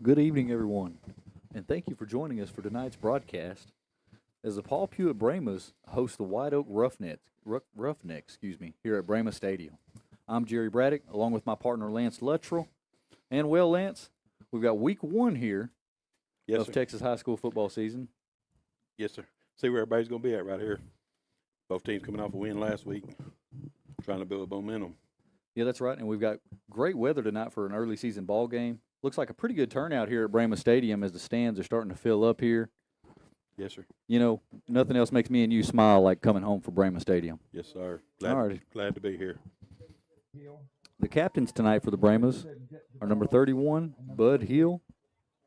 good evening, everyone, and thank you for joining us for tonight's broadcast as the Paul Pewitt Brahmas host the White Oak Roughnecks, here at Brahmas Stadium. I'm Jerry Braddock, along with my partner Lance Luttrell. And, well, Lance, we've got week one here of sir. Texas high school football season. Yes, sir. See where everybody's going to be at right here. Both teams coming off a win last week, trying to build momentum. Yeah, that's right, and we've got great weather tonight for an early season ball game. Looks like a pretty good turnout here at Brahmas Stadium as the stands are starting to fill up here. Yes, sir. You know, nothing else makes me and you smile like coming home for Brahmas Stadium. Yes, sir. Glad to be here. The captains tonight for the Brahmas are number 31, Bud Hill,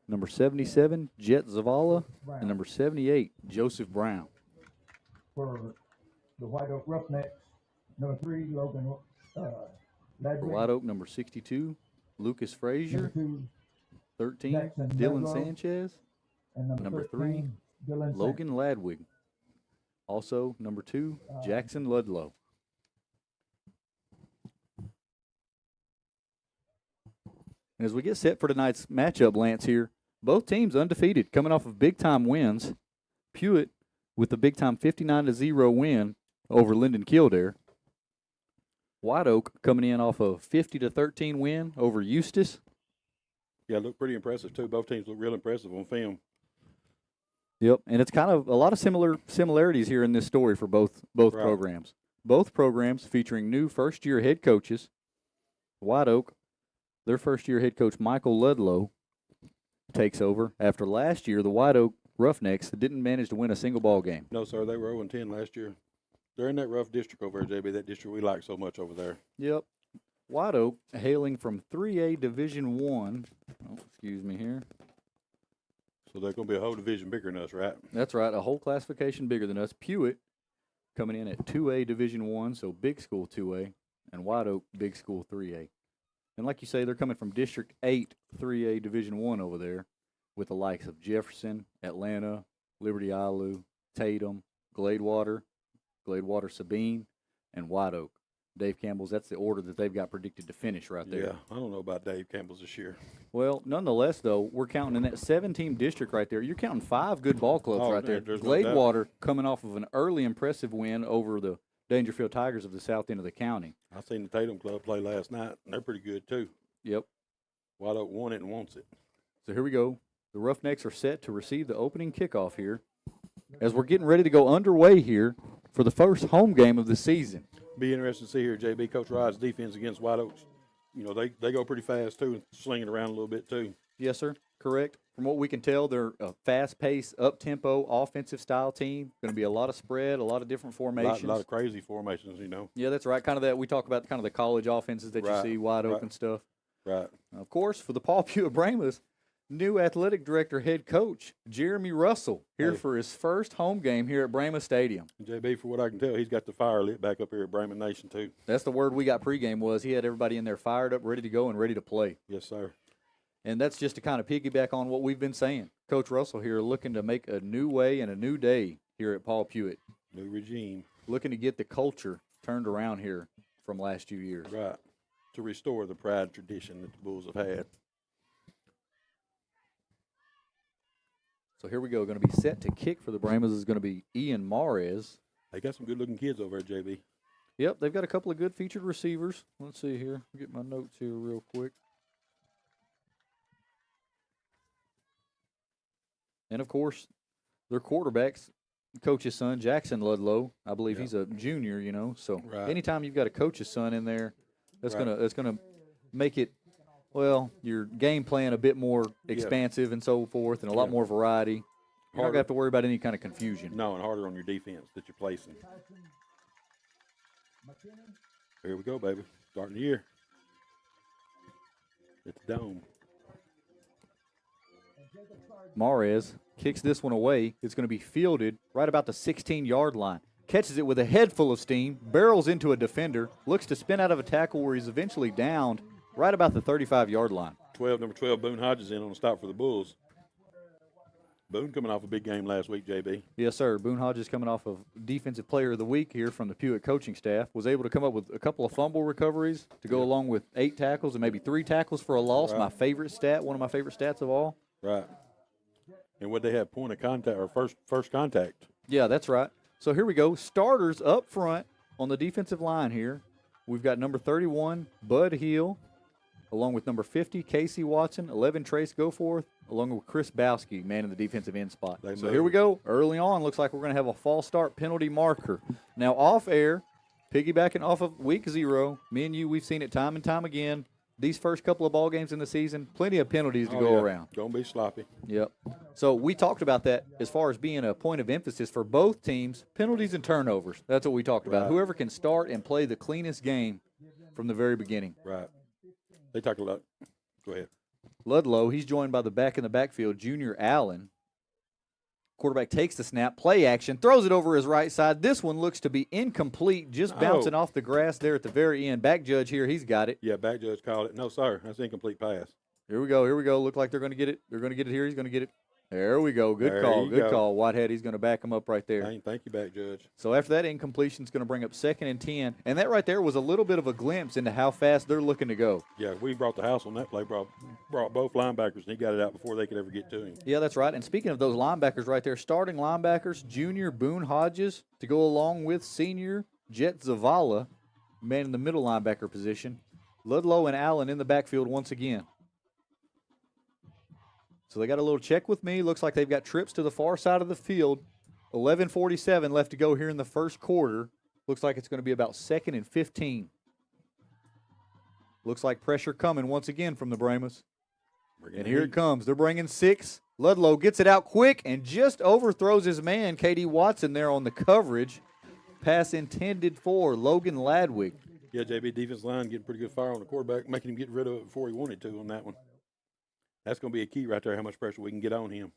number 77, Jet Zavala, and number 78, Joseph Brown. For the White Oak Roughnecks, number 3, Logan For White Oak, number 62, Lucas Frazier, 13, Jackson Dylan Ludlow, Sanchez, and number 3, 13, Dylan Logan Ladwig. Also, number 2, Jackson Ludlow. And as we get set for tonight's matchup, Lance, here, both teams undefeated, coming off of big-time wins. Pewitt with the big-time 59-0 win over Linden Kildare. White Oak coming in off a 50-13 win over Eustis. Yeah, look pretty impressive, too. Both teams look real impressive on film. Yep, and it's kind of a lot of similarities here in this story for both Right. programs. Both programs featuring new first-year head coaches. White Oak, their first-year head coach Michael Ludlow takes over after last year the White Oak Roughnecks didn't manage to win a single ball game. No, sir, they were 0-10 last year. They're in that rough district over there, JB, that district we like so much over there. Yep. White Oak hailing from 3A Division I. Oh, excuse me here. So they're going to be a whole division bigger than us, right? That's right, a whole classification bigger than us. Pewitt coming in at 2A Division I, so big school 2A, and White Oak big school 3A. And like you say, they're coming from District 8, 3A Division I over there with the likes of Jefferson, Atlanta, Liberty Ilu, Tatum, Gladewater Sabine, and White Oak. Dave Campbell's, that's the order that they've got predicted to finish right there. Yeah, I don't know about Dave Campbell's this year. Well, nonetheless, though, we're counting in that 7-team district right there. You're counting 5 good ball clubs right there. There's no doubt. Gladewater coming off of an early impressive win over the Dangerfield Tigers of the south end of the county. I seen the Tatum Club play last night, and they're pretty good, too. Yep. White Oak won it and wants it. So here we go. The Roughnecks are set to receive the opening kickoff here as we're getting ready to go underway here for the first home game of the season. Be interesting to see here, JB, Coach Rod's defense against White Oaks. You know, they go pretty fast, too, and sling it around a little bit, too. Yes, sir. Correct. From what we can tell, they're a fast-paced, up-tempo, offensive-style team. Going to be a lot of spread, a lot of different formations. A lot of crazy formations, you know. Yeah, that's right. Kind of that we talk about kind of the college offenses that you see, wide open stuff. Right. Of course, for the Paul Pewitt Brahmas, new athletic director, head coach Jeremy Russell here for his first home game here at Brahmas Stadium. JB, for what I can tell, he's got the fire lit back up here at Brahman Nation, too. That's the word we got pregame was he had everybody in there fired up, ready to go, and ready to play. Yes, sir. And that's just to kind of piggyback on what we've been saying. Coach Russell here looking to make a new way and a new day here at Paul Pewitt. New regime. Looking to get the culture turned around here from last few years. Right. To restore the pride and tradition that the Bulls have had. So here we go. Going to be set to kick for the Brahmas is going to be Ian Mares. They got some good-looking kids over there, JB. Yep, they've got a couple of good featured receivers. Let's see here. Get my notes here real quick. And, of course, their quarterback's coach's son, Jackson Ludlow. I believe he's a junior, you know. So anytime you've got a coach's son in there, that's gonna make it, well, your game plan a bit more expansive and so forth and a lot more variety. You're not going to have to worry about any kind of confusion. No, and harder on your defense that you're placing. Here we go, baby. Starting the year. It's the Dome. Mares kicks this one away. It's going to be fielded right about the 16-yard line. Catches it with a head full of steam, barrels into a defender, looks to spin out of a tackle where he's eventually downed right about the 35-yard line. Number 12, Boone Hodges in on the stop for the Bulls. Boone coming off a big game last week, JB. Yes, sir. Boone Hodges coming off of Defensive Player of the Week here from the Pewitt coaching staff. Was able to come up with a couple of fumble recoveries to go along with 8 tackles and maybe 3 tackles for a loss. Right. My favorite stat, one of my favorite stats of all. Right. And what they have, point of contact or first contact. Yeah, that's right. So here we go. Starters up front on the defensive line here. We've got number 31, Bud Hill, along with number 50, Casey Watson, 11, Trace Goforth, along with Chris Bowski, man in the defensive end spot. So here we go. Early on, looks like we're going to have a false start penalty marker. Now, off air, piggybacking off of week 0, me and you, we've seen it time and time again. These first couple of ball games in the season, plenty of penalties to go around. Going to be sloppy. Yep. So we talked about that as far as being a point of emphasis for both teams, penalties and turnovers. That's what we talked about. Right. Whoever can start and play the cleanest game from the very beginning. Right. They talk a lot. Go ahead. Ludlow, he's joined by the back in the backfield, Junior Allen. Quarterback takes the snap, play action, throws it over his right side. This one looks to be incomplete, just bouncing off the grass there at the very end. Back judge here, he's got it. Yeah, back judge called it. No, sir, that's an incomplete pass. Here we go. Look like they're going to get it. They're going to get it here. He's going to get it. There we go. Good call. Whitehead, he's going to back him up right there. Thank you, back judge. So after that incompletion, it's going to bring up 2nd and 10. And that right there was a little bit of a glimpse into how fast they're looking to go. Yeah, we brought the house on that play, brought both linebackers, and he got it out before they could ever get to him. Yeah, that's right. And speaking of those linebackers right there, starting linebackers, junior Boone Hodges to go along with senior Jet Zavala, man in the middle linebacker position. Ludlow and Allen in the backfield once again. So they got a little check with me. Looks like they've got trips to the far side of the field. 11:47 left to go here in the first quarter. Looks like it's going to be about 2nd and 15. Looks like pressure coming once again from the Brahmas. And here it comes. They're bringing 6. Ludlow gets it out quick and just overthrows his man, K.D. Watson, there on the coverage. Pass intended for Logan Ladwig. Yeah, JB, defense line getting pretty good fire on the quarterback, making him get rid of it before he wanted to on that one. That's going to be a key right there, how much pressure we can get on him.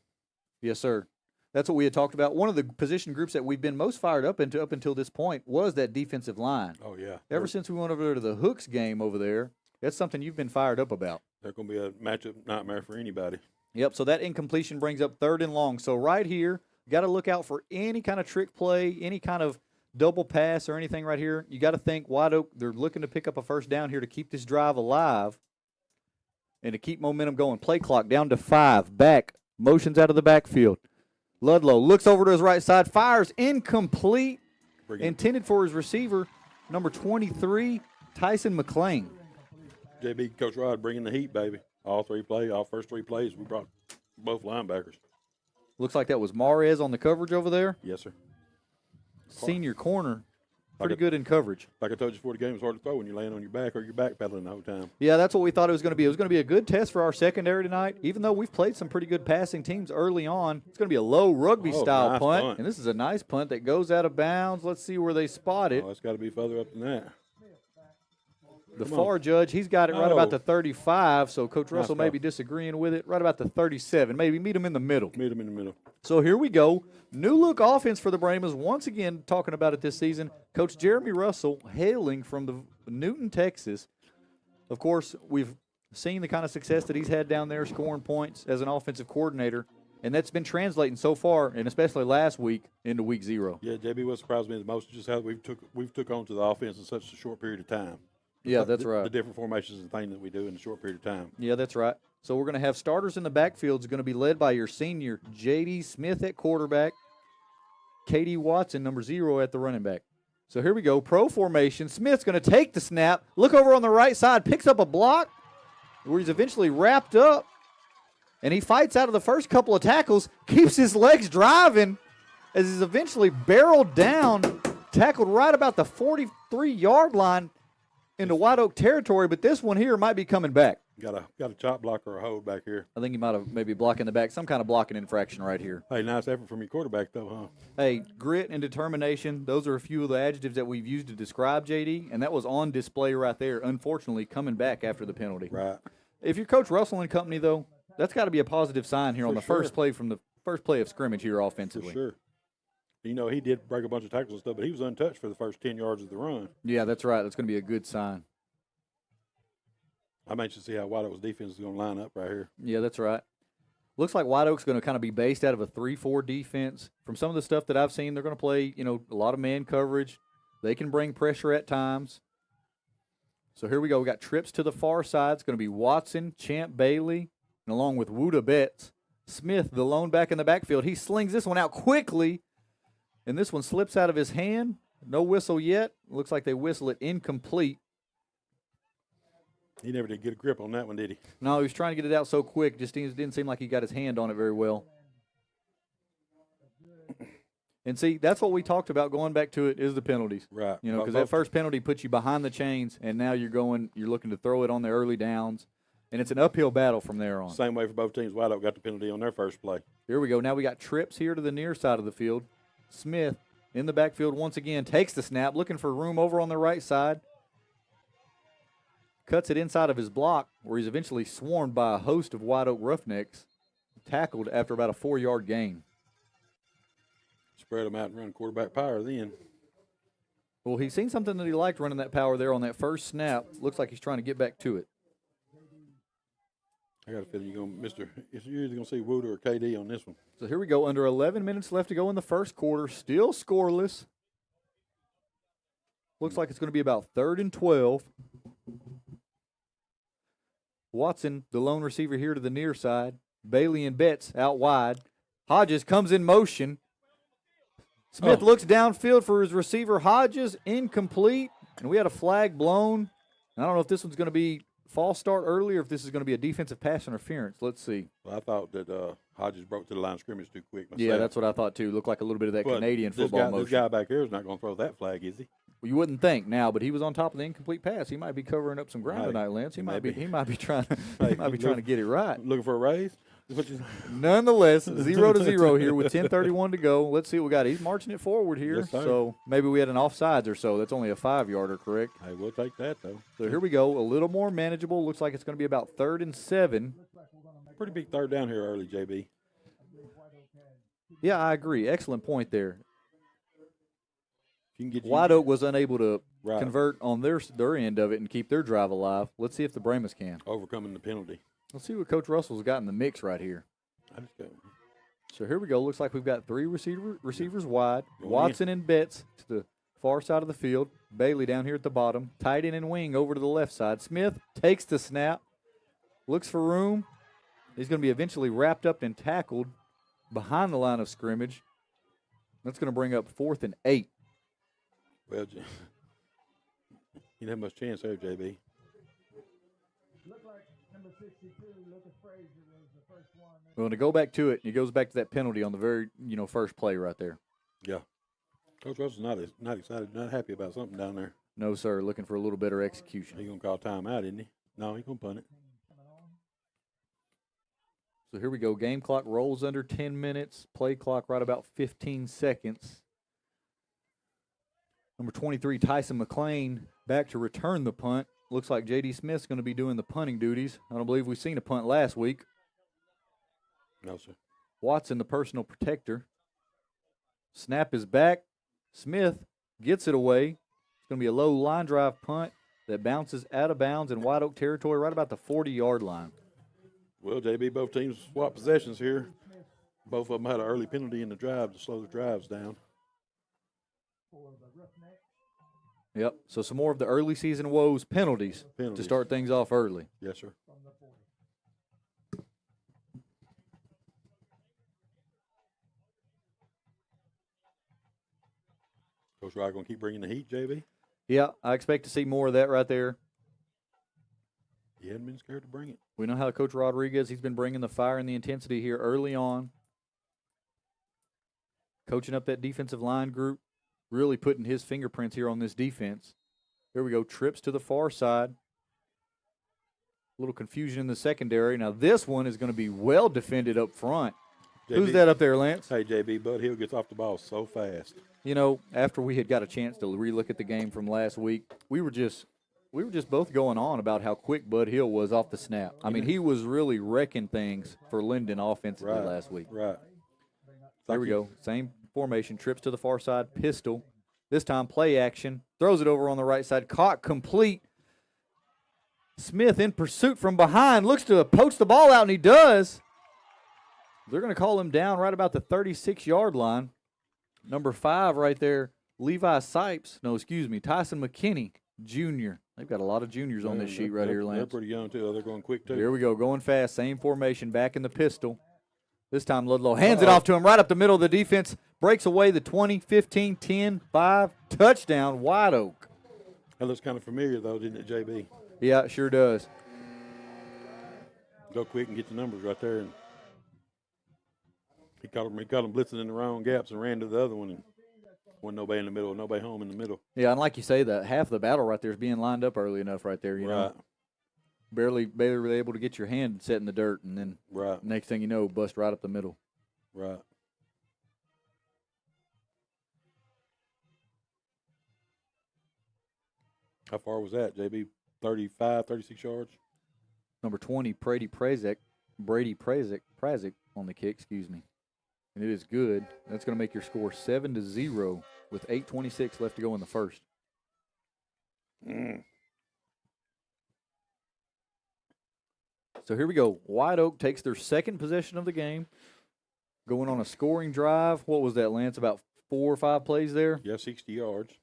Yes, sir. That's what we had talked about. One of the position groups that we've been most fired up into up until this point was that defensive line. Oh, yeah. Ever since we went over to the Hooks game over there, that's something you've been fired up about. They're going to be a matchup nightmare for anybody. Yep, so that incompletion brings up 3rd and long. So right here, got to look out for any kind of trick play, any kind of double pass or anything right here. You got to think White Oak, they're looking to pick up a first down here to keep this drive alive. And to keep momentum going. Play clock down to 5. Back. Motions out of the backfield. Ludlow looks over to his right side. Fires incomplete. Intended for his receiver, number 23, Tyson McClain. JB, Coach Rod bringing the heat, baby. All first 3 plays, we brought both linebackers. Looks like that was Mares on the coverage over there. Yes, sir. Senior corner. Pretty good in coverage. Like I told you before the game, it's hard to throw when you're laying on your back or you're back pedaling the whole time. Yeah, that's what we thought it was going to be. It was going to be a good test for our secondary tonight. Even though we've played some pretty good passing teams early on, it's going to be a low rugby-style nice punt. And this is a nice punt that goes out of bounds. Let's see where they spot it. Oh, it's got to be further up than that. The far judge, he's got it right about the 35, so Coach Russell may be disagreeing with it. Right about the 37. Maybe meet him in the middle. Meet him in the middle. So here we go. New look offense for the Brahmas. Once again, talking about it this season. Coach Jeremy Russell, hailing from the Newton, Texas. Of course, we've seen the kind of success that he's had down there scoring points as an offensive coordinator, and that's been translating so far, and especially last week, into week 0. Yeah, JB, what surprised me the most is just how we've took on to the offense in such a short period of time. Yeah, that's right. The different formations and things that we do in a short period of time. Yeah, that's right. So we're going to have starters in the backfield. It's going to be led by your senior, J.D. Smith at quarterback, K.D. Watson, number 0 at the running back. So here we go, pro formation. Smith's going to take the snap, look over on the right side, picks up a block where he's eventually wrapped up, and he fights out of the first couple of tackles, keeps his legs driving as he's eventually barreled down, tackled right about the 43-yard line into White Oak territory, but this one here might be coming back. Got a chop block or a hold back here. I think he might have maybe blocking the back, some kind of blocking infraction right here. Hey, nice effort from your quarterback, though, huh? Hey, grit and determination, those are a few of the adjectives that we've used to describe JD, and that was on display right there, unfortunately, coming back after the penalty. Right. If you're Coach Russell and company, though, that's got to be a positive sign here on the first play from the first play of scrimmage here offensively. For sure. You know, he did break a bunch of tackles and stuff, but he was untouched for the first 10 yards of the run. Yeah, that's right. That's going to be a good sign. I'm anxious to see how White Oak's defense is going to line up right here. Yeah, that's right. Looks like White Oak's going to kind of be based out of a 3-4 defense. From some of the stuff that I've seen, they're going to play, a lot of man coverage. They can bring pressure at times. So here we go. We got trips to the far side. It's going to be Watson, Champ Bailey, and along with Wuda Betts. Smith, the lone back in the backfield. He slings this one out quickly, and this one slips out of his hand. No whistle yet. Looks like they whistle it incomplete. He never did get a grip on that one, did he? No, he was trying to get it out so quick. Just didn't seem like he got his hand on it very well. And see, that's what we talked about going back to it is the penalties. Right. Because that first penalty puts you behind the chains, and now you're looking to throw it on the early downs, and it's an uphill battle from there on. Same way for both teams. White Oak got the penalty on their first play. Here we go. Now we got trips here to the near side of the field. Smith in the backfield once again takes the snap, looking for room over on the right side. Cuts it inside of his block, where he's eventually swarmed by a host of White Oak Roughnecks, tackled after about a 4-yard gain. Spread them out and run quarterback power then. Well, he's seen something that he liked running that power there on that first snap. Looks like he's trying to get back to it. I got a feeling you're either going to see Wooder or KD on this one. So here we go. Under 11 minutes left to go in the first quarter. Still scoreless. Looks like it's going to be about 3rd and 12. Watson, the lone receiver here to the near side. Bailey and Betts out wide. Hodges comes in motion. Smith looks downfield for his receiver. Hodges, incomplete. And we had a flag blown. And I don't know if this one's going to be false start early or if this is going to be a defensive pass interference. Let's see. Well, I thought that Hodges broke to the line of scrimmage too quick myself. Yeah, that's what I thought too. Looked like a little bit of that Canadian football motion. This guy back here is not going to throw that flag, is he? Well, you wouldn't think now, but he was on top of the incomplete pass. He might be covering up some ground tonight, Lance. He might be trying to get it right. Looking for a raise? Nonetheless, 0-0 here with 10:31 to go. Let's see what we got. He's marching it forward here. Yes, sir. So maybe we had an offsides or so. That's only a 5-yarder, correct? Hey, we'll take that, though. So here we go. A little more manageable. Looks like it's going to be about 3rd and 7. Pretty big third down here early, JB. Yeah, I agree. Excellent point there. You can get White Oak was unable to Right. convert on their end of it and keep their drive alive. Let's see if the Brahmas can. Overcoming the penalty. Let's see what Coach Russell's got in the mix right here. So here we go. Looks like we've got 3 receivers wide. Watson and Betts to the far side of the field. Bailey down here at the bottom. Tight end and wing over to the left side. Smith takes the snap. Looks for room. He's going to be eventually wrapped up and tackled behind the line of scrimmage. That's going to bring up 4th and 8. Well, you didn't have much chance there, JB. Well, to go back to it, he goes back to that penalty on the very, first play right there. Yeah. Coach Russell's not excited, not happy about something down there. No, sir. Looking for a little better execution. He's going to call timeout, isn't he? No, he's going to punt it. So here we go. Game clock rolls under 10 minutes. Play clock right about 15 seconds. Number 23, Tyson McClain, back to return the punt. Looks like J.D. Smith's going to be doing the punting duties. I don't believe we've seen a punt last week. No, sir. Watson, the personal protector. Snap is back. Smith gets it away. It's going to be a low line drive punt that bounces out of bounds in White Oak territory right about the 40-yard line. Well, JB, both teams swapped possessions here. Both of them had an early penalty in the drive to slow the drives down. Yep, so some more of the early season woes penalties to start things off early. Yes, sir. Coach Rod going to keep bringing the heat, JB? Yeah, I expect to see more of that right there. He hadn't been scared to bring it. We know how Coach Rodriguez, he's been bringing the fire and the intensity here early on. Coaching up that defensive line group, really putting his fingerprints here on this defense. Here we go, trips to the far side. A little confusion in the secondary. Now this one is going to be well defended up front. JB, who's that up there, Lance? Hey, JB, Bud Hill gets off the ball so fast. You know, after we had got a chance to relook at the game from last week, we were just both going on about how quick Bud Hill was off the snap. I mean, he was really wrecking things for Linden offensively last week. Right. There we go. Same formation. Trips to the far side. Pistol. This time play action. Throws it over on the right side. Caught complete. Smith in pursuit from behind. Looks to poach the ball out, and he does. They're going to call him down right about the 36-yard line. Number 5 right there, Tyson McKinney, Jr. They've got a lot of juniors on this sheet right here, Lance. They're pretty young, too. They're going quick, too. Here we go, going fast. Same formation, back in the pistol. This time Ludlow hands it off to him right up the middle of the defense. Breaks away the 20, 15, 10, 5. Touchdown, White Oak. That looks kind of familiar, though, didn't it, JB? Yeah, it sure does. Go quick and get the numbers right there. And he caught them blitzing in the wrong gaps and ran to the other one. And wasn't nobody in the middle, nobody home in the middle. Yeah, and like you say, that half the battle right there is being lined up early enough right there. You know, barely able to get your hand set in the dirt, and then next thing you know, bust right up the middle. Right. How far was that, JB? 35, 36 yards? Number 20, Brady Prazik on the kick, excuse me. And it is good. That's going to make your score 7-0 with 8:26 left to go in the first. So here we go. White Oak takes their second possession of the game, going on a scoring drive. What was that, Lance? About 4 or 5 plays there? Yeah, 60 yards.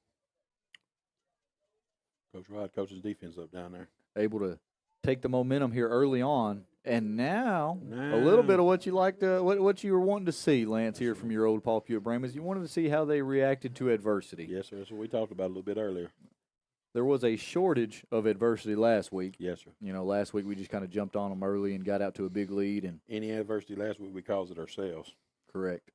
Coach Rod coaches defense up down there. Able to take the momentum here early on. And now a little bit of what you like to, what you were wanting to see, Lance, here from your old Paul Pewitt Brahmas. You wanted to see how they reacted to adversity. Yes, sir. That's what we talked about a little bit earlier. There was a shortage of adversity last week. Yes, sir. You know, last week we just kind of jumped on them early and got out to a big lead. And any adversity last week, we caused it ourselves. Correct.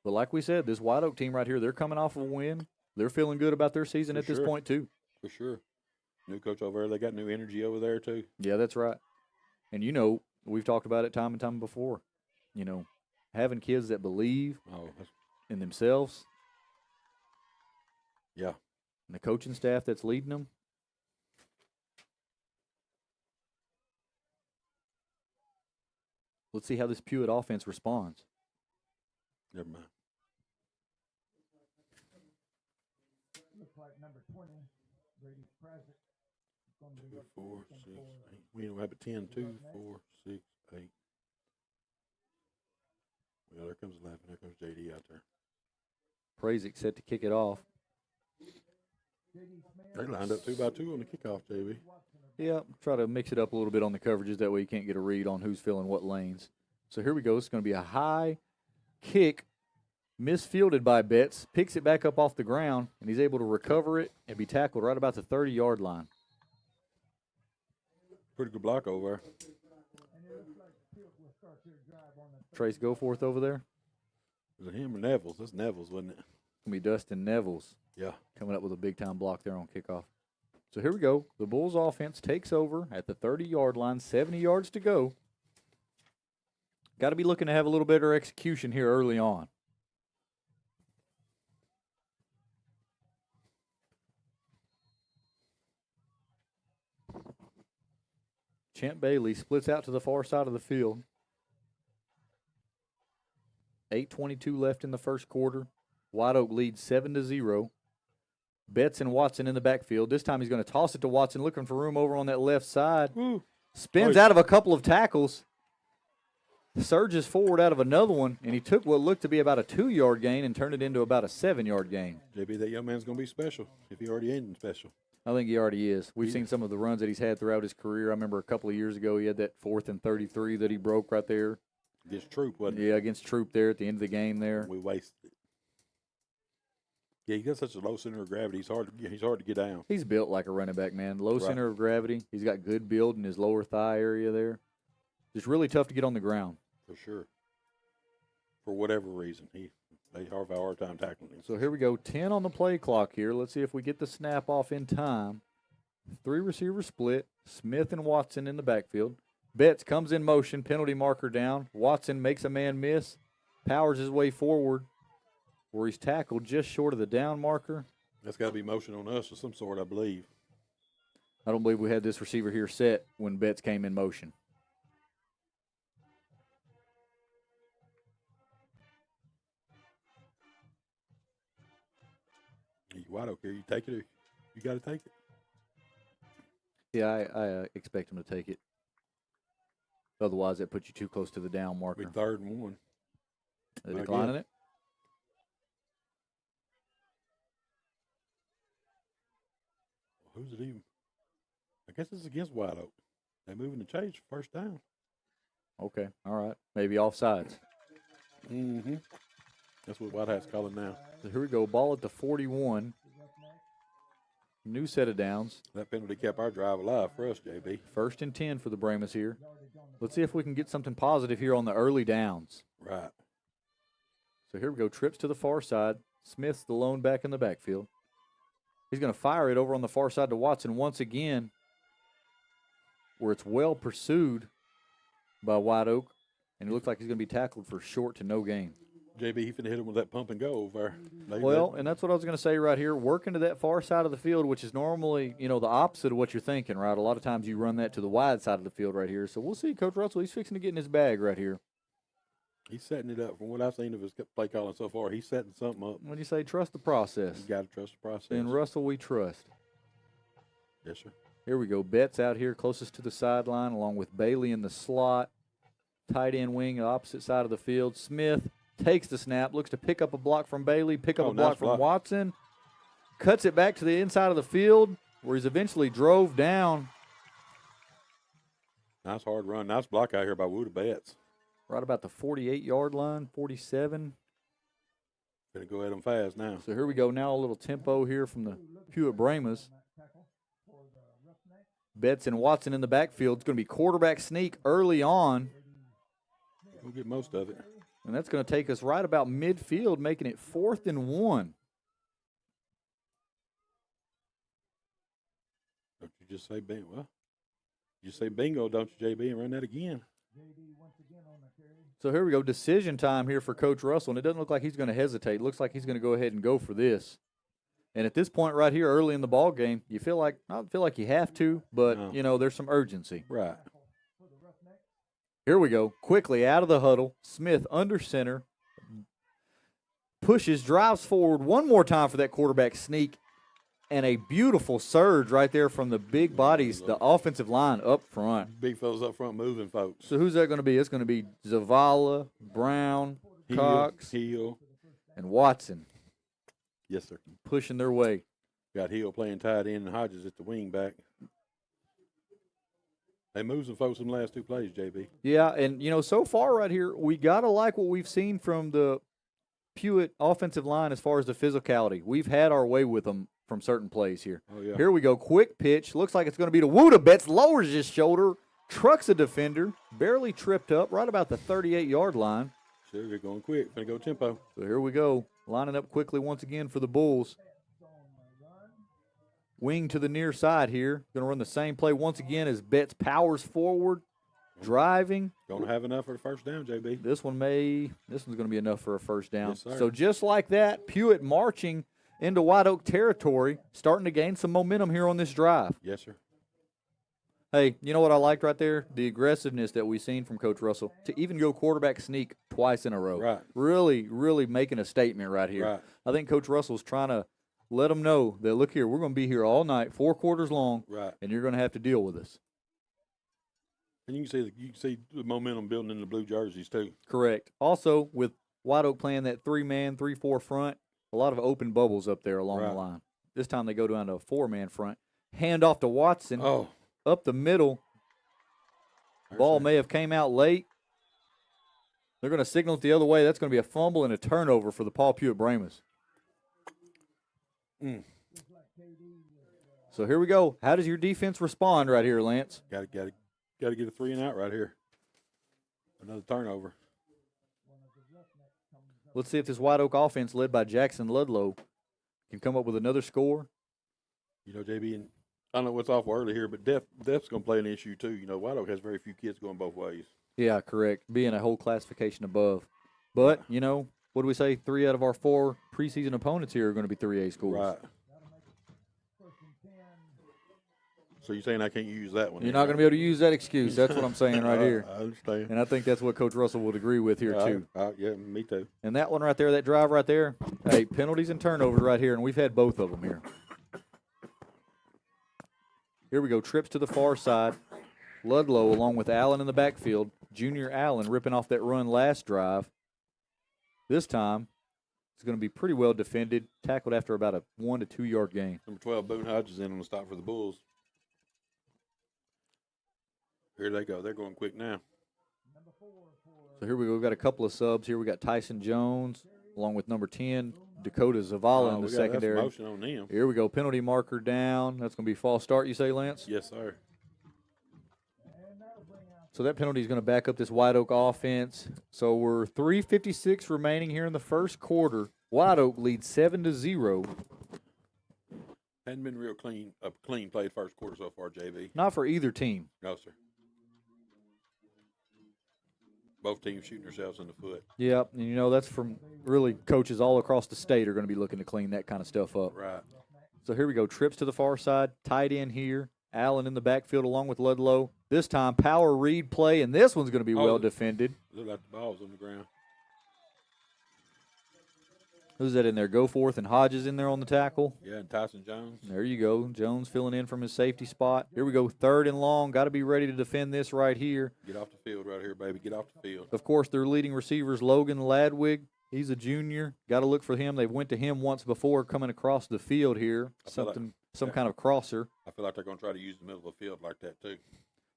But like we said, this White Oak team right here, they're coming off a win. They're feeling good about their season at this point, too. For sure. New coach over there. They got new energy over there, too. Yeah, that's right. And, you know, we've talked about it time and time before. You know, having kids that believe in themselves. Yeah. And the coaching staff that's leading them. Let's see how this Pewitt offense responds. Never mind. Looks like number 20, Brady Prazik. 2, 4, 6, 8. We don't have a 10, 2, 4, 6, 8. Well, there comes 11. There comes JD out there. Prazik set to kick it off. They lined up 2 by 2 on the kickoff, JB. Yeah, try to mix it up a little bit on the coverages. That way you can't get a read on who's filling what lanes. So here we go. It's going to be a high kick, misfielded by Betts, picks it back up off the ground, and he's able to recover it and be tackled right about the 30-yard line. Pretty good block over there. Trace Goforth over there. Was it him or Nevels? That's Nevels, wasn't it? It's going to be Dustin Nevels. Yeah. Coming up with a big-time block there on kickoff. So here we go. The Bulls offense takes over at the 30-yard line, 70 yards to go. Got to be looking to have a little better execution here early on. Champ Bailey splits out to the far side of the field. 8:22 left in the first quarter. White Oak leads 7-0. Betts and Watson in the backfield. This time he's going to toss it to Watson, looking for room over on that left side. Ooh. Spins out of a couple of tackles. Surges forward out of another one, and he took what looked to be about a 2-yard gain and turned it into about a 7-yard gain. JB, that young man's going to be special if he already ain't special. I think he already is. We've seen some of the runs that he's had throughout his career. I remember a couple of years ago he had that 4th and 33 that he broke right there. Against Troop, wasn't it? Yeah, against Troop there at the end of the game there. We wasted it. Yeah, he got such a low center of gravity. He's hard to get down. He's built like a running back, man. Low center of gravity. He's got good build in his lower thigh area there. Just really tough to get on the ground. For sure. For whatever reason, they have a hard time tackling him. So here we go, 10 on the play clock here. Let's see if we get the snap off in time. 3 receiver split. Smith and Watson in the backfield. Betts comes in motion, penalty marker down. Watson makes a man miss, powers his way forward, where he's tackled just short of the down marker. That's got to be motion on us of some sort, I believe. I don't believe we had this receiver here set when Betts came in motion. Wide open here. You take it or you got to take it. Yeah, I expect him to take it. Otherwise, that puts you too close to the down Be marker. 3rd and 1. They I declining guess. it. Who's it even? I guess it's against White Oak. They moving the chase for first down. Okay, all right. Maybe offsides. Mm-hmm. That's what White Hat's calling now. So here we go. Ball at the 41. New set of downs. That penalty kept our drive alive for us, JB. 1st and 10 for the Brahmas here. Let's see if we can get something positive here on the early downs. Right. So here we go. Trips to the far side. Smith's the lone back in the backfield. He's going to fire it over on the far side to Watson once again, where it's well pursued by White Oak, and it looks like he's going to be tackled for short to no gain. JB, he finna hit him with that pump and go over there. Well, and that's what I was going to say right here. Working to that far side of the field, which is normally, the opposite of what you're thinking, right? A lot of times you run that to the wide side of the field right here. So we'll see. Coach Russell, he's fixing to get in his bag right here. He's setting it up. From what I've seen of his play calling so far, he's setting something up. What do you say? Trust the process. You got to trust the process. In Russell, we trust. Yes, sir. Here we go. Betts out here closest to the sideline, along with Bailey in the slot. Tight end wing, opposite side of the field. Smith takes the snap, looks to pick up a block from Bailey, pick up a block nice from block. Watson. Cuts it back to the inside of the field, where he's eventually drove down. Nice hard run. Nice block out here by Wood Betts. Right about the 48-yard line, 47. Gonna go at him fast now. So here we go. Now a little tempo here from the Pewitt Brahmas. Betts and Watson in the backfield. It's going to be quarterback sneak early on, We'll get most of it. and that's going to take us right about midfield, making it 4th and 1. Don't you just say bingo? Well, you say bingo, don't you, JB, and run that again. So here we go. Decision time here for Coach Russell, and it doesn't look like he's going to hesitate. It looks like he's going to go ahead and go for this. And at this point right here, early in the ball game, you feel like I don't feel like you have to, but No. there's some urgency. Right. Here we go. Quickly out of the huddle. Smith under center. Pushes, drives forward one more time for that quarterback sneak. And a beautiful surge right there from the big bodies, the offensive line up front. Big fellas up front moving, folks. So who's that going to be? It's going to be Zavala, Brown, Cox, Hill. and Watson Yes, sir. pushing their way. Got Hill playing tight end and Hodges at the wing back. They moved some folks in the last 2 plays, JB. Yeah, and, so far right here, we got to like what we've seen from the Pewitt offensive line as far as the physicality. We've had our way with them from certain plays here. Oh, yeah. Here we go. Quick pitch. Looks like it's going to be to Wood. Betts lowers his shoulder, trucks a defender, barely tripped up right about the 38-yard line. Sure, they're going quick. Gonna go tempo. So here we go. Lining up quickly once again for the Bulls. Wing to the near side here. Going to run the same play once again as Betts powers forward, driving. Gonna have enough for the first down, JB. This one's going to be enough for a first down. Yes, sir. So just like that, Pewitt marching into White Oak territory, starting to gain some momentum here on this drive. Yes, sir. Hey, you know what I liked right there? The aggressiveness that we've seen from Coach Russell to even go quarterback sneak twice in a row. Right. Really, really making a statement right here. Right. I think Coach Russell's trying to let them know that, look here, we're going to be here all night, 4 quarters long, Right. and you're going to have to deal with us. And you can see the momentum building in the blue jerseys too. Correct. Also, with White Oak playing that 3-man, 3-4 front, a lot of open bubbles up there along the Right. line. This time they go down to a 4-man front. Hand off to Watson. Oh. Up the middle. Ball may have came out late. They're going to signal it the other way. That's going to be a fumble and a turnover for the Paul Pewitt Brahmas. So here we go. How does your defense respond right here, Lance? Got to get a 3 and out right here. Another turnover. Let's see if this White Oak offense, led by Jackson Ludlow, can come up with another score. You know, JB, and I don't know what's awful early here, but depth's going to play an issue too. You know, White Oak has very few kids going both ways. Yeah, correct. Being a whole classification above. But, what do we say? 3 out of our 4 preseason opponents here are going to be 3A schools. Right. So you're saying I can't use that one? You're not going to be able to use that excuse. That's what I'm saying right here. I understand. And I think that's what Coach Russell would agree with here, too. Yeah, me too. And that one right there, that drive right there, hey, penalties and turnovers right here, and we've had both of them here. Here we go, trips to the far side. Ludlow along with Allen in the backfield. Junior Allen ripping off that run last drive. This time, it's going to be pretty well defended, tackled after about a 1 to 2 yard gain. Number 12, Boone Hodges in on the stop for the Bulls. Here they go. They're going quick now. So here we go. We've got a couple of subs here. We got Tyson Jones along with number 10, Dakota Zavala in the secondary. That's motion on them. Here we go. Penalty marker down. That's going to be false start, you say, Lance? Yes, sir. So that penalty is going to back up this White Oak offense. So we're 3:56 remaining here in the first quarter. White Oak leads 7-0. Hadn't been real clean, a clean played first quarter so far, JB. Not for either team. No, sir. Both teams shooting themselves in the foot. Yep, and you know that's from really coaches all across the state are going to be looking to clean that kind of stuff up. Right. So here we go. Trips to the far side, tight end here. Allen in the backfield along with Ludlow. This time, power read play, and this one's going to be well defended. Look like the ball's on the ground. Who's that in there? Goforth and Hodges in there on the tackle. Yeah, and Tyson Jones. There you go. Jones filling in from his safety spot. Here we go. 3rd and long. Got to be ready to defend this right here. Get off the field right here, baby. Get off the field. Of course, their leading receivers, Logan Ladwig. He's a junior. Got to look for him. They went to him once before coming across the field here. Some kind of crosser. I feel like they're going to try to use the middle of the field like that too.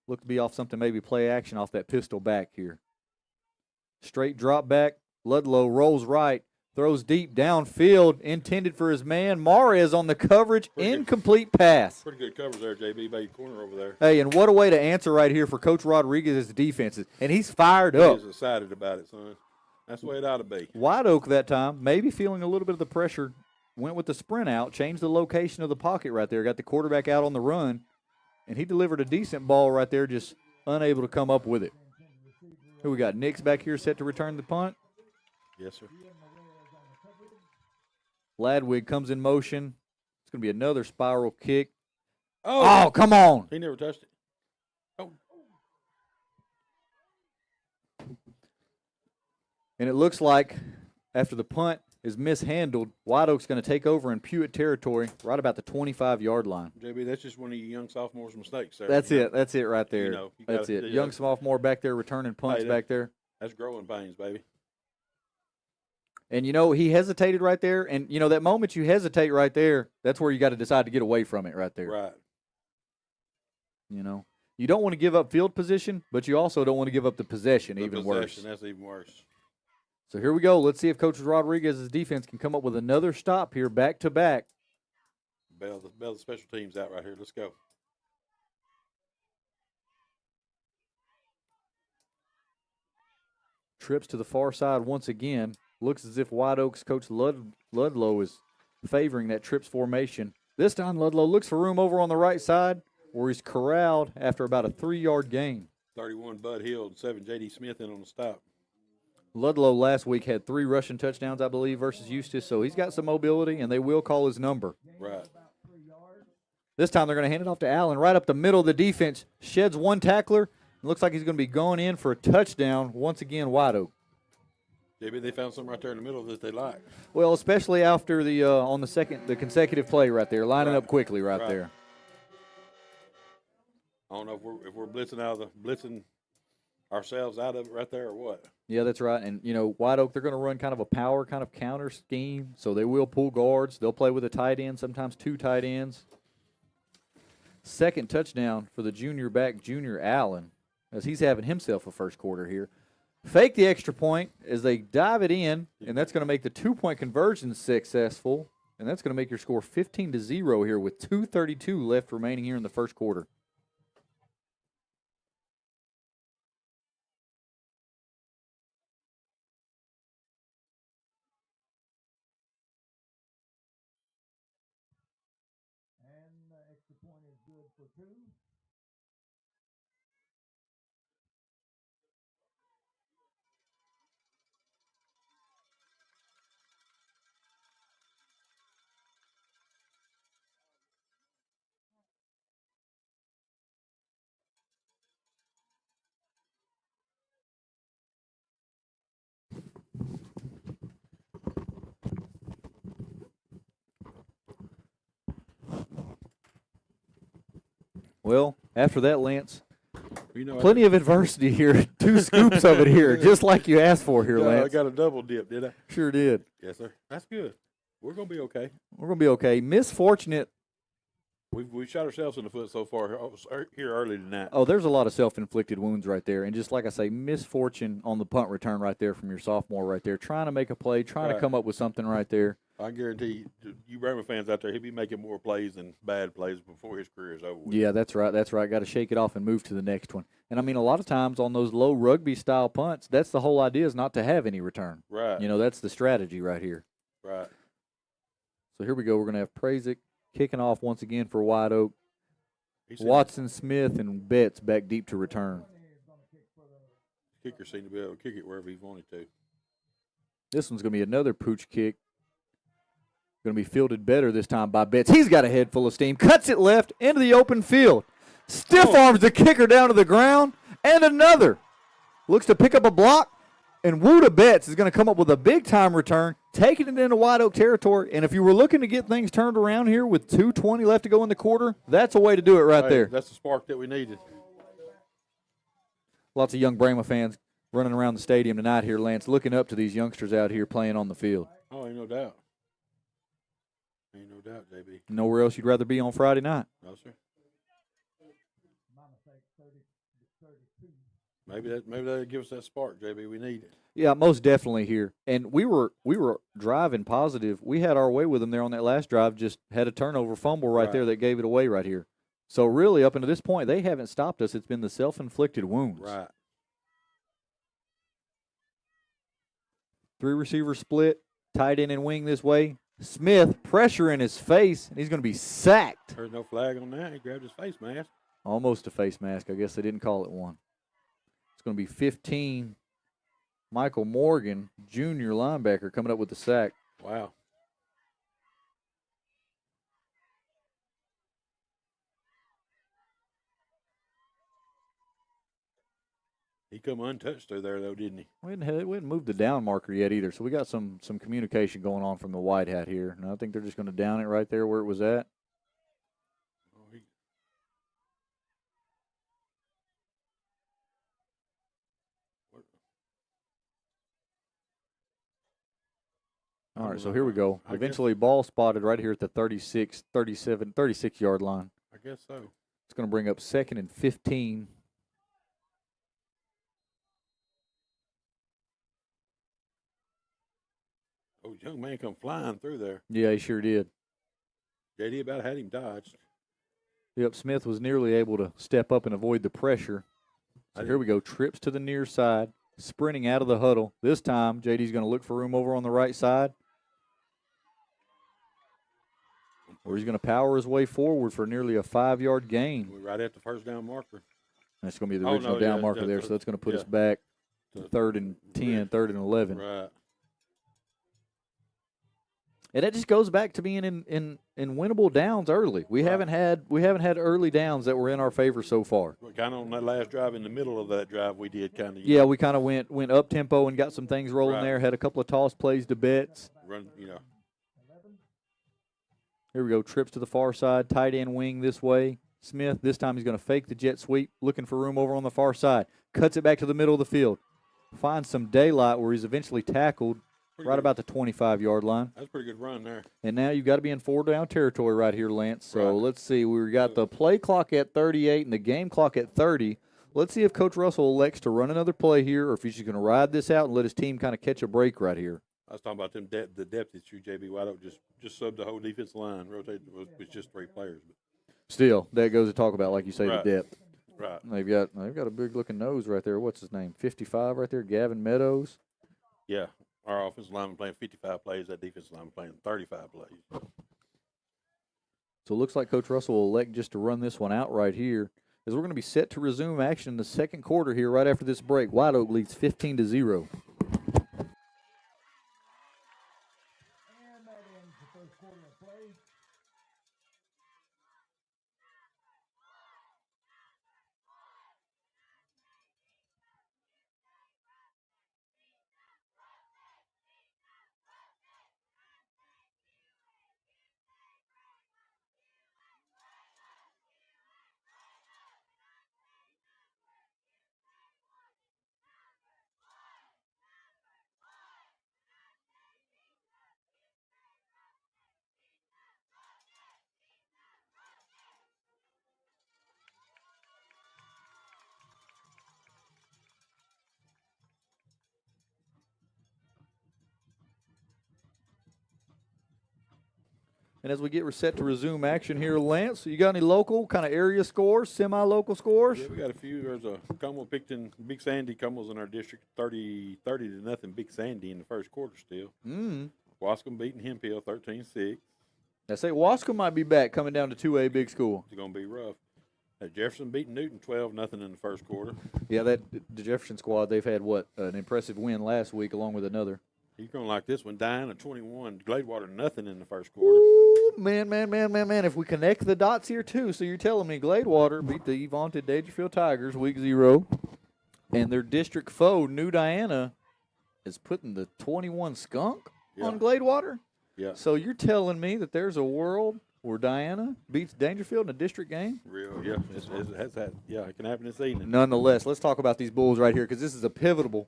Look to be off something, maybe play action off that pistol back here. Straight drop back. Ludlow rolls right. Throws deep downfield, intended for his man. Mares on the coverage, incomplete pass. Pretty good coverage there, JB, by your corner over there. Hey, and what a way to answer right here for Coach Rodriguez's defenses. And he's fired up. He's excited about it, son. That's the way it ought to be. White Oak that time, maybe feeling a little bit of the pressure, went with the sprint out, changed the location of the pocket right there, got the quarterback out on the run, and he delivered a decent ball right there, just unable to come up with it. Who we got? Nix back here set to return the punt. Yes, sir. Ladwig comes in motion. It's going to be another spiral kick. Oh, come on. He never touched it. Oh. And it looks like after the punt is mishandled, White Oak's going to take over in Pewitt territory right about the 25-yard line. JB, that's just one of your young sophomores' mistakes there. That's it. That's it right there. That's it. Yeah. Young sophomore back there returning punts back there. That's growing pains, baby. And, you know, he hesitated right there. And, you know, that moment you hesitate right there, that's where you got to decide to get away from it right there. Right. You know, you don't want to give up field position, but you also don't want to give up the possession, worse. That's even worse. So here we go. Let's see if Coach Rodriguez's defense can come up with another stop here back-to-back. Bail the special teams out right here. Let's go. Trips to the far side once again. Looks as if White Oak's Coach Ludlow is favoring that trips formation. This time Ludlow looks for room over on the right side where he's corralled after about a 3-yard gain. 31 Bud Hill and 7 J.D. Smith in on the stop. Ludlow last week had 3 rushing touchdowns, I believe, versus Eustis, so he's got some mobility, and they will call his number. Right. This time they're going to hand it off to Allen right up the middle of the defense. Sheds one tackler. Looks like he's going to be going in for a touchdown once again, White Oak. JB, they found something right there in the middle that they like. Well, especially after the on the consecutive play right there, lining up quickly right there. I don't know if we're blitzing ourselves out of it right there or what. Yeah, that's right. And, you know, White Oak, they're going to run kind of a power kind of counter scheme, so they will pull guards. They'll play with a tight end, sometimes 2 tight ends. Second touchdown for the junior back, Junior Allen, as he's having himself a first quarter here. Fake the extra point as they dive it in, and that's going to make the 2-point conversion successful, and that's going to make your score 15-0 here with 2:32 left remaining here in the first quarter. And the extra point is good for 2. Well, after that, Lance, You know, Plenty of adversity here. 2 scoops of it here, just like you asked for here, I Lance. got a double dip, did I? Sure did. Yes, sir. That's good. We're gonna be okay. We're going to be okay. Misfortunate. We shot ourselves in the foot so far here early tonight. Oh, there's a lot of self-inflicted wounds right there. And just like I say, misfortune on the punt return right there from your sophomore right there. Trying to make a play, trying to come up with something right there. I guarantee you Brahma fans out there, he'll be making more plays than bad plays before his career is over with. Yeah, that's right. That's right. Got to shake it off and move to the next one. And, I mean, a lot of times on those low rugby-style punts, that's the whole idea is not to have any return. Right. You know, that's the strategy right here. Right. So here we go. We're going to have Prazik kicking off once again for White Oak. He said Watson, Smith, and Betts back deep to return. the kicker seemed to be able to kick it wherever he wanted to. This one's going to be another pooch kick. Going to be fielded better this time by Betts. He's got a head full of steam. Cuts it left into the open field. Stiff arms the kicker down to the ground. And another. Looks to pick up a block. And Wuda Betts is going to come up with a big-time return, taking it into White Oak territory. And if you were looking to get things turned around here with 2:20 left to go in the quarter, that's a way to do it right there. That's the spark that we needed. Lots of young Brahma fans running around the stadium tonight here, Lance, looking up to these youngsters out here playing on the field. Oh, ain't no doubt. Ain't no doubt, JB. Nowhere else you'd rather be on Friday night. No, sir. Maybe that'll give us that spark, JB. We need it. Yeah, most definitely here. And we were driving positive. We had our way with them there on that last drive, just had a turnover fumble right there that gave it away right here. So really, up until this point, they haven't stopped us. It's been the self-inflicted wounds. Right. 3 receiver split, tight end and wing this way. Smith, pressure in his face, and he's going to be sacked. There's no flag on that. He grabbed his face mask. Almost a face mask. I guess they didn't call it one. It's going to be 15. Michael Morgan, junior linebacker, coming up with the sack. Wow. He come untouched through there, though, didn't he? We hadn't moved the down marker yet either, so we got some communication going on from the white hat here. And I think they're just going to down it right there where it was at. All right, so here we go. Eventually, ball spotted right here at the 36-yard line. I guess so. It's going to bring up 2nd and 15. Oh, young man come flying through there. Yeah, he sure did. JD about had him dodged. Yep, Smith was nearly able to step up and avoid the pressure. So here we go. Trips to the near side, sprinting out of the huddle. This time, JD's going to look for room over on the right side. Or he's going to power his way forward for nearly a 5-yard gain. We're right at the first down marker. That's going to be the original down marker there, so that's going to put us back to 3rd and 10, 3rd and 11. Right. And that just goes back to being in winnable downs early. We haven't had early downs that were in our favor so far. Kind of on that last drive, in the middle of that drive, we did kind of. Yeah, we kind of went up tempo and got some things rolling there. Had a couple of toss plays to Betts. Run, you know. Here we go. Trips to the far side. Tight end wing this way. Smith, this time he's going to fake the jet sweep, looking for room over on the far side. Cuts it back to the middle of the field. Finds some daylight where he's eventually tackled right about the 25-yard line. That's a pretty good run there. And now you've got to be in 4-down territory right here, Lance. So let's see. We've got the play clock at 38 and the game clock at 30. Let's see if Coach Russell elects to run another play here or if he's just going to ride this out and let his team kind of catch a break right here. I was talking about them the depth issue. JB White Oak just subbed the whole defensive line, rotated with just 3 players. But still, that goes to talk about, like you say, the depth. Right. They've got a big looking nose right there. What's his name? 55 right there, Gavin Meadows. Yeah, our offensive lineman playing 55 plays. That defensive lineman playing 35 plays. So it looks like Coach Russell will elect just to run this one out right here, as we're going to be set to resume action in the second quarter here right after this break. White Oak leads 15-0. And as we get set to resume action here, Lance, you got any local kind of area scores, semi-local scores? Yeah, we got a few. There's a Cumwell picked in Big Sandy. Cumwell's in our district 30 to nothing. Big Sandy in the first quarter still. Wascom beating Hemphill 13-6. I say Wascom might be back coming down to 2A big school. It's going to be rough. Jefferson beating Newton 12-0 in the first quarter. Yeah, the Jefferson squad, they've had, an impressive win last week along with another. You're going to like this one. Diana 21, Gladewater nothing in the first quarter. Ooh, man. If we connect the dots here, too. So you're telling me Gladewater beat the vaunted Dangerfield Tigers week 0. And their district foe, New Diana, is putting the 21 skunk on Gladewater? Yeah. So you're telling me that there's a world where Diana beats Dangerfield in a district game? Real, yeah. It can happen this evening. Nonetheless, let's talk about these Bulls right here because this is a pivotal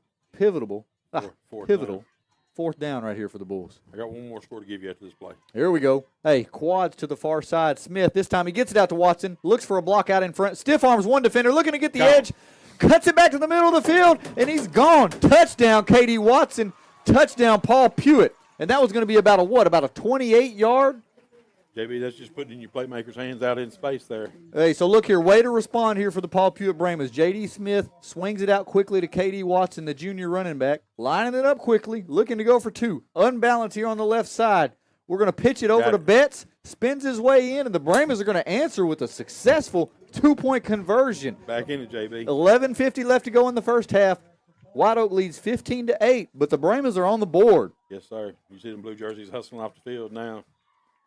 fourth down right here for the Bulls. I got one more score to give you after this play. Here we go. Hey, quads to the far side. Smith, this time he gets it out to Watson. Looks for a block out in front. Stiff arms one defender. Looking to get the edge. Cuts it back to the middle of the field, and he's gone. Touchdown, K.D. Watson. Touchdown, Paul Pewitt. And that was going to be about a 28-yard? JB, that's just putting your playmaker's hands out in space there. Hey, so look here. Way to respond here for the Paul Pewitt Brahmas. J.D. Smith swings it out quickly to K.D. Watson, the junior running back. Lining it up quickly, looking to go for 2. Unbalanced here on the left side. We're going to pitch it over to Betts. Spins his way in, and the Brahmas are going to answer with a successful 2-point conversion. Back in it, JB. 11:50 left to go in the first half. White Oak leads 15-8, but the Brahmas are on the board. Yes, sir. You see them blue jerseys hustling off the field now.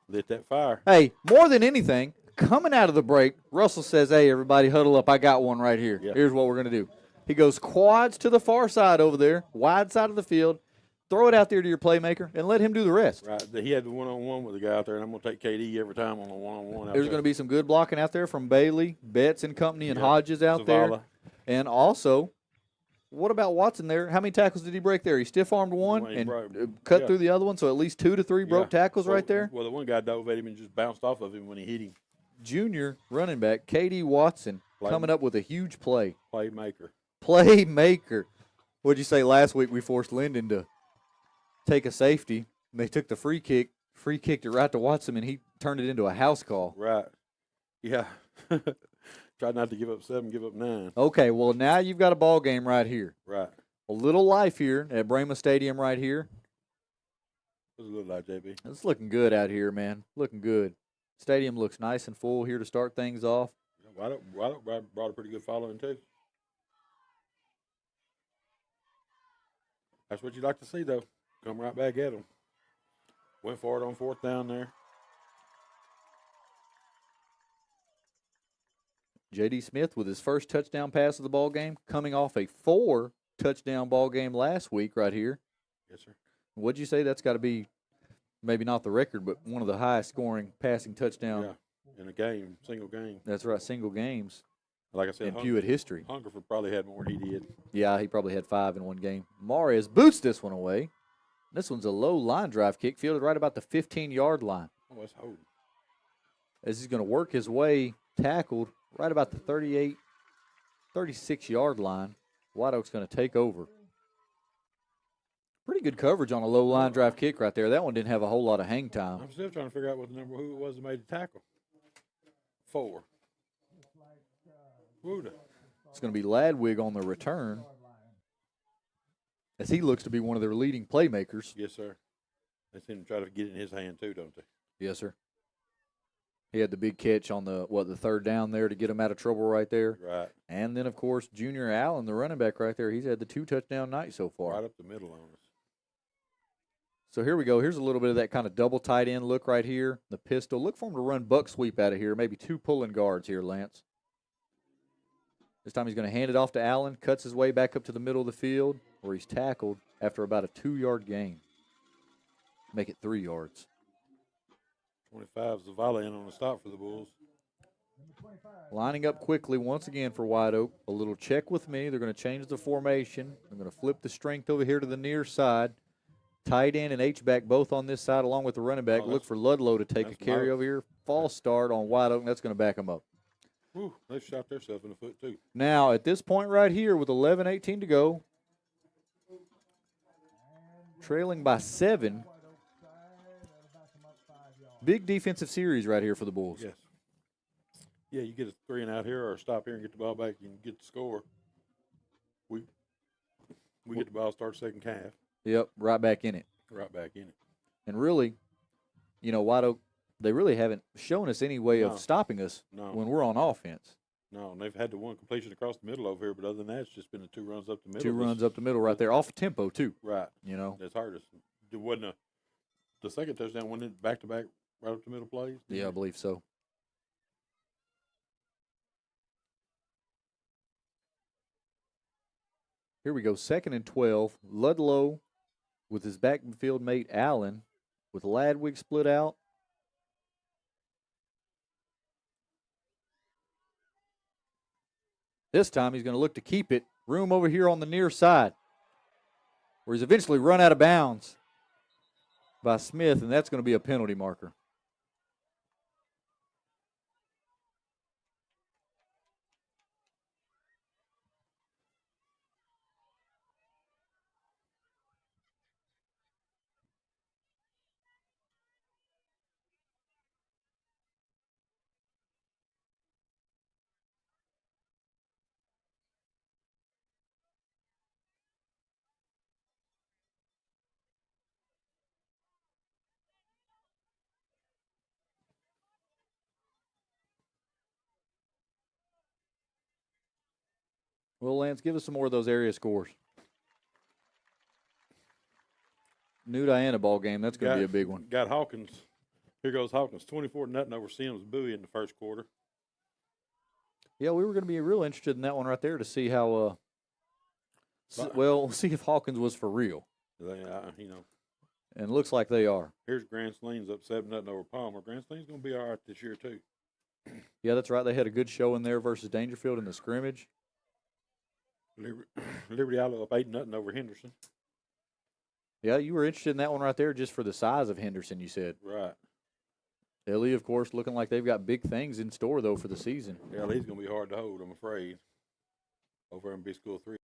Lit that fire. Hey, more than anything, coming out of the break, Russell says, hey, everybody huddle up. I got one right here. Yeah. Here's what we're going to do. He goes quads to the far side over there, wide side of the field. Throw it out there to your playmaker and let him do the rest. Right. He had the one-on-one with the guy out there, and I'm going to take KD every time on the one-on-one. There's going to be some good blocking out there from Bailey, Betts and company, and Hodges out Zavala. there. And also, what about Watson there? How many tackles did he break there? He stiff-armed one and cut through the other one, so at least 2 to 3 broke tackles right there. Well, the one guy dove at him and just bounced off of him when he hit him. Junior running back K.D. Watson coming up with a huge play. Playmaker. What'd you say last week? We forced Linden to take a safety. They took the free kicked it right to Watson, and he turned it into a house call. Right. Yeah. Try not to give up 7, give up 9. Okay, well, now you've got a ball game right here. Right. A little life here at Brahma Stadium right here. What's it look like, JB? It's looking good out here, man. Looking good. Stadium looks nice and full here to start things off. White Oak brought a pretty good following, too. That's what you like to see, though. Come right back at them. Went for it on 4th down there. J.D. Smith with his first touchdown pass of the ball game, coming off a 4-touchdown ball game last week right here. Yes, sir. What'd you say? That's got to be maybe not the record, but one of the highest scoring passing touchdown. Yeah, in a game, single game. That's right, single games. Like I said, in Pewitt history. Hungerford probably had more than he did. Yeah, he probably had 5 in one game. Mares boots this one away. This one's a low line drive kick, fielded right about the 15-yard line. Oh, that's holding. As he's going to work his way, tackled right about the 38, 36-yard line. White Oak's going to take over. Pretty good coverage on a low line drive kick right there. That one didn't have a whole lot of hang time. I'm still trying to figure out who it was that made the tackle. 4. Wooda. It's going to be Ladwig on the return, as he looks to be one of their leading playmakers. Yes, sir. They seem to try to get it in his hand, too, don't they? Yes, sir. He had the big catch on the 3rd down there to get him out of trouble right there. Right. And then, of course, Junior Allen, the running back right there, he's had the 2-touchdown night so far. Right up the middle on us. So here we go. Here's a little bit of that kind of double tight end look right here. The pistol. Look for him to run buck sweep out of here. Maybe 2 pulling guards here, Lance. This time he's going to hand it off to Allen. Cuts his way back up to the middle of the field where he's tackled after about a 2-yard gain. Make it 3 yards. 25 Zavala in on the stop for the Bulls. Lining up quickly once again for White Oak. A little check with me. They're going to change the formation. They're going to flip the strength over here to the near side. Tight end and H-back both on this side along with the running back. Look for Ludlow to take a carry over here. False start on White Oak, and that's going to back them up. Whew, they've shot themselves in the foot, too. Now, at this point right here with 11:18 to go, trailing by 7, Big defensive series right here for the Bulls. Yes. Yeah, you get a 3 and out here or stop here and get the ball back and get the score. We get the ball, start second half. Yep, right back in it. Right back in it. And really, White Oak, they really haven't shown us any way of stopping us when we're on offense. No, and they've had the one completion across the middle over here, but other than that, it's just been the 2 runs up the middle. 2 runs up the middle right there, off tempo too. Right. That's hurt us. It wasn't the second touchdown, wasn't it back to back right up the middle plays? Yeah, I believe so. Here we go, 2nd and 12. Ludlow with his backfield mate Allen with Ladwig split out. This time he's going to look to keep it. Room over here on the near side where he's eventually run out of bounds by Smith, and that's going to be a penalty marker. Well, Lance, give us some more of those area scores. New Diana ball game. That's going to be a big one. Got Hawkins. Here goes Hawkins. 24-0 over Sims Bowie in the first quarter. Yeah, we were going to be real interested in that one right there to see how, see if Hawkins was for real. And it looks like they are. Here's Grand Slay's up 7-0 over Palmer. Grand Slay's going to be all right this year, too. Yeah, that's right. They had a good show in there versus Dangerfield in the scrimmage. Liberty Isle up 8-0 over Henderson. Yeah, you were interested in that one right there just for the size of Henderson, you said. Right. Ellie, of course, looking like they've got big things in store, though, for the season. Yeah, he's going to be hard to hold, I'm afraid, over in Big School 3.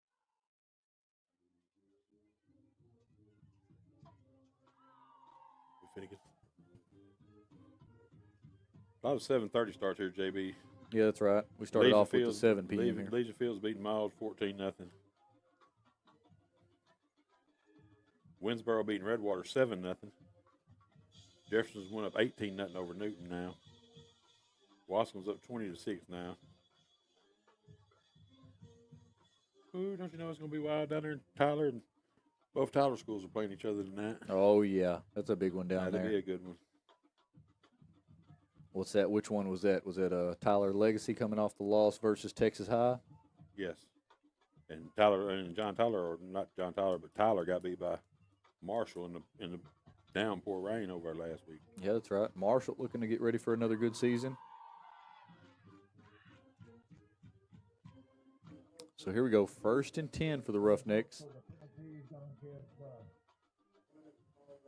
A lot of 7:30 starts here, JB. Yeah, that's right. We started off with the 7 p.m. here. Legion Field's beating Miles 14-0. Winsboro beating Redwater 7-0. Jefferson's went up 18-0 over Newton now. Wascom's up 20-6 now. Ooh, don't you know it's going to be wild down there in Tyler? And both Tyler schools are playing each other tonight. Oh, yeah. That's a big one down there. That'll be a good one. What's that? Which one was that? Was it Tyler Legacy coming off the loss versus Texas High? Yes. And Tyler and John Tyler, or not John Tyler, but Tyler got beat by Marshall in the downpour rain over last week. Yeah, that's right. Marshall looking to get ready for another good season. So here we go. 1st and 10 for the Roughnecks.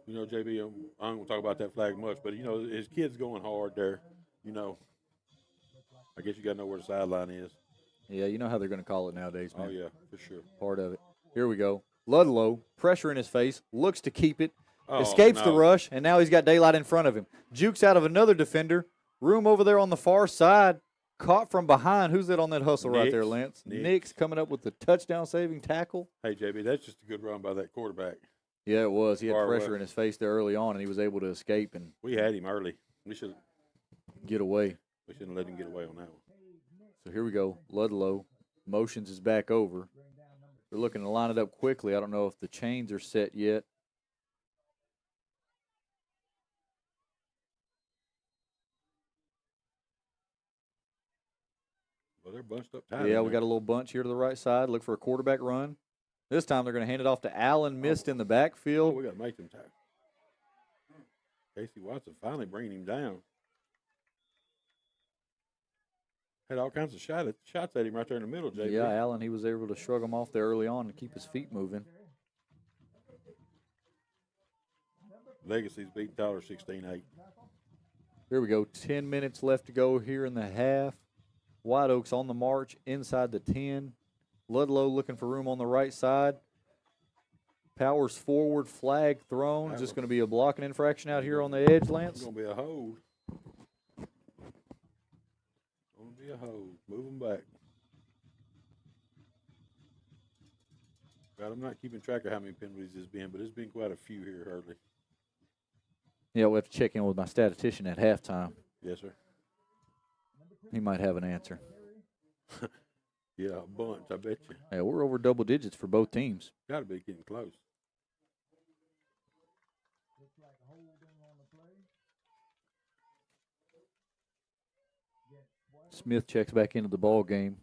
You know, JB, I don't want to talk about that flag much, but, his kid's going hard there. I guess you got to know where the sideline is. Yeah, you know how they're going to call it nowadays, man. Oh, yeah, for sure. Part of it. Here we go. Ludlow, pressure in his face, looks to keep it, escapes the rush, and now he's got daylight in front of him. Jukes out of another defender. Room over there on the far side. Caught from behind. Who's that on that hustle right there, Lance? Nick's coming up with the touchdown-saving tackle. Hey, JB, that's just a good run by that quarterback. Yeah, it was. He had pressure in his face there early on, and he was able to escape. And we had him early. We should get away. We shouldn't let him get away on that one. So here we go. Ludlow motions is back over. They're looking to line it up quickly. I don't know if the chains are set yet. Well, they're bunched up tight. Yeah, we got a little bunch here to the right side. Look for a quarterback run. This time they're going to hand it off to Allen. Missed in the backfield. We got to make them tackle. Casey Watson finally bringing him down. Had all kinds of shots at him right there in the middle, JB. Yeah, Allen, he was able to shrug him off there early on and keep his feet moving. Legacy's beating Tyler 16-8. Here we go. 10 minutes left to go here in the half. White Oaks on the march inside the 10. Ludlow looking for room on the right side. Powers forward, flag thrown. Is this going to be a blocking infraction out here on the edge, Lance? It's going to be a hold. Going to be a hold. Move them back. God, I'm not keeping track of how many penalties there's been, but there's been quite a few here early. Yeah, we'll have to check in with my statistician at halftime. Yes, sir. He might have an answer. Yeah, a bunch, I bet you. Yeah, we're over double digits for both teams. Got to be getting close. Smith checks back into the ball game.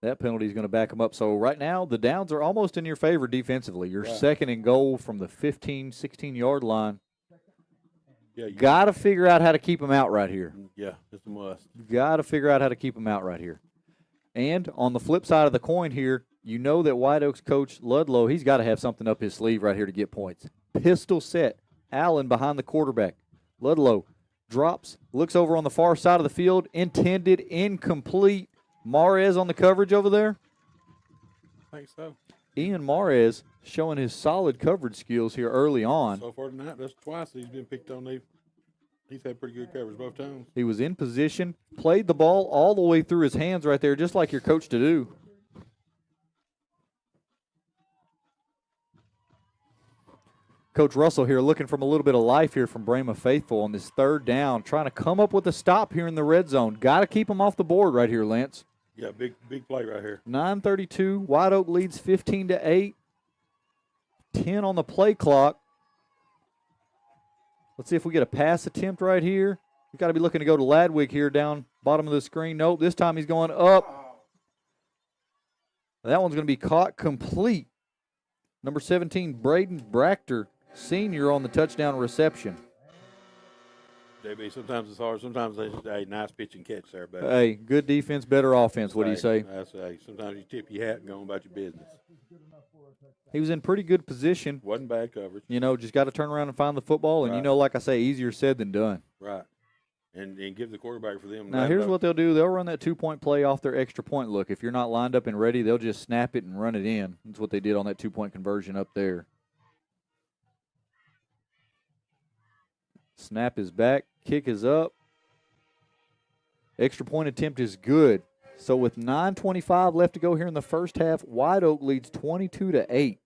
That penalty is going to back them up. So right now, the downs are almost in your favor defensively. You're second and goal from the 15, 16-yard line. Yeah, got to figure out how to keep them out right here. Yeah, it's a must. Got to figure out how to keep them out right here. And on the flip side of the coin here, you know that White Oaks coach Ludlow, he's got to have something up his sleeve right here to get points. Pistol set. Allen behind the quarterback. Ludlow drops, looks over on the far side of the field, intended, incomplete. Mares on the coverage over there? I think so. Ian Mares showing his solid coverage skills here early on. So far tonight, that's twice he's been picked on. He's had pretty good coverage both times. He was in position, played the ball all the way through his hands right there, just like your coach to do. Coach Russell here looking from a little bit of life here from Brahma Faithful on this third down, trying to come up with a stop here in the red zone. Got to keep him off the board right here, Lance. Yeah, big play right here. 9:32. White Oak leads 15-8. 10 on the play clock. Let's see if we get a pass attempt right here. We've got to be looking to go to Ladwig here down bottom of the screen. Nope, this time he's going up. That one's going to be caught complete. Number 17, Braden Brachter, senior, on the touchdown reception. JB, sometimes it's hard. Sometimes it's a nice pitch and catch there, buddy. Hey, good defense, better offense. What do you say? Sometimes you tip your hat and go on about your business. He was in pretty good position. Wasn't bad coverage. You know, just got to turn around and find the football. And, you know, like I say, easier said than done. Right. And give the quarterback for them. Now, here's what they'll do. They'll run that two-point play off their extra point look. If you're not lined up and ready, they'll just snap it and run it in. That's what they did on that two-point conversion up there. Snap is back. Kick is up. Extra point attempt is good. So with 9:25 left to go here in the first half, White Oak leads 22-8.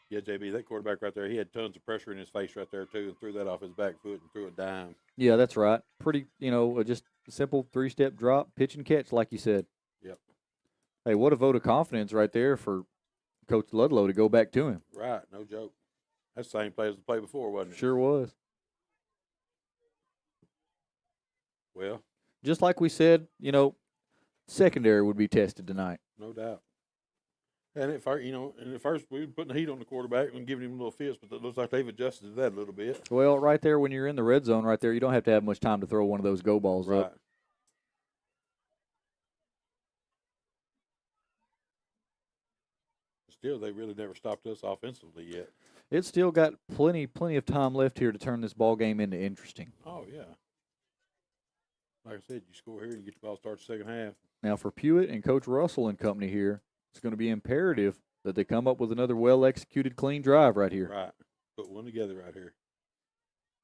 Yeah, JB, that quarterback right there, he had tons of pressure in his face right there, too, and threw that off his back foot and threw a dime. Yeah, that's right. Pretty, you know, just a simple three-step drop, pitch and catch, like you said. Yep. Hey, what a vote of confidence right there for Coach Ludlow to go back to him. Right, no joke. That's the same play as the play before, wasn't it? Sure was. Well, just like we said, you know, secondary would be tested tonight. No doubt. And at first, we were putting the heat on the quarterback and giving him a little fist, but it looks like they've adjusted to that a little bit. Well, right there, when you're in the red zone right there, you don't have to have much time to throw one of those go balls up. Still, they really never stopped us offensively yet. It's still got plenty of time left here to turn this ball game into interesting. Oh, yeah. Like I said, you score here and you get the ball start the second half. Now, for Pewitt and Coach Russell and company here, it's going to be imperative that they come up with another well-executed, clean drive right here. Right. Put one together right here.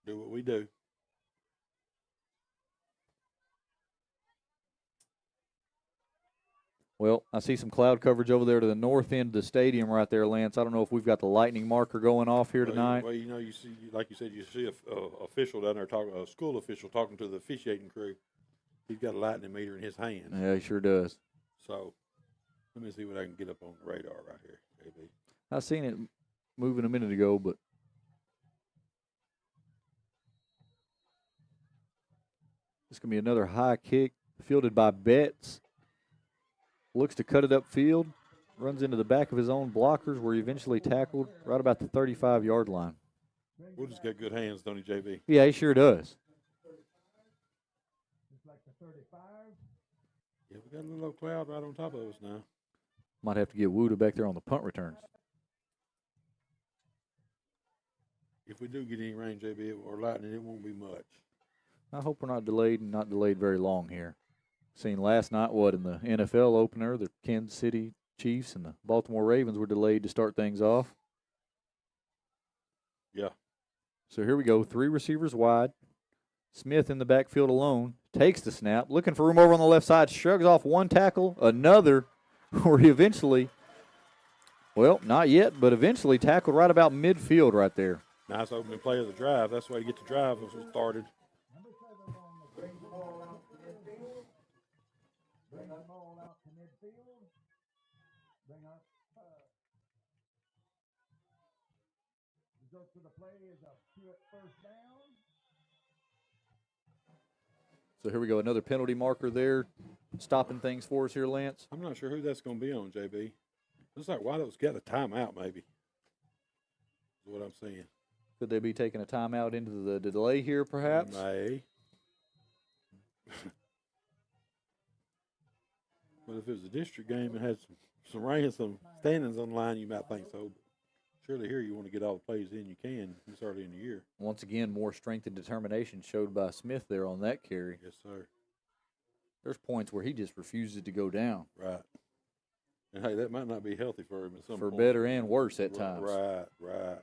Do what we do. Well, I see some cloud coverage over there to the north end of the stadium right there, Lance. I don't know if we've got the lightning marker going off here tonight. Well, you see, like you said, you see a official down there a school official talking to the officiating crew. He's got a lightning meter in his hand. Yeah, he sure does. So, let me see what I can get up on the radar right here, JB. I seen it moving a minute ago, but it's going to be another high kick fielded by Betts. Looks to cut it upfield, runs into the back of his own blockers where he eventually tackled right about the 35-yard line. We'll just got good hands, don't he, JB? Yeah, he sure does. Yeah, we got a little cloud right on top of us now. Might have to get Wooda back there on the punt returns. If we do get any rain, JB, or lightning, it won't be much. I hope we're not delayed and not delayed very long here. Seen last night, in the NFL opener, the Kansas City Chiefs and the Baltimore Ravens were delayed to start things off. Yeah. So here we go. 3 receivers wide. Smith in the backfield alone. Takes the snap. Looking for room over on the left side. Shrugs off one tackle. Another where he eventually, well, not yet, but eventually tackled right about midfield right there. Nice opening play of the drive. That's the way to get the drive started. Bring the ball out to midfield. Bring the ball out to midfield. Bring up. Result to the play is a Pewitt first down. So here we go. Another penalty marker there. Stopping things for us here, Lance. I'm not sure who that's going to be on, JB. Looks like White Oak's got a timeout, maybe. Is what I'm saying. Could they be taking a timeout into the delay here, perhaps? May. But if it was a district game and had some rain and some standings on the line, you might think so. But surely here you want to get all the plays in you can this early in the year. Once again, more strength and determination showed by Smith there on that carry. Yes, sir. There's points where he just refuses to go down. Right. And, hey, that might not be healthy for him at some For point. better and worse at times. Right.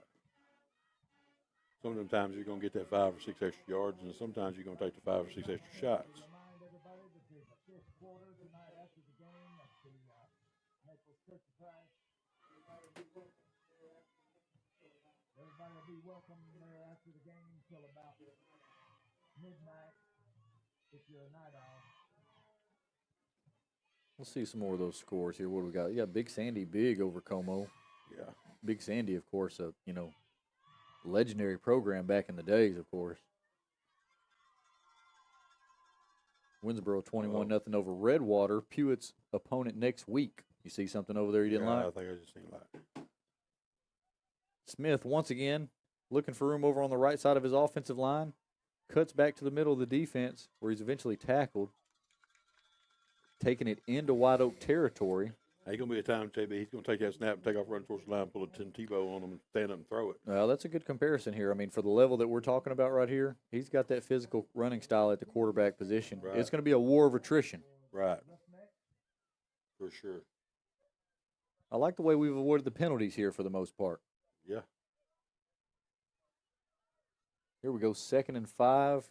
Some of them times you're going to get that 5 or 6 extra yards, and sometimes you're going to take the 5 or 6 extra shots. Remind everybody that there's a fifth quarter tonight after the game at the Naples Church of Christ. Everybody will be welcome there after the game until about midnight if you're a night owl. Let's see some more of those scores here. What do we got? Yeah, Big Sandy big over Como. Yeah. Big Sandy, of course, legendary program back in the days, of course. Winsboro 21-0 over Redwater. Pewitt's opponent next week. You see something over there you didn't like? I think I just seen like. Smith, once again, looking for room over on the right side of his offensive line. Cuts back to the middle of the defense where he's eventually tackled. Taking it into White Oak territory. Hey, going to be a time, JB, he's going to take that snap and take off, run towards the line, pull a Tim Tebow on him, and stand up and throw it. Well, that's a good comparison here. I mean, for the level that we're talking about right here, he's got that physical running style at the quarterback position. Right. It's going to be a war of attrition. Right. For sure. I like the way we've avoided the penalties here for the most part. Yeah. Here we go, 2nd and 5.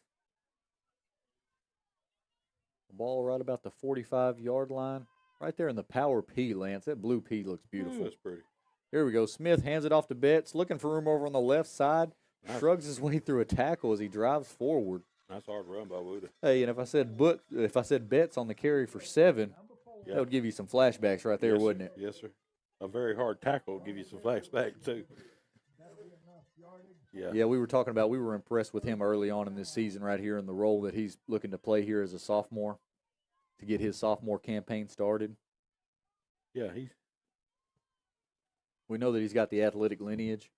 Ball right about the 45-yard line. Right there in the power P, Lance. That blue P looks beautiful. That's pretty. Here we go. Smith hands it off to Betts, looking for room over on the left side. Nice. Shrugs his way through a tackle as he drives forward. Nice hard run by Woody. Hey, and if I said Betts on the carry for 7, Yeah. that would give you some flashbacks right there, Yes, wouldn't sir. it? Yes, sir. A very hard tackle will give you some flashback, too. Yeah. Yeah, we were impressed with him early on in this season right here in the role that he's looking to play here as a sophomore to get his sophomore campaign started. Yeah, We know that he's got the athletic lineage.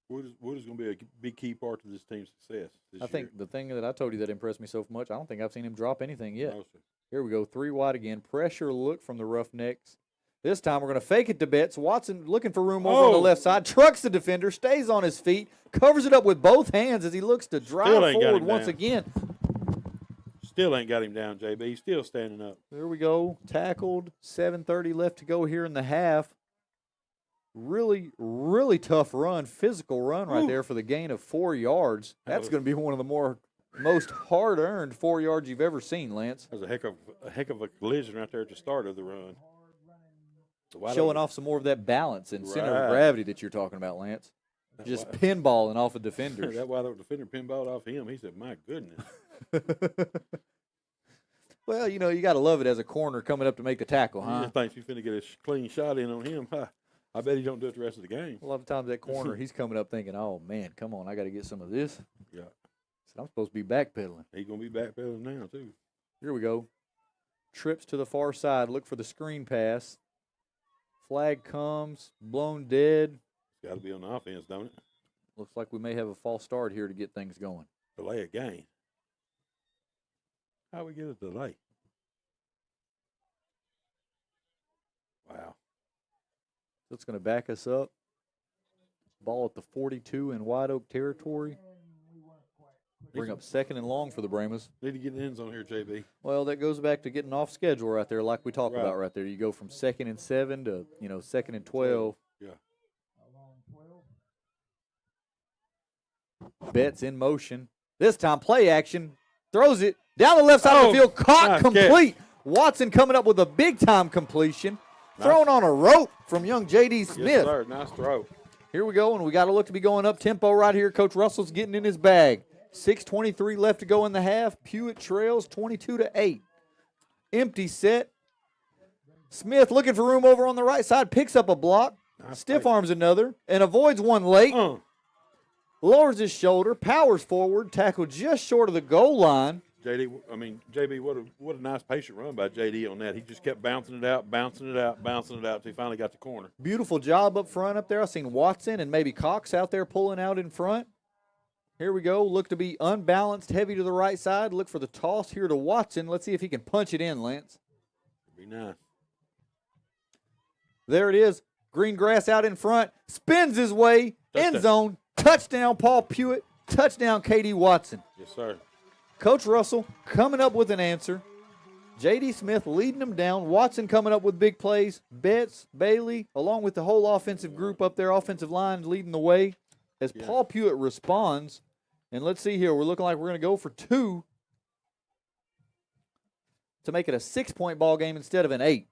Wood is going to be a big key part to this team's success this I think year. the thing that I told you that impressed me so much, I don't think I've seen him drop anything yet. No, sir. Here we go, 3 wide again. Pressure look from the Roughnecks. This time we're going to fake it to Betts. Watson looking for room over on the left side. Trucks the defender, stays on his feet, covers it up with both hands as he looks to drive forward once again. Still ain't got him down, JB. He's still standing up. There we go. Tackled. 7:30 left to go here in the half. Really, really tough run, physical run right there for the gain of 4 yards. That's going to be one of the most hard-earned 4 yards you've ever seen, Lance. That was a heck of a collision right there at the start of the run. Showing off some more of that balance and center of gravity that you're talking about, Lance. Just pinballing off of defenders. That White Oak defender pinballed off him. He said, "My goodness." Well, you got to love it as a corner coming up to make the tackle, He huh? just thinks he's finna get a clean shot in on him. I bet he don't do it the rest of the game. A lot of times that corner, he's coming up thinking, oh, man, come on, I got to get some of this. Yeah. So I'm supposed to be backpedaling. He's going to be backpedaling now, too. Here we go. Trips to the far side. Look for the screen pass. Flag comes. Blown dead. It's got to be on the offense, don't it? Looks like we may have a false start here to get things going. Delay a game. How we get a delay? Wow. That's going to back us up. Ball at the 42 in White Oak territory. We weren't quite quick Bring up 2nd and long for the Brahmas. Need to get in the end zone here, JB. Well, that goes back to getting off schedule right there, like we talked Right. about right there. You go from 2nd and 7 to 2nd and 12. Yeah. Along 12. Betts in motion. This time, play action. Throws it down the left side of the field. Caught nice complete. Watson coming up with a big-time completion. Nice. Thrown on a rope from young J.D. Smith. Yes, sir. Nice throw. Here we go, and we got to look to be going up tempo right here. Coach Russell's getting in his bag. 6:23 left to go in the half. Pewitt trails 22-8. Empty set. Smith looking for room over on the right side. Picks up a block. Nice Stiff play. arms another and avoids one late. Lowers his shoulder, powers forward, tackle just short of the goal line. JB, what a nice patient run by JD on that. He just kept bouncing it out until he finally got the corner. Beautiful job up front up there. I've seen Watson and maybe Cox out there pulling out in front. Here we go. Look to be unbalanced, heavy to the right side. Look for the toss here to Watson. Let's see if he can punch it in, Lance. Be nice. There it is. Green grass out in front. Spins his way. Touchdown. End zone. Touchdown, Paul Pewitt. Touchdown, K.D. Watson. Yes, sir. Coach Russell coming up with an answer. J.D. Smith leading them down. Watson coming up with big plays. Betts, Bailey, along with the whole offensive group up there, offensive line leading the way as Paul Pewitt responds. And let's see here. We're looking like we're going to go for 2 to make it a 6-point ball game instead of an 8.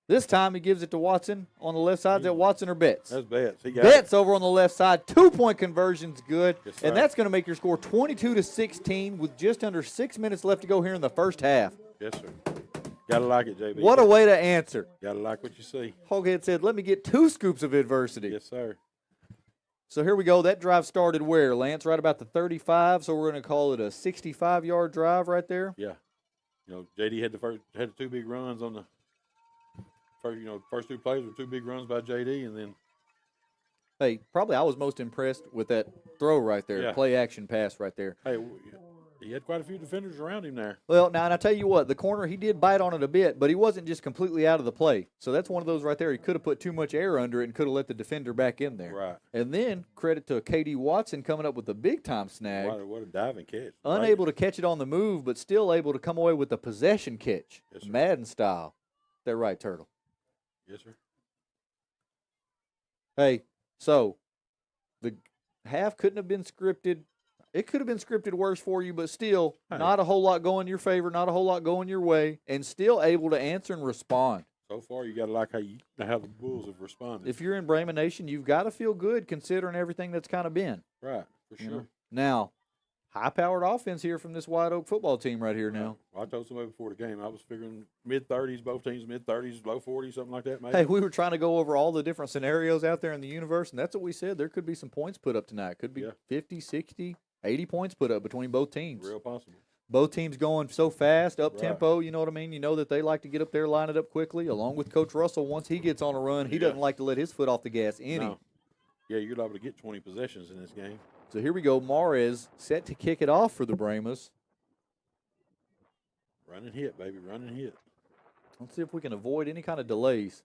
This time he gives it to Watson on the left side. Is that Watson or Betts? That's Betts. He got Betts over on the left side. 2-point conversion's good. Yes, sir. And that's going to make your score 22-16 with just under 6 minutes left to go here in the first half. Yes, sir. Gotta like it, JB. What a way to answer. Gotta like what you see. Hoghead said, let me get 2 scoops of adversity. Yes, sir. So here we go. That drive started where, Lance? Right about the 35, so we're going to call it a 65-yard drive right there. Yeah. JD had the 2 big runs on the first 2 plays were 2 big runs by JD, and then Hey, probably I was most impressed with that throw right there, Yeah. play action pass right there. hey, he had quite a few defenders around him there. Well, now, and I tell you what, the corner, he did bite on it a bit, but he wasn't just completely out of the play. So that's one of those right there. He could have put too much air under it and could have let the defender back in there. Right. And then credit to K.D. Watson coming up with a big-time snag. What a diving catch. Unable to catch it on the move, but still able to come away with the possession catch, Yes, sir. Madden style. That right, Turtle? Yes, sir. Hey, so the half couldn't have been scripted. It could have been scripted worse for you, but still Hey. not a whole lot going your favor, not a whole lot going your way, and still able to answer and respond. So far, you got to like how the Bulls have responded. If you're in Brahma Nation, you've got to feel good considering everything that's kind of been. Right, for You sure. know? Now, high-powered offense here from this White Oak football team right here now. Well, I told somebody before the game, I was figuring mid-30s, both teams mid-30s, low 40s, something like that, maybe. Hey, we were trying to go over all the different scenarios out there in the universe, and that's what we said. There could be some points put up tonight. Could be Yeah. 50, 60, 80 points put up between both teams. Real possible. Both teams going so fast, up-tempo, you know what I mean? You know that they like to get up there, line it up quickly, along with Coach Russell. Once he gets on a run, he Yeah. doesn't like to let his foot off the gas any. No. Yeah, you're liable to get 20 possessions in this game. So here we go. Mares set to kick it off for the Brahmas. Run and hit, baby. Run and hit. Let's see if we can avoid any kind of delays.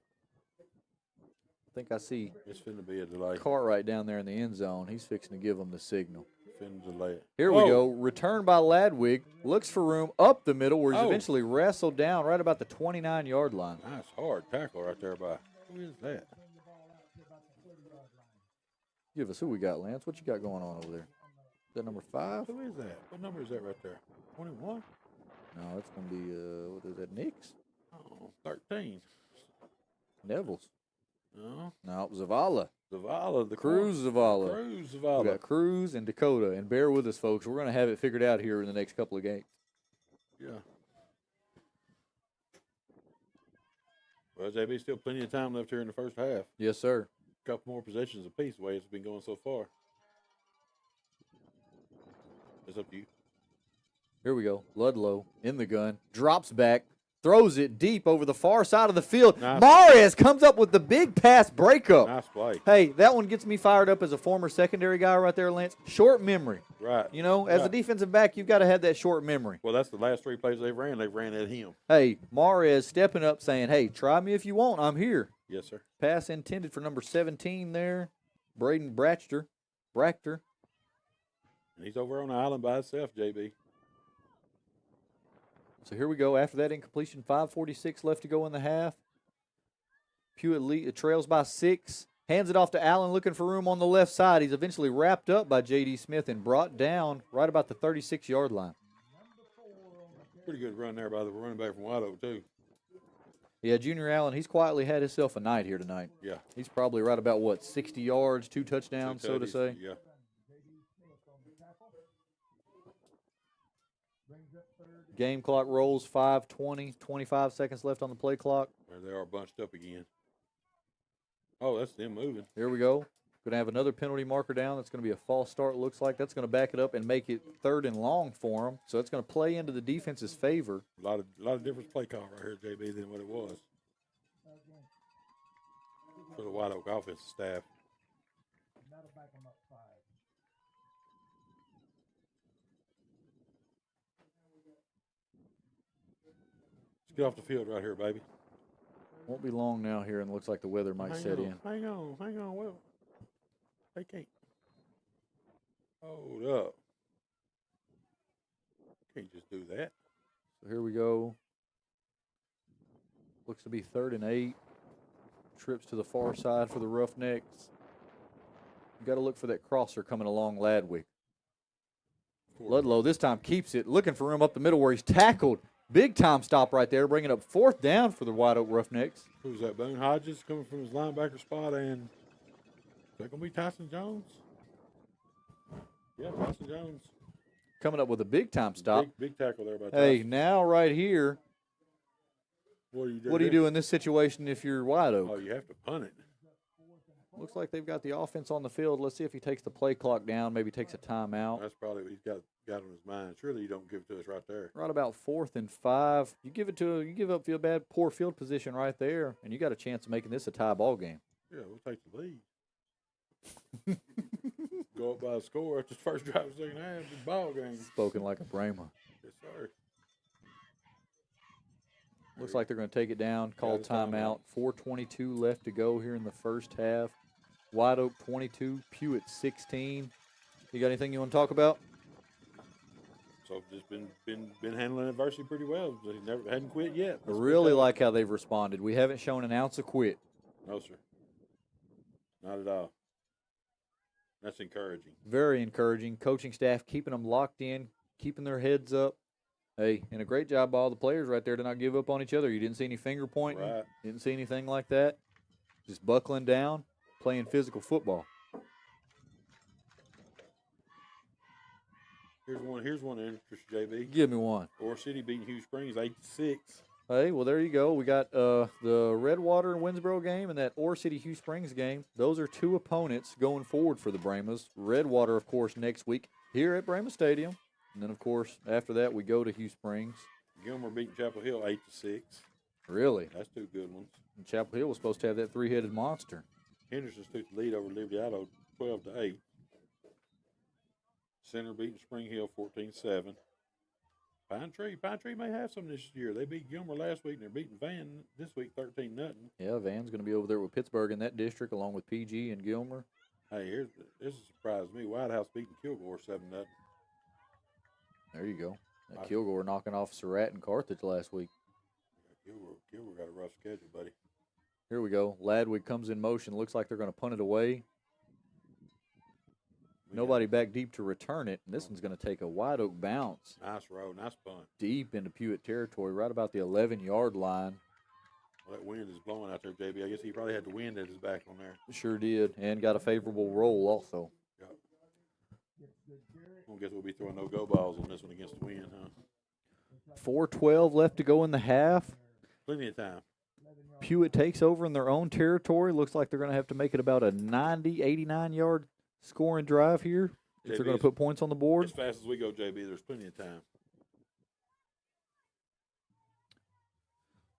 I think I see It's finna be a delay. Cartwright down there in the end zone. He's fixing to give them the signal. Finna delay it. Here we go. Return by Ladwig. Looks for room up the middle where he's Oh. eventually wrestled down right about the 29-yard line. Nice hard tackle right there by. Who is that? Give us who we got, Lance. What you got going on over there? Is that number 5? Who is that? What number is that right there? 21? No, it's going to be, what is that, Nix? Oh, 13. Neville's. No. No, Zavala. Zavala, the Cruz Zavala. Cruz We Zavala. got Cruz and Dakota. And bear with us, folks. We're going to have it figured out here in the next couple of games. Yeah. Well, JB, still plenty of time left here in the first half. Yes, sir. Couple more possessions apiece, the way it's been going so far. It's up to you. Here we go. Ludlow in the gun. Drops back. Throws it deep over the far side of the field. Nice. Mares comes up with the big pass breakup. Nice play. Hey, that one gets me fired up as a former secondary guy right there, Lance. Short memory. Right. You know, as a Right. defensive back, you've got to have that short memory. Well, that's the last 3 plays they've ran. They've ran at him. Hey, Mares stepping up saying, hey, try me if you want. I'm here. Yes, sir. Pass intended for number 17 there. Braden Brachter. And He's over on the island by himself, JB. So here we go. After that incompletion, 5:46 left to go in the half. Pewitt trails by 6. Hands it off to Allen, looking for room on the left side. He's eventually wrapped up by J.D. Smith and brought down right about the 36-yard line. Pretty good run there by the running back from White Oak, too. Yeah, Junior Allen, he's quietly had himself a night here tonight. Yeah. He's probably right about, 60 yards, 2 touchdowns, so to say. Yeah. Game clock rolls, 5:20, 25 seconds left on the play clock. There they are bunched up again. Oh, that's them moving. Here we go. Going to have another penalty marker down. That's going to be a false start, looks like. That's going to back it up and make it 3rd and long for them. So it's going to play into the defense's favor. A lot of different play call right here, JB, than what it was for the White Oak offensive staff. Let's get off the field right here, baby. Won't be long now here, and it looks like the weather might set in. Hang on. Well, they can't. Hold up. Can't just do that. So here we go. Looks to be 3rd and 8. Trips to the far side for the Roughnecks. You got to look for that crosser coming along Ladwig. Ludlow this time keeps it, looking for room up the middle where he's tackled. Big time stop right there, bringing up 4th down for the White Oak Roughnecks. Who's that? Boone Hodges coming from his linebacker spot, and is that going to be Tyson Jones? Yeah, Tyson Jones. Coming up with a big time stop. Big tackle there by Hey, Tyson. now right here, What do you do? what do you do in this situation if you're White Oak? Oh, you have to punt it. Looks like they've got the offense on the field. Let's see if he takes the play clock down, maybe takes a timeout. That's probably what he's got on his mind. Surely you don't give it to us right there. Right about 4th and 5. You give up poor field position right there, and you got a chance of making this a tie ball game. Yeah, we'll take the lead. Go up by a score after the first drive of the second half. The ball game. Spoken like a Brahma. Yes, sir. Looks like they're going to take it down, call it's timeout. timeout. 4:22 left to go here in the first half. White Oak 22, Pewitt 16. You got anything you want to talk about? So just been handling adversity pretty well. They hadn't quit yet. I really like how they've responded. We haven't shown an ounce of quit. No, sir. Not at all. That's encouraging. Very encouraging. Coaching staff keeping them locked in, keeping their heads up. Hey, and a great job by all the players right there to not give up on each other. You didn't see any finger pointing. Right. Didn't see anything like that. Just buckling down, playing physical football. Here's one of interest, JB. Give me one. Ore City beating Hugh Springs 8-6. Hey, well, there you go. We got the Redwater and Winsboro game and that Ore City Hugh Springs game. Those are 2 opponents going forward for the Brahmas. Redwater, of course, next week here at Brahma Stadium. And then, of course, after that, we go to Hugh Springs. Gilmer beating Chapel Hill 8-6. Really? That's 2 good ones. And Chapel Hill was supposed to have that 3-headed monster. Henderson's took the lead over Liberty Idle 12-8. Center beating Spring Hill 14-7. Pine Tree may have some this year. They beat Gilmer last week, and they're beating Van this week 13-0. Yeah, Van's going to be over there with Pittsburgh in that district, along with PG and Gilmer. Hey, this surprised me. White House beating Kilgore 7-0. There you go. That Kilgore knocking off Surratt and Carthage last week. Kilgore got a rough schedule, buddy. Here we go. Ladwig comes in motion. Looks like they're going to punt it away. Nobody back deep to return it. And this one's going to take a White Oak bounce. Nice row, nice punt. Deep into Pewitt territory, right about the 11-yard line. Well, that wind is blowing out there, JB. I guess he probably had the wind at his back on there. Sure did, and got a favorable roll also. Yep. I guess we'll be throwing no-go balls on this one against the wind, huh? 4:12 left to go in the half. Plenty of time. Pewitt takes over in their own territory. Looks like they're going to have to make it about a 89-yard scoring drive here if they're going to put points on the board. As fast as we go, JB, there's plenty of time.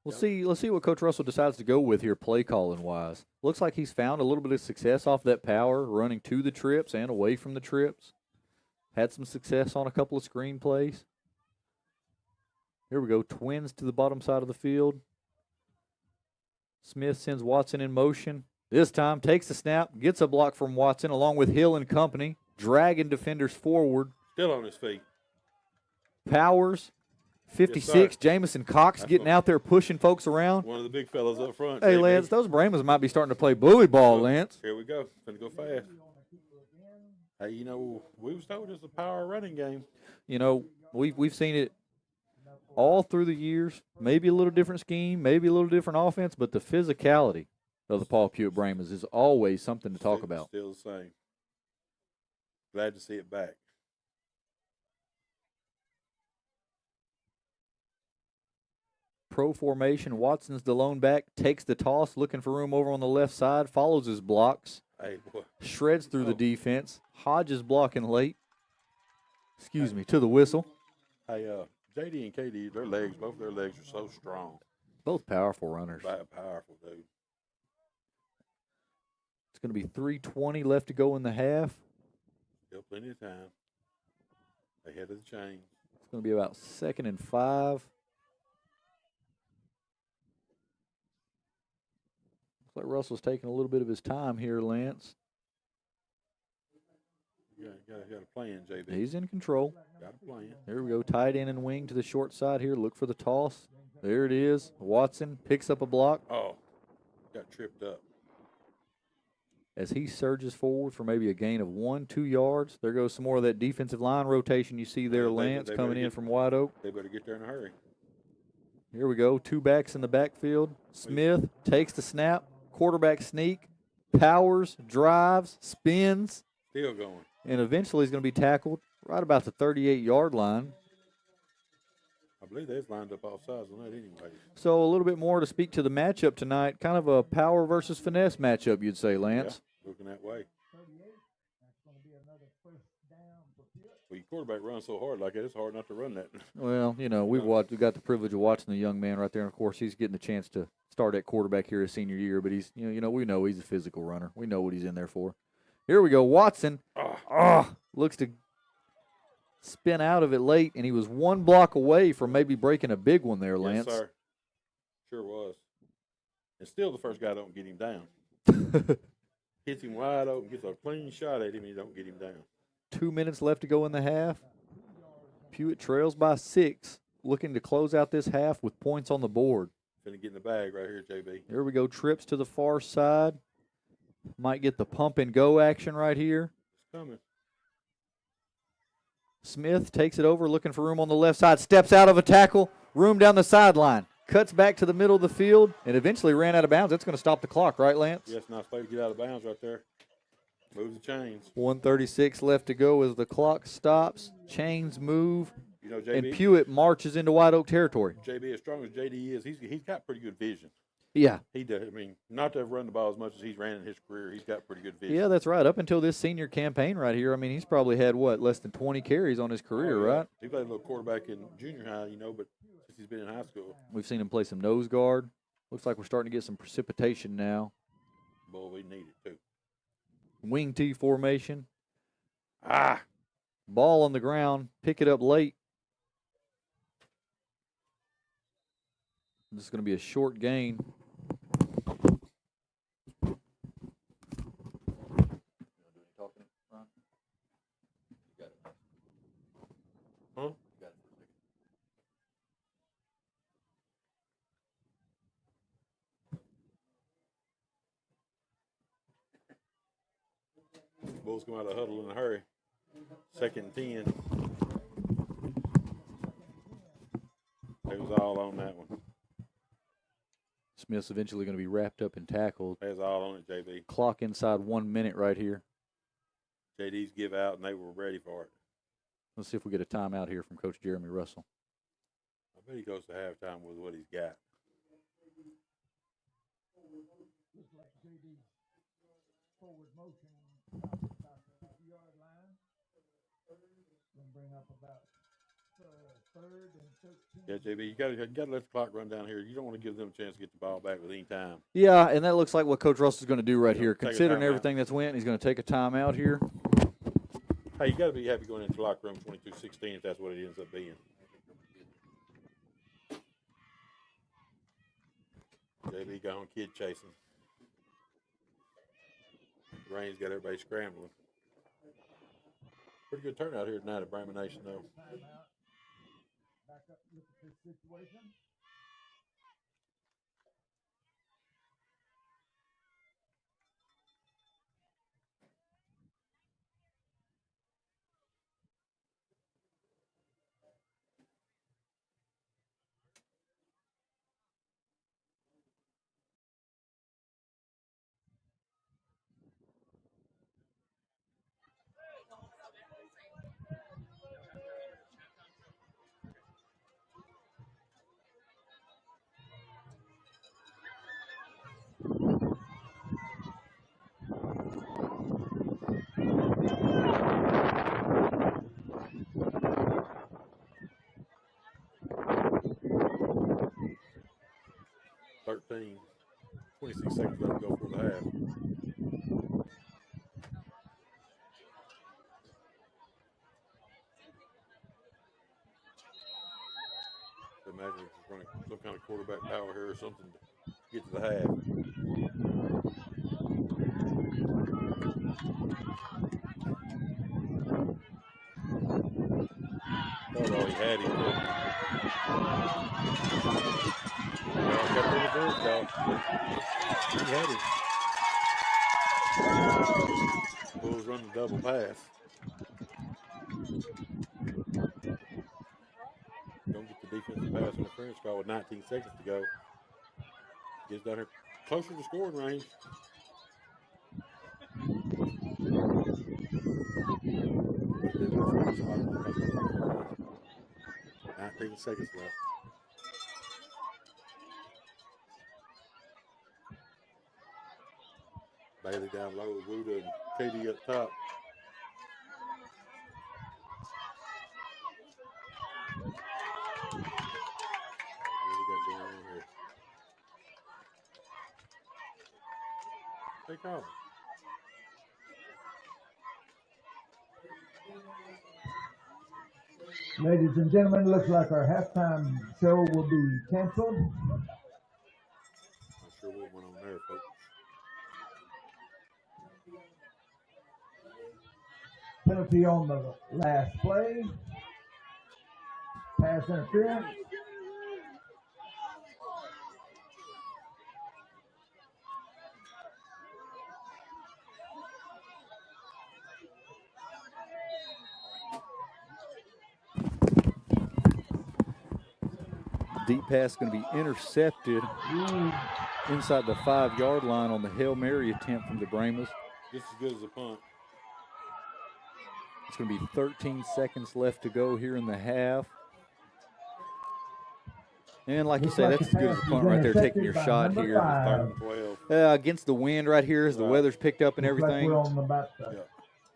Let's see what Coach Russell decides to go with here, play calling wise. Looks like he's found a little bit of success off that power, running to the trips and away from the trips. Had some success on a couple of screen plays. Here we go, twins to the bottom side of the field. Smith sends Watson in motion. This time takes the snap, gets a block from Watson along with Hill and company. dragging defenders forward. Still on his feet. Powers, 56. Jamison Cox That's getting what- out there pushing folks around. One of the big fellas up front. Hey, JB. Lance, those Brahmas might be starting to play bully ball, Lance. Here we go. Finna go fast. Hey, you know, we was told it's a power running game. You know, we've seen it all through the years. Maybe a little different scheme, maybe a little different offense, but the physicality of the Paul Pewitt Brahmas is always something to talk about. Still the same. Glad to see it back. Pro formation. Watson's the lone back, takes the toss, looking for room over on the left side, follows his blocks, Hey, boy. shreds through the defense. Hodges blocking late. Excuse me, to the whistle. Hey, JD and KD, both their legs are so strong. Both powerful runners. Powerful, dude. It's going to be 3:20 left to go in the half. Still plenty of time. Ahead of the chain. It's going to be about 2nd and 5. Looks like Russell's taking a little bit of his time here, Lance. You got a plan, JB. He's in control. Got a plan. Here we go, tight end and wing to the short side here. Look for the toss. There it is. Watson picks up a block Oh, got tripped up. as he surges forward for maybe a gain of 1-2 yards. There goes some more of that defensive line rotation you see there, They Lance, better coming in get- from White Oak. They better get there in a hurry. Here we go, 2 backs in the backfield. Smith takes the snap, quarterback sneak, powers, drives, spins, Still going. and eventually he's going to be tackled right about the 38-yard line. I believe they've lined up all sides on that anyway. So a little bit more to speak to the matchup tonight. Kind of a power versus finesse matchup, you'd say, Lance. Yeah, looking that way. 38. That's going to be another first down for Pewitt. Well, your quarterback runs so hard like that, it's hard not to run that. Well, you know, we got the privilege of watching the young man right there, and of course, he's getting the chance to start at quarterback here his senior year. But he's, we know he's a physical runner. We know what he's in there for. Here we go, Watson. Looks to spin out of it late, and he was 1 block away from maybe breaking a big one there, Lance. Yes, sir. Sure was. And still the first guy don't get him down. Hits him wide open, gets a clean shot at him, and he don't get him down. 2 minutes left to go in the half. Pewitt trails by 6, looking to close out this half with points on the board. Finna get in the bag right here, JB. Here we go, trips to the far side. Might get the pump and go action right here. It's coming. Smith takes it over, looking for room on the left side, steps out of a tackle, room down the sideline, cuts back to the middle of the field, and eventually ran out of bounds. That's going to stop the clock, right, Lance? Yes, nice play to get out of bounds right there. Move the chains. 1:36 left to go as the clock stops. Chains move, You know, and JB, Pewitt marches into White Oak territory. JB, as strong as JD is, he's got pretty good vision. Yeah. He does. I mean, not to have run the ball as much as he's ran in his career, he's got pretty good vision. Yeah, that's right. Up until this senior campaign right here, I mean, he's probably had, less than 20 carries on his career, Oh, yeah. right? He played a little quarterback in junior high, but since he's been in high school, We've seen him play some nose guard. Looks like we're starting to get some precipitation now. boy, we need it too. Wing T formation. Ball on the ground. Pick it up late. This is going to be a short gain. Huh? Bulls come out of the huddle in a hurry. 2nd and 10. They was all on that one. Smith's eventually going to be wrapped up and tackled. They was all on it, JB. Clock inside 1 minute right here. JD's give out, and they were ready for it. Let's see if we get a timeout here from Coach Jeremy Russell. I bet he goes to halftime with what he's got. Looks like JD forward motion about the 2-yard line. Going to bring up about 3rd and 13. Yeah, JB, you got to let the clock run down here. You don't want to give them a chance to get the ball back with any time. Yeah, and that looks like what Coach Russell's going to do right He's here. gonna take a Considering timeout. everything that's went, he's going to take a timeout here. Hey, you got to be happy going into the locker room 22-16 if that's what it ends up being. JB gone, kid chasing. Rain's got everybody scrambling. Pretty good turnout here tonight at Brahma Nation, though. Timeout. Back up, look at this situation. $13, 26 seconds left to go for the half. Imagine if he's running some kind of quarterback power here or something to get to the half. Thought all he had him. Well, kept the reserve out. He had him. Bulls running the double pass. Don't get the defensive pass interference call with 19 seconds to go. Gets down here closer to scoring range. Nineteen seconds left. Bailey down low, Wuda and Katie up top. What we got going on here? Take off. Ladies and gentlemen, looks like our halftime show will be canceled. Not sure what went on there, folks. Penalty on the last play. Pass interference. Deep pass going to be intercepted inside the 5-yard line on the Hail Mary attempt from the Brahmas. Just as good as a punt. It's going to be 13 seconds left to go here in the half. And like you say, that's as good as a punt right there, taking your shot here. 3rd and 12. Against the wind right here as the weather's picked up and Looks like everything. we're on about the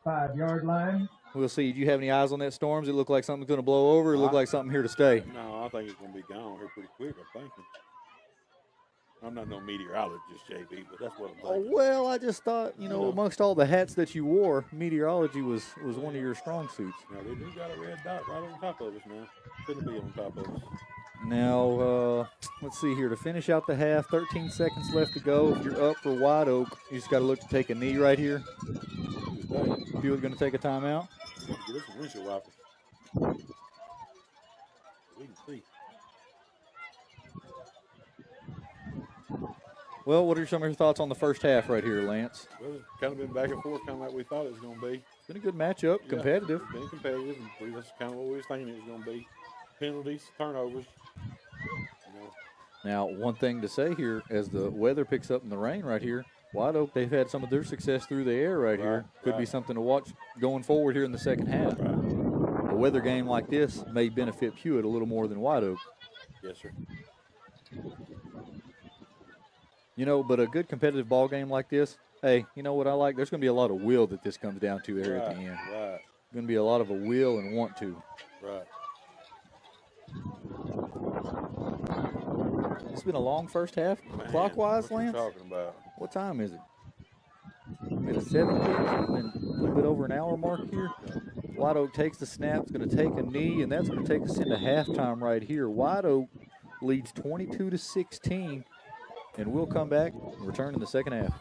5-yard line. We'll see. Do you have any eyes on that storm? Does it look like something's going to blow over or look like something here to stay? No, I think it's going to be gone here pretty quick, I'm thinking. I'm not no meteorologist, JB, but that's what I'm Oh, thinking. well, I just thought, amongst all the hats that you wore, meteorology was one of your strong suits. Now, they do got a red dot right on top of us now. Couldn't be on top of us. Now, let's see here. To finish out the half, 13 seconds left to go. If you're up for White Oak, you just got to look to take a knee right here. Pewitt going to take a timeout. Get us some windshield wipers. We can see. Well, what are some of your thoughts on the first half right here, Lance? Well, it's kind of been back and forth, kind of like we thought it was going to be. It's been a good matchup, Yeah, competitive. It's been competitive, and that's kind of what we was thinking it was going to be. Penalties, turnovers. Now, one thing to say here, as the weather picks up in the rain right here, White Oak, they've had some of their success through the air right here. Could be something to watch going forward here in the second half. A weather game like this may benefit Pewitt a little more than White Oak. Yes, sir. But a good competitive ball game like this, hey, you know what I like? There's going to be a lot of will that this comes down to here at the end. Right. Going to be a lot of a will and want to. Right. It's been a long first half. Man, Clockwise, what you Lance? talking about? What time is it? Been a 7, been a little bit over an hour mark here. White Oak takes the snap, it's going to take a knee, and that's going to take us into halftime right here. White Oak leads 22-16, and we'll come back and return in the second half.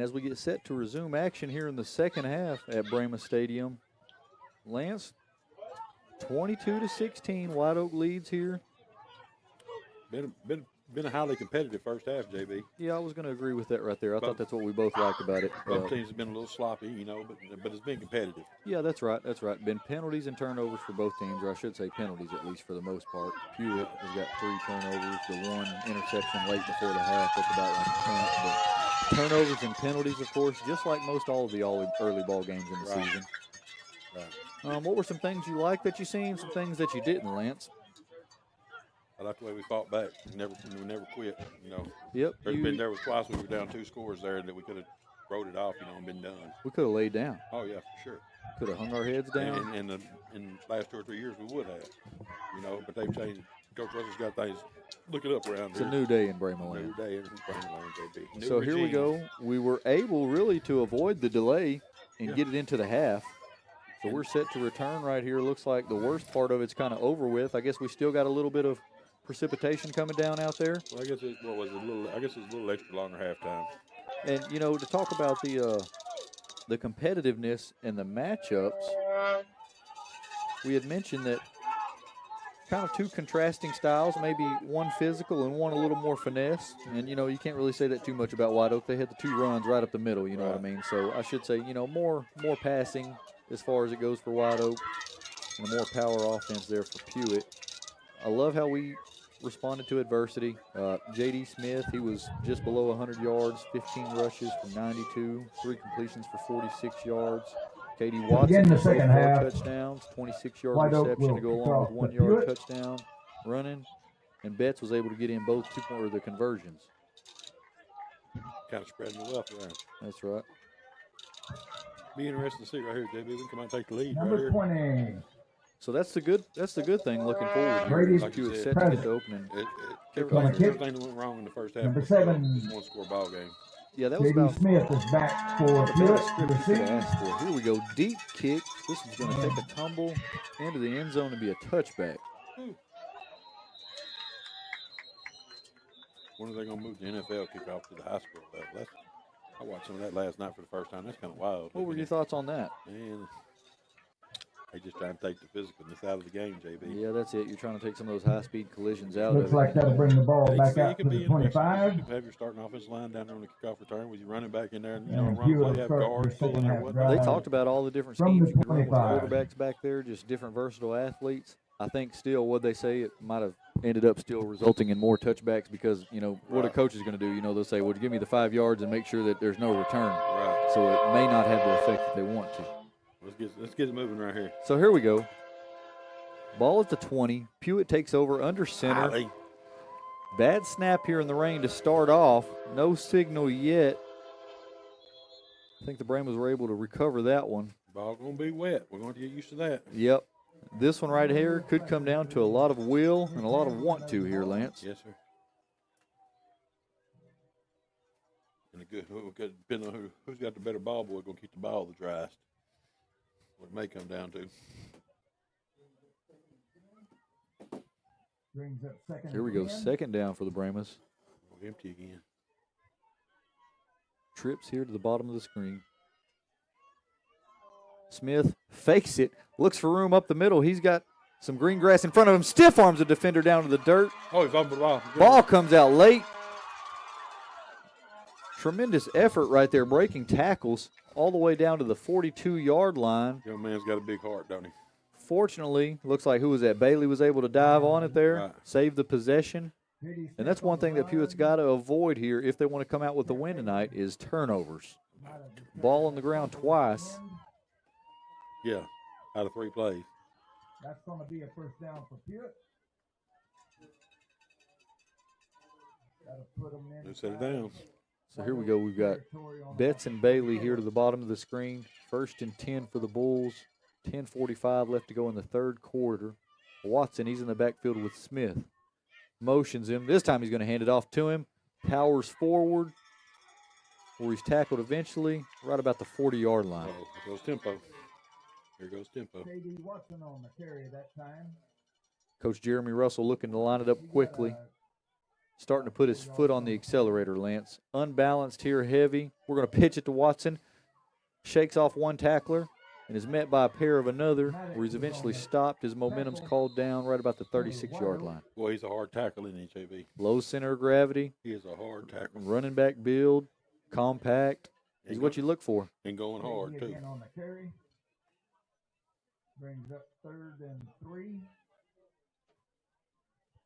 as we get set to resume action here in the second half at Brahmas Stadium, Lance, 22-16, White Oak leads here. Been a highly competitive first half, JB. Yeah, I was going to agree with that right there. I thought that's what we both liked about it. Both teams have been a little sloppy, you know, but it's been competitive. Yeah, that's right. That's right. Been penalties and turnovers for both teams, or I should say penalties at least for the most part. Pewitt has got 3 turnovers, the 1 interception late before the half. That's about like a punt. But turnovers and penalties, of course, just like most all of the early ball games in the season. Right. What were some things you liked that you seen? Some things that you didn't, Lance? I like the way we fought back. We never quit. You know. Yep. There was twice we were down 2 scores there that we could have wrote it off, you know, and been done. We could have laid down. Oh yeah, for sure. Could have hung our heads down. And in the last 2 or 3 years we would have, you know. But they've changed. Coach Russell's got things. Look it up around It's here. a new day in Brahma Land. New day in Brahma Land, JB. So here we go. We were able really to avoid the delay and get it into the half. So we're set to return right here. Looks like the worst part of it's kind of over with. I guess we still got a little bit of precipitation coming down out there. Well, I guess it was a little extra longer halftime. And you know, to talk about the competitiveness and the matchups, we had mentioned that kind of 2 contrasting styles, maybe one physical and one a little more finesse. And you know, you can't really say that too much about White Oak. They had the 2 runs right up the middle, you know what I mean? So I should say, you know, more passing as far as it goes for White Oak, and a more power offense there for Pewitt. I love how we responded to adversity. J.D. Smith, he was just below 100 yards, 15 rushes for 92, 3 completions for 46 yards. K.D. Watson, the second half, touchdowns, 26-yard White Oak reception to go along with 1-yard Pewitt. touchdown running. And Betts was able to get in both 2-point the conversions. Kind of spreading the wealth around. That's right. Be interesting to see right here, JB. We can come out and take the lead Number right here. 20. So that's the good thing looking forward. Brady's Like you said, set to get the opening. Everything that went wrong in the first half. Number 7. 1-score ball game. Yeah, that was J.D. about Smith is back for the Pewitt. best script you could have asked for. Here we go, deep kick. This is going to take a tumble into the end zone and be a touchback. When are they going to move the NFL kickoff to the high school level? I watched some of that last night for the first time. That's kind of wild. What were your thoughts on that? Man, they just trying to take the physicalness out of the game, JB. Yeah, that's it. You're trying to take some of those high-speed collisions out Looks of it. like that'll bring the ball It back could out to be the interesting. 25. You could have your starting offensive line down there on the kickoff return with you running back in there and, you know, And run Pewitt play, have start guards, the second pulling their half weapons. drive. They talked about all the different From schemes the you could run with 25. quarterbacks back there, just different versatile athletes. I think still what they say, it might have ended up still resulting in more touchbacks because, you know, what a coach is going to do, you know, they'll say, well, give me the 5 yards and make sure that there's no return. Right. So it may not have the effect that they want to. Let's get it moving right here. So here we go. Ball at the 20. Pewitt takes over under center. Golly. Bad snap here in the rain to start off. No signal yet. I think the Brahmas were able to recover that one. Ball going to be wet. We're going to get used to that. Yep. This one right here could come down to a lot of will and a lot of want to here, Lance. Yes, sir. And depending on who's got the better ball boy, going to keep the ball the driest. What it may come down to. Brings up second. Here we go. and 10. Second down for the Brahmas. We're empty again. Trips here to the bottom of the screen. Smith fakes it, looks for room up the middle. He's got some green grass in front of him. Stiff arms a defender down to the dirt. Oh, he fumbled the ball. Ball comes out late. Tremendous effort right there, breaking tackles all the way down to the 42-yard line. Young man's got a big heart, don't he? Fortunately, looks like who was that? Bailey was able to dive on it there, Right. save the possession. J.D. And that's Smith one on thing the that Pewitt's line. got to avoid here if they want to come out with the win tonight is turnovers. Ball on the ground twice. Yeah, out of 3 plays. That's going to be a first down for Pewitt. That'll put him in. Let's set it down. So here we go. We've got Betts and Bailey here to the bottom of the screen. 1st and 10 for the Bulls. 10:45 left to go in the third quarter. Watson, he's in the backfield with Smith. Motions him. This time he's going to hand it off to him. Powers forward where he's tackled eventually right about the 40-yard line. Uh-oh. Here goes tempo. Here goes tempo. J.D. Watson on the carry that time. Coach Jeremy Russell looking to line it up quickly. starting to put his foot on the accelerator, Lance. Unbalanced here, heavy. We're going to pitch it to Watson. Shakes off one tackler and is met by a pair of another, where he's eventually stopped. His momentum's called down right about the 36-yard line. Boy, he's a hard tackle, isn't he, JB? Low center of gravity. He is a hard tackle. Running back build. Compact. He's what you look for. And going hard, too. On the carry. Brings up 3rd and 3.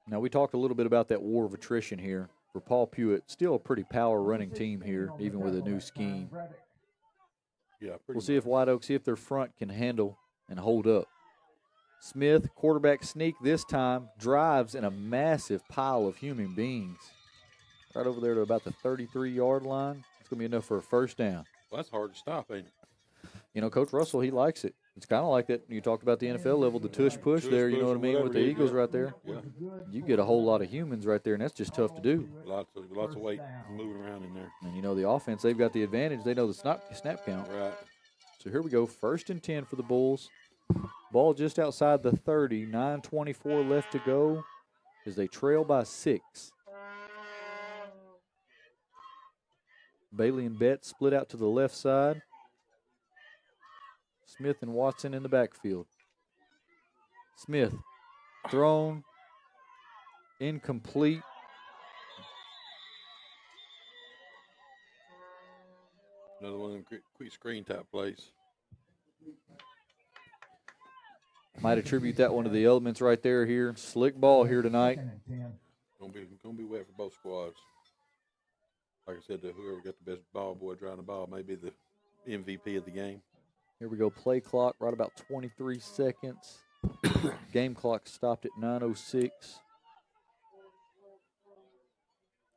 Now, we talked a little bit about that war of attrition here. For Paul Pewitt, still a pretty power-running team here, even with a new scheme. Yeah, we'll see if White Oak, see if their front can handle and hold up. Smith, quarterback sneak this time, drives in a massive pile of human beings. Right over there to about the 33-yard line. It's going to be enough for a first down. Well, that's hard to stop, ain't it? You know, Coach Russell, he likes it. It's kind of like that. You talked about the NFL level, the tush push there, you know what I mean, with the Eagles right there. Yeah. You get a whole lot of humans right there, and that's just tough to do. Lots of weight moving around in there. And, you know, the offense, they've got the advantage. They know the snap count. Right. So here we go, 1st and 10 for the Bulls. Ball just outside the 30, 9:24 left to go as they trail by 6. Bailey and Betts split out to the left side. Smith and Watson in the backfield. Smith thrown, incomplete. Another one of them quick screen type plays. Might attribute that one to the elements right there here. Slick ball here tonight. Gonna be wet for both squads. Like I said, whoever got the best ball boy driving the ball may be the MVP of the game. Here we go, play clock right about 23 seconds. Game clock stopped at 9:06.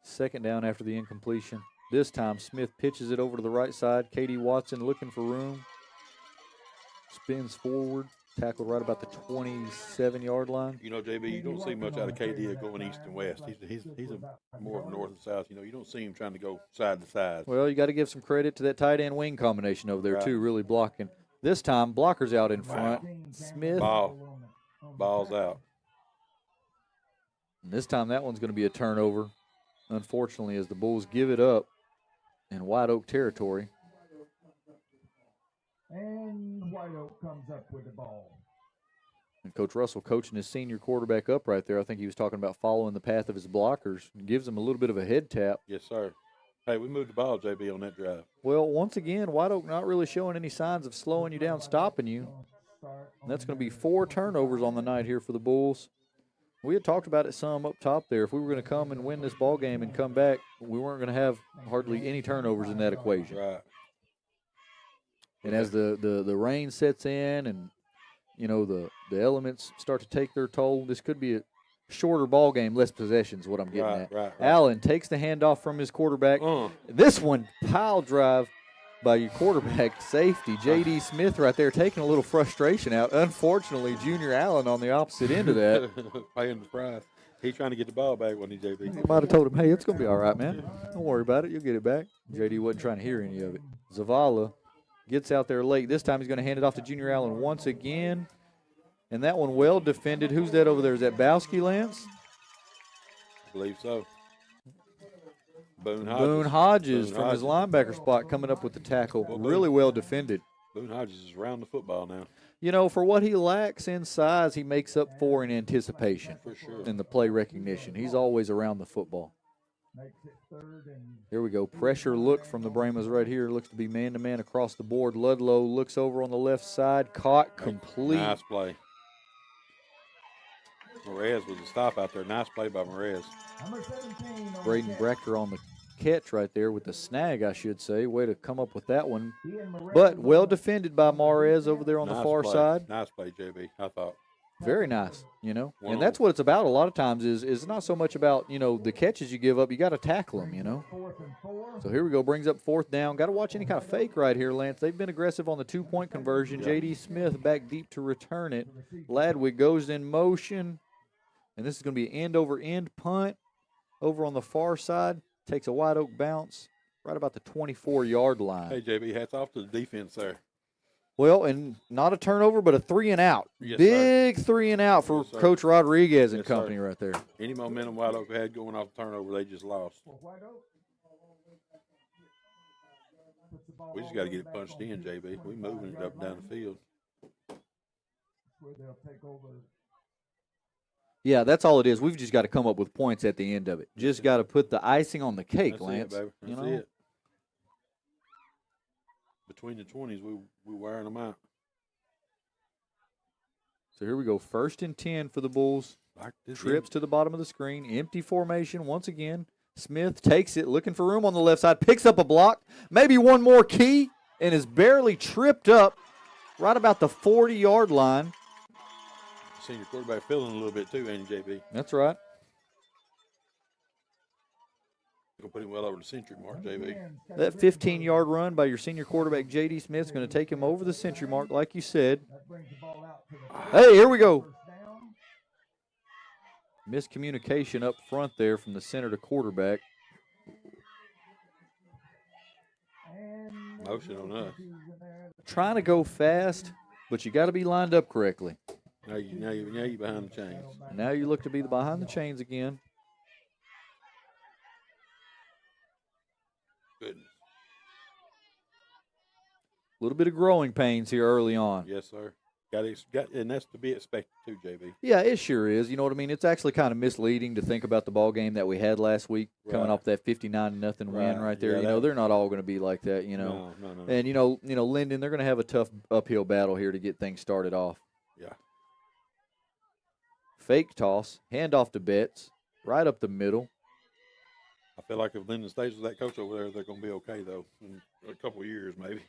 2nd down after the incompletion. This time, Smith pitches it over to the right side. K.D. Watson looking for room. Spins forward. Tackled right about the 27-yard line. You know, JB, you don't see much out of KD going east and west. He's a more of north and south. You know, you don't see him trying to go side to side. Well, you got to give some credit to that tight end wing combination over there, right. too, really blocking. This time, blockers out in front. Wow. Smith. Ball's out. And this time, that one's going to be a turnover, unfortunately, as the Bulls give it up in White Oak territory. And White Oak comes up with the ball. And Coach Russell coaching his senior quarterback up right there. I think he was talking about following the path of his blockers. Gives him a little bit of a head tap. Yes, sir. Hey, we moved the ball, JB, on that drive. Well, once again, White Oak not really showing any signs of slowing you down, stopping you. And that's going to be 4 turnovers on the night here for the Bulls. We had talked about it some up top there. If we were going to come and win this ball game and come back, we weren't going to have hardly any turnovers in that equation. Right. And as the rain sets in and, you know, the elements start to take their toll, this could be a shorter ball game, less possessions, what I'm getting at. Right. Allen takes the handoff from his quarterback. This one, pile drive by your quarterback safety, J.D. Smith right there, taking a little frustration out. Unfortunately, Junior Allen on the opposite end of that. Paying the price. He's trying to get the ball back when he, JB. I might have told him, hey, it's going to be all right, man. Don't worry about it. You'll get it back. J.D. wasn't trying to hear any of it. Zavala gets out there late. This time he's going to hand it off to Junior Allen once again. And that one well defended. Who's that over there? Is that Bowski, Lance? I believe so. Boone Hodges from his linebacker spot coming up with the tackle. Really well defended. Boone Hodges is around the football now. You know, for what he lacks in size, he makes up for in anticipation. For sure. In the play recognition. He's always around the football. Here we go. Pressure look from the Brahmas right here. Looks to be man-to-man across the board. Ludlow looks over on the left side. Caught complete. Nice play. Morez was a stop out there. Nice play by Morez. Braden Bracker on the catch right there with the snag, I should say. Way to come up with that one. But well defended by Morez over there on the far side. Nice play, JB, I thought. Very nice, you know. And that's what it's about a lot of times is it's not so much about, you know, the catches you give up. You got to tackle them, you know. So here we go. Brings up 4th down. Got to watch any kind of fake right here, Lance. They've been aggressive on the 2-point conversion. J.D. Smith back deep to return it. Ladwig goes in motion. And this is going to be an end-over-end punt over on the far side. Takes a White Oak bounce right about the 24-yard line. Hey, JB, hats off to the defense there. Well, and not a turnover, but a 3 and out. Yes, Big 3 and out for Yes, sir. Coach Rodriguez and Yes, sir. company right there. Any momentum White Oak had going off the turnover, they just lost. For White Oak. Puts the ball We just all got to the get way it back punched on in, the JB. We moving it up and down the 25-yard field. line, where they'll take over. Yeah, that's all it is. We've just got to come up with points at the end of it. Just got to put the icing on the cake, That's Lance. it, baby. You That's know? it. Between the 20s, we wearing them out. So here we go. 1st and 10 for the Bulls. Like this Trips to the bottom of the screen. Empty formation once again. Smith takes it, looking for room on the left side. Picks up a block. Maybe one more key. And is barely tripped up right about the 40-yard line. Senior quarterback feeling a little bit too, ain't he, JB? That's right. Gonna put him well over the century mark, JB. That 15-yard run by your senior quarterback, J.D. Smith, is going to take him over the century mark, like you said. That brings the ball out to the Hey, here we go. first down. Miscommunication up front there from the center to quarterback. And Motion on us. Trying to go fast, but you got to be lined up correctly. Now you behind the chains. Now you look to be behind the chains again. Goodness. A little bit of growing pains here early on. Yes, sir. And that's to be expected too, JB. Yeah, it sure is. You know what I mean? It's actually kind of misleading to think about the ball game that we had last week, coming Right. off that 59-0 win Right. right there. Yeah, you know, that- they're not all going to be like that. You know, No. and you know, Linden, they're going to have a tough uphill battle here to get things started off. Yeah. Fake toss, handoff to Betts, right up the middle. I feel like if Lyndon stays with that coach over there, they're going to be okay, though, in a couple of years maybe.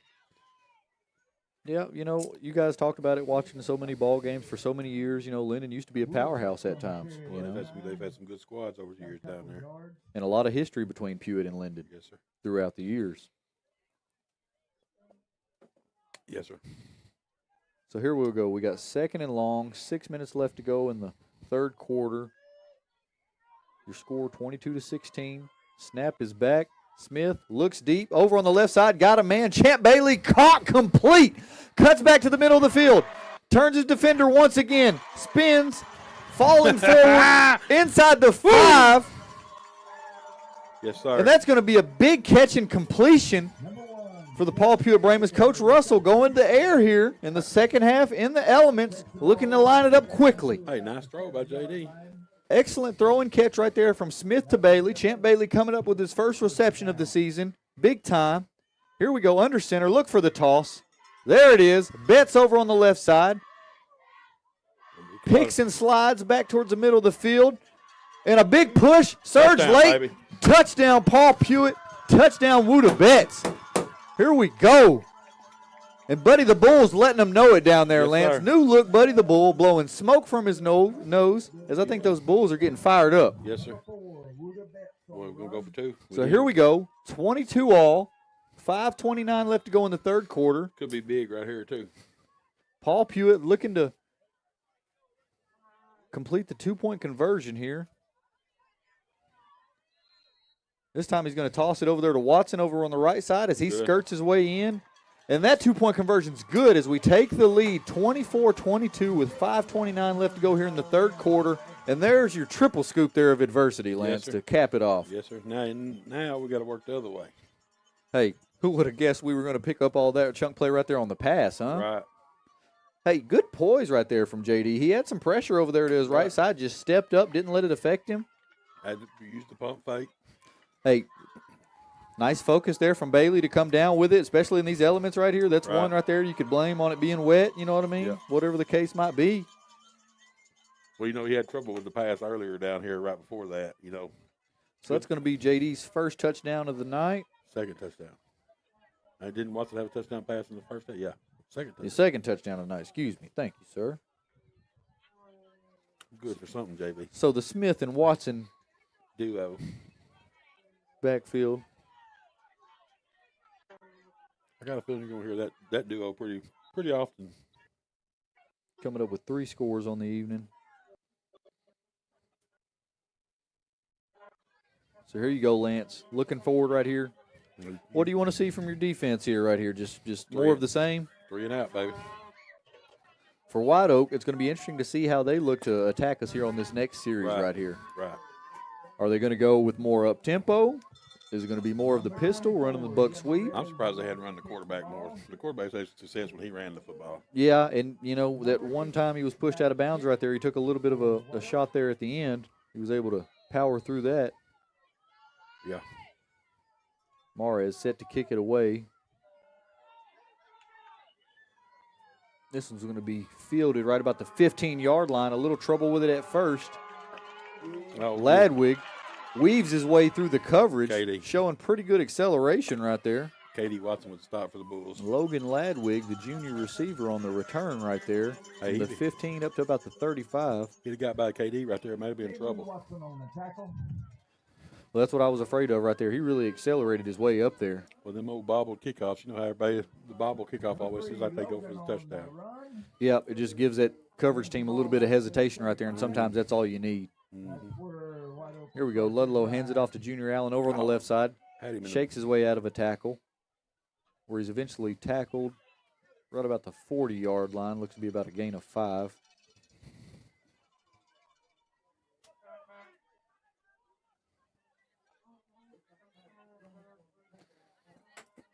Yeah, you know, you guys talked about it watching so many ball games for so many years. You know, Linden used to be a powerhouse at times. You Well, know, they've had some good squads over the years down there. and a lot of history between Pewitt and Linden Yes, sir. throughout the years. Yes, sir. So here we'll go. We got 2nd and long, 6 minutes left to go in the 3rd quarter. Your score 22-16. Snap is back. Smith looks deep over on the left side. Got a man. Champ Bailey caught complete. Cuts back to the middle of the field. Turns his defender once again. Spins. Falling forward inside the 5. Yes, sir. And that's going to be a big catch and completion for the Paul Pewitt Brahmas. Coach Russell going to air here in the second half in the elements, looking to line it up quickly. Hey, nice throw by JD. Excellent throw and catch right there from Smith to Bailey. Champ Bailey coming up with his first reception of the season. Big time. Here we go, under center. Look for the toss. There it is. Betts over on the left side. Picks and slides back towards the middle of the field. And a big push. Surge Touchdown, late. baby. Touchdown, Paul Pewitt. Touchdown, Wuda Betts. Here we go. And Buddy the Bull's letting them know it down there, Yes, Lance. sir. New look, Buddy the Bull, blowing smoke from his nose, as I think those Bulls are getting fired up. Yes, sir. Well, we're going to go for 2. So here we go. 22 all. 5:29 left to go in the 3rd quarter. Could be big right here, too. Paul Pewitt looking to complete the 2-point conversion here. This time he's going to toss it over there to Watson over on the right side as he Good. skirts his way in. And that 2-point conversion's good as we take the lead 24-22 with 5:29 left to go here in the 3rd quarter. And there's your triple scoop there of adversity, Lance, sir. to cap it off. Yes, sir. Now we got to work the other way. Hey, who would have guessed we were going to pick up all that chunk play right there on the pass, huh? Right. Hey, good poise right there from JD. He had some pressure over there to his right side, just stepped up, didn't let it affect him. Had to use the pump fake. Hey, nice focus there from Bailey to come down with it, especially in these elements right here. That's Right. one right there you could blame on it being wet, you know what I mean? Yeah. Whatever the case might be. Well, he had trouble with the pass earlier down here right before that, So that's going to be JD's first touchdown of the night. Second touchdown. I didn't Watson have a touchdown pass in the first day? Yeah. Second touchdown. His second touchdown of the night. Excuse me. Thank you, sir. Good for something, JB. So the Smith and Watson Duo. backfield. I got a feeling you're going to hear that duo pretty often. Coming up with 3 scores on the evening. So here you go, Lance. Looking forward right here. What do you want to see from your defense here right here? Just more of the same? 3 and out, baby. For White Oak, it's going to be interesting to see how they look to attack us here on this next series right here. Right. Are they going to go with more up-tempo? Is it going to be more of the pistol, running the buck sweep? I'm surprised they hadn't run the quarterback more. The quarterback's had success when he ran the football. Yeah, and, you know, that one time he was pushed out of bounds right there, he took a little bit of a shot there at the end. He was able to power through that. Yeah. Mares set to kick it away. This one's going to be fielded right about the 15-yard line. A little trouble with it at first. Oh, Ladwig weaves his way through the coverage, Katie. showing pretty good acceleration right there. Katie Watson would stop for the Bulls. Logan Ladwig, the junior receiver, on the return right there. Hey, From the 15 up to about the 35. He'd have got by KD right there. Might have been in trouble. Watson on the tackle. Well, that's what I was afraid of right there. He really accelerated his way up there. Well, them old bobble kickoffs, you know how everybody, the bobble kickoff always seems like they go for the touchdown. Yeah, it just gives that coverage team a little bit of hesitation right there, and sometimes that's all you need. Here we go. Ludlow hands it off to Junior Allen over on the left side. Had him in Shakes his way out of a tackle, where he's eventually tackled right about the 40-yard line. Looks to be about a gain of 5.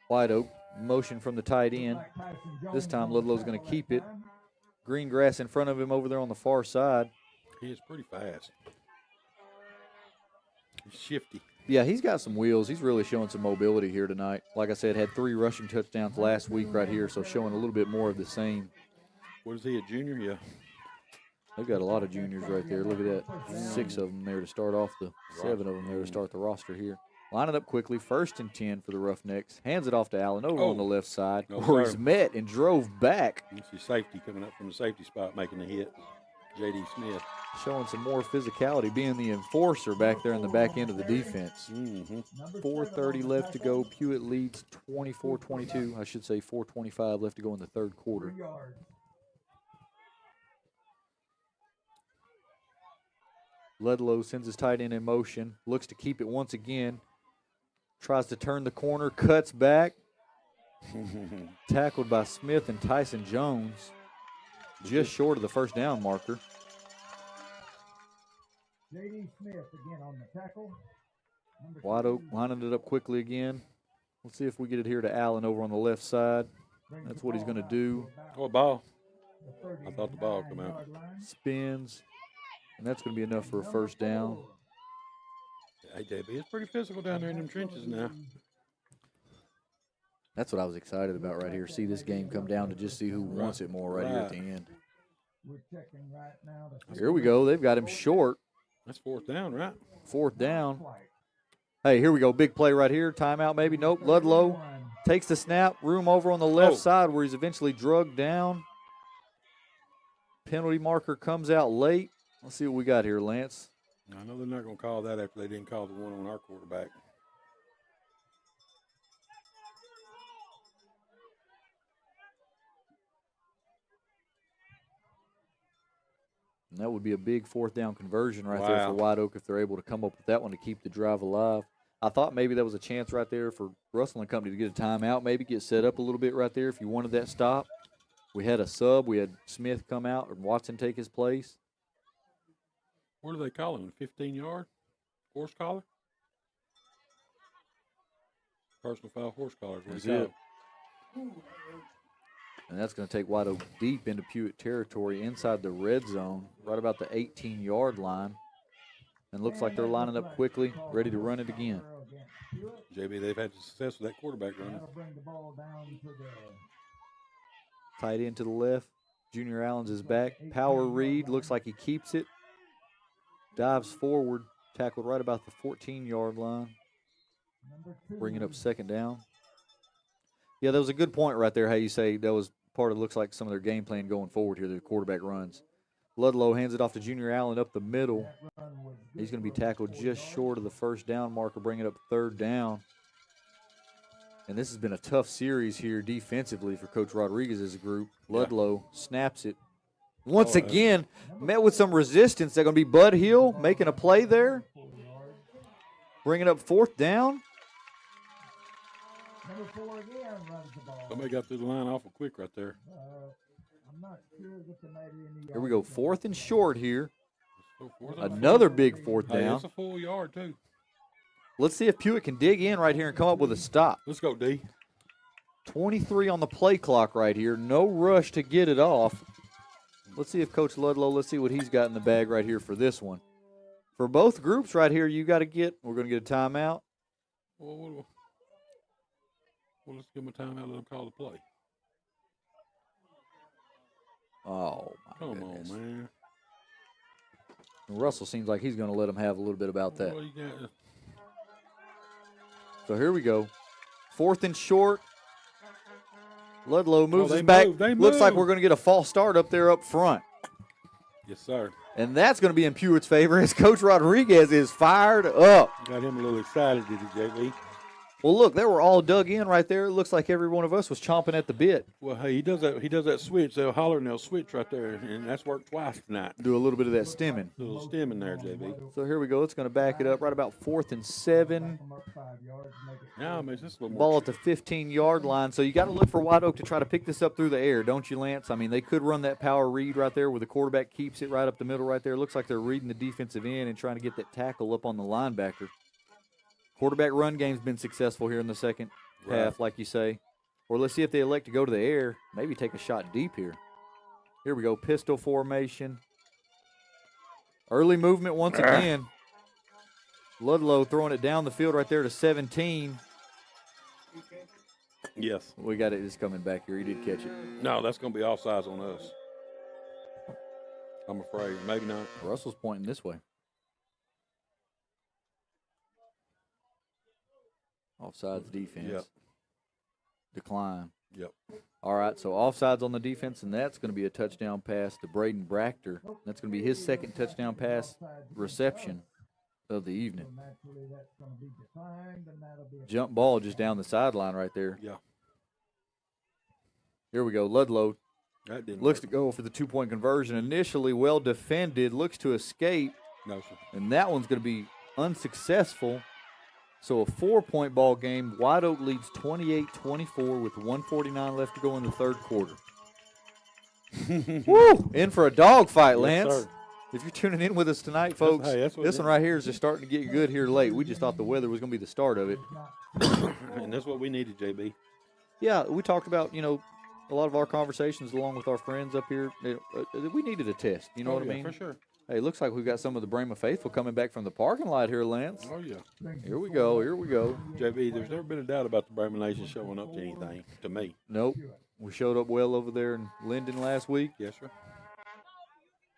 White Oak, motion from the tight end. This time Ludlow's going to keep it. Green grass in front of him over there on the far side. He is pretty fast. He's shifty. Yeah, he's got some wheels. He's really showing some mobility here tonight. Like I said, had 3 rushing touchdowns last week right here, so showing a little bit more of the same. What is he, a junior? Yeah. They've got a lot of juniors right there. Look at that. 6 of them there to start off the 7 of them there to start the roster here. Line it up quickly. 1st and 10 for the Roughnecks. Hands it off to Allen over on the left side, where he's met and drove back. You see safety coming up from the safety spot making the hit. J.D. Smith. Showing some more physicality, being the enforcer back there in the back end of the defense. 4:30 left to go. Pewitt leads 24-22. I should say 4:25 left to go in the 3rd quarter. Ludlow sends his tight end in motion. Looks to keep it once again. Tries to turn the corner. Cuts back. Tackled by Smith and Tyson Jones. Just short of the first down marker. J.D. Smith again on the tackle. White Oak lining it up quickly again. Let's see if we get it here to Allen over on the left side. That's what he's going to do. Oh, ball. I thought the ball would come out. Spins. And that's going to be enough for a first down. Hey, JB, it's pretty physical down there in them trenches now. That's what I was excited about right here. See this game come down to just see who wants it more right here at the end. We're checking right now. Here we go. They've got him short. That's 4th down, right? 4th down. Hey, here we go. Big play right here. Timeout maybe. Nope. Ludlow takes the snap. Room over on the left side where he's eventually drugged down. Penalty marker comes out late. Let's see what we got here, Lance. I know they're not going to call that after they didn't call the one on our quarterback. And that would be a big 4th down conversion right there for White Oak if they're able to come up with that one to keep the drive alive. I thought maybe there was a chance right there for Russell and Company to get a timeout, maybe get set up a little bit right there if you wanted that stop. We had a sub. We had Smith come out and Watson take his place. What do they call him? 15-yard horse collar? Personal foul horse collar. That's it. And that's going to take White Oak deep into Pewitt territory inside the red zone, right about the 18-yard line. And looks like they're lining up quickly, ready to run it again. JB, they've had success with that quarterback running. Tight end to the left. Junior Allen's is back. Power read. Looks like he keeps it. Dives forward. Tackled right about the 14-yard line. Bringing up 2nd down. Yeah, that was a good point right there, how you say that was part of, looks like, some of their game plan going forward here, the quarterback runs. Ludlow hands it off to Junior Allen up the middle. He's going to be tackled just short of the first down marker, bringing up 3rd down. And this has been a tough series here defensively for Coach Rodriguez's group. Ludlow snaps it. Once again, met with some resistance. They're going to be Bud Hill making a play there. Bringing up 4th down. Number 4 again runs the ball. Somebody got through the line awful quick right there. I'm not sure that the matter in the Here we go, 4th and short here. So fourth and Another big 4th Hey, down. it's a full yard, too. Let's see if Pewitt can dig in right here and come up with a stop. Let's go, D. 23 on the play clock right here. No rush to get it off. Let's see if Coach Ludlow, let's see what he's got in the bag right here for this one. For both groups right here, you got to get, we're going to get a timeout. Well, let's give him a timeout and let him call the play. Oh, my Come goodness. on, man. And Russell seems like he's going to let him have a little bit about that. Well, you got, So here we go. 4th and short. Ludlow moves they us back. move, they Looks like move. we're going to get a false start up there up front. yes, sir. And that's going to be in Pewitt's favor as Coach Rodriguez is fired up. Got him a little excited, did he, JB? Well, look, they were all dug in right there. It looks like every one of us was chomping at the bit. Well, hey, he does that switch. They'll holler and they'll switch right there, and that's worked twice tonight. Do a little bit of that stemming. A little stem in there, JB. So here we go. It's going to back it up right about 4th and 7. Come up 5 yards, make it Now it makes this a little Ball more. at the 15-yard line. So you got to look for White Oak to try to pick this up through the air, don't you, Lance? I mean, they could run that power read right there where the quarterback keeps it right up the middle right there. Looks like they're reading the defensive end and trying to get that tackle up on the linebacker. Quarterback run game's been successful here in the second half, like you say. Or let's see if they elect to go to the air, maybe take a shot deep here. Here we go, pistol formation. Early movement once again. Ludlow throwing it down the field right there to 17. Yes. We got it just coming back here. He did catch it. No, that's going to be offsides on us. I'm afraid. Maybe not. Russell's pointing this way. Offsides defense. Yep. Decline. Yep. All right, so offsides on the defense, and that's going to be a touchdown pass to Braden Brachter. That's going to be his second touchdown pass reception of the evening. so naturally that's going to be declined, and that'll be a Jump ball just down the sideline right there. Yeah. Here we go. Ludlow That didn't looks to work. go for the two-point conversion. Initially well defended, looks to escape, No, sir. and that one's going to be unsuccessful. So a 4-point ball game. White Oak leads 28-24 with 1:49 left to go in the third quarter. Woo! In for a dogfight, Yes, Lance. sir. If you're tuning in with us tonight, folks, hey, that's what this it one right here is just starting to get good here late. We just thought the weather was going to be the start of it. And that's what we needed, JB. Yeah, we talked about, a lot of our conversations along with our friends up here. We needed a test. You know what I mean? For sure. Hey, it looks like we've got some of the Brahma faithful coming back from the parking lot here, Lance. Oh, yeah. Here we go. Here we go. JB, there's never been a doubt about the Brahma Nation showing up to anything, to me. Nope. We showed up well over there in Linden last week. Yes, sir.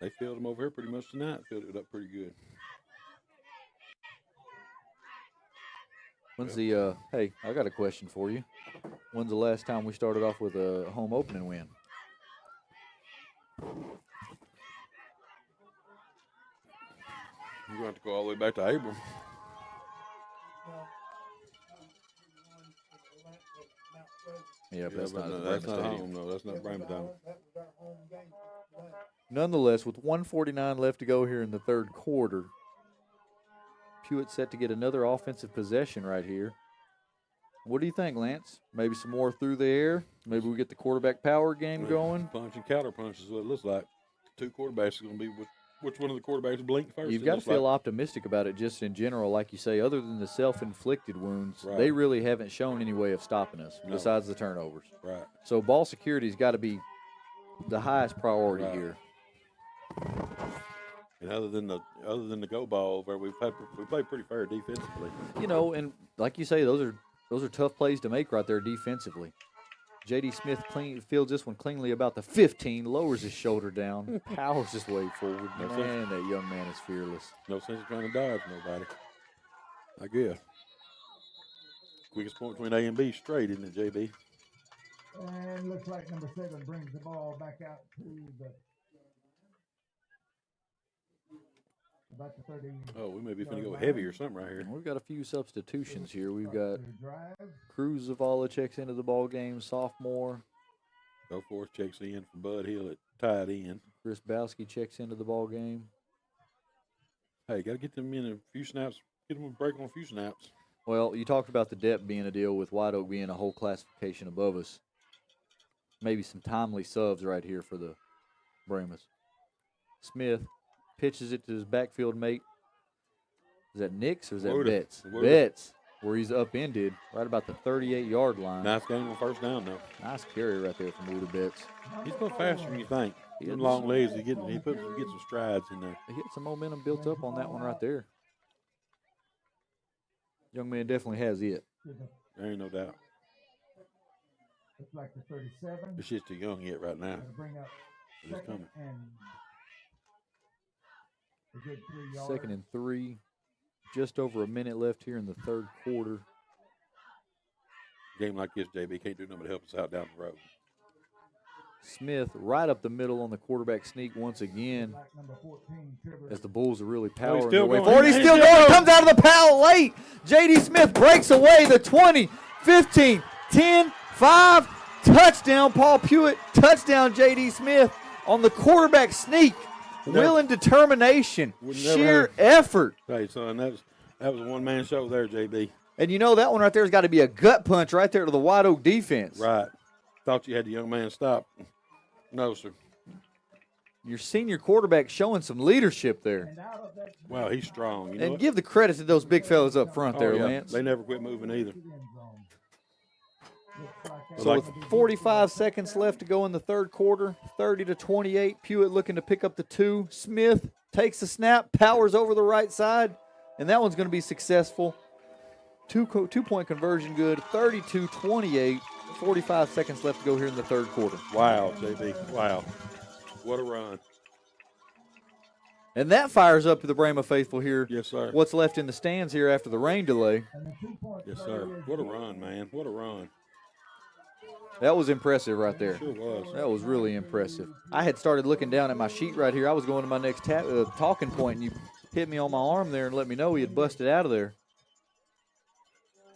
They filled them over here pretty much tonight. Filled it up pretty good. When's the hey, I got a question for you. When's the last time we started off with a home opening win? You're going to have to go all the way back to Abram. Yeah, Yeah, that's but not no, the that's Brahma not Stadium. home. No, that's not Brahma Town. Nonetheless, with 1:49 left to go here in the third quarter, Pewitt set to get another offensive possession right here. What do you think, Lance? Maybe some more through the air? Maybe we get the quarterback power game going? Punch and counter punch is what it looks like. Two quarterbacks are going to be which one of the quarterbacks blink first. You've it got to looks feel like. optimistic about it just in general. Like you say, other than the self-inflicted wounds, Right. they really haven't shown any way of stopping us No. besides the turnovers. Right. So ball security's got to be the highest priority Right. here. And other than the go ball, where we played pretty fair defensively. And like you say, those are tough plays to make right there defensively. J.D. Smith fields this one cleanly about the 15, lowers his shoulder down, powers his way forward. No sense. Man, that young man is fearless. No sense in trying to dodge nobody. I guess. Quickest point between A and B straight, isn't it, JB? And looks like number 7 brings the ball back out to about the 30. Oh, we may be finna go heavy or something right here. We've got a few substitutions here. We've got Drive. Cruz Zavala checks into the ball game, sophomore. Go forth checks in for Bud Hill at tight end. Chris Bowski checks into the ball game. Hey, got to get them in a few snaps. Get them a break on a few snaps. Well, you talked about the depth being a deal with White Oak being a whole classification above us. Maybe some timely subs right here for the Brahmas. Smith pitches it to his backfield mate. Is that Nix or is that Wooder. Betts? Wooder. Betts, where he's upended right about the 38-yard line. Nice game on first down, though. Nice carry right there from Wooder Betts. He's going faster than you think. He Them had long legs, he gets some strides in there. He had some momentum built up on that one right there. Young man definitely has it. There ain't no doubt. Looks like the 37. This shit's too young yet right now. Gonna bring up But it's coming. and a good 3 yards. 2nd and 3. Just over a minute left here in the third quarter. Game like this, JB can't do nothing but help us out down the road. Smith right up the middle on the quarterback sneak once again Like number 14, Trevor. as the Bulls are really powering still their way going. forward. He's still going. Comes out of the pile late. J.D. Smith breaks away the 20, 15, 10, 5. Touchdown, Paul Pewitt. Touchdown, J.D. Smith on the quarterback sneak. Will and determination. Would never Sheer have- effort. Hey, son, that was a one-man show there, JB. And you know that one right there has got to be a gut punch right there to the White Oak defense. Right. Thought you had the young man stop. No, sir. Your senior quarterback showing some leadership there. And out of that Wow, he's strong. You know And what? give the credit to those big fellas up front Oh, there, yeah. Lance. They never quit moving either. end zone. Looks like So Like- with 45 seconds left to go in the third quarter, 30-28, Pewitt looking to pick up the 2. Smith takes the snap, powers over the right side, and that one's going to be successful. Two-point conversion good, 32-28, 45 seconds left to go here in the third quarter. Wow, JB. Wow. What a run. And that fires up to the Brahma faithful here. Yes, sir. What's left in the stands here after the rain delay. and the 2-point Yes, play sir. is What a good. run, man. What a run. That was impressive right there. Sure was. That was really impressive. I had started looking down at my sheet right here. I was going to my next talking point, and you hit me on my arm there and let me know he had busted out of there.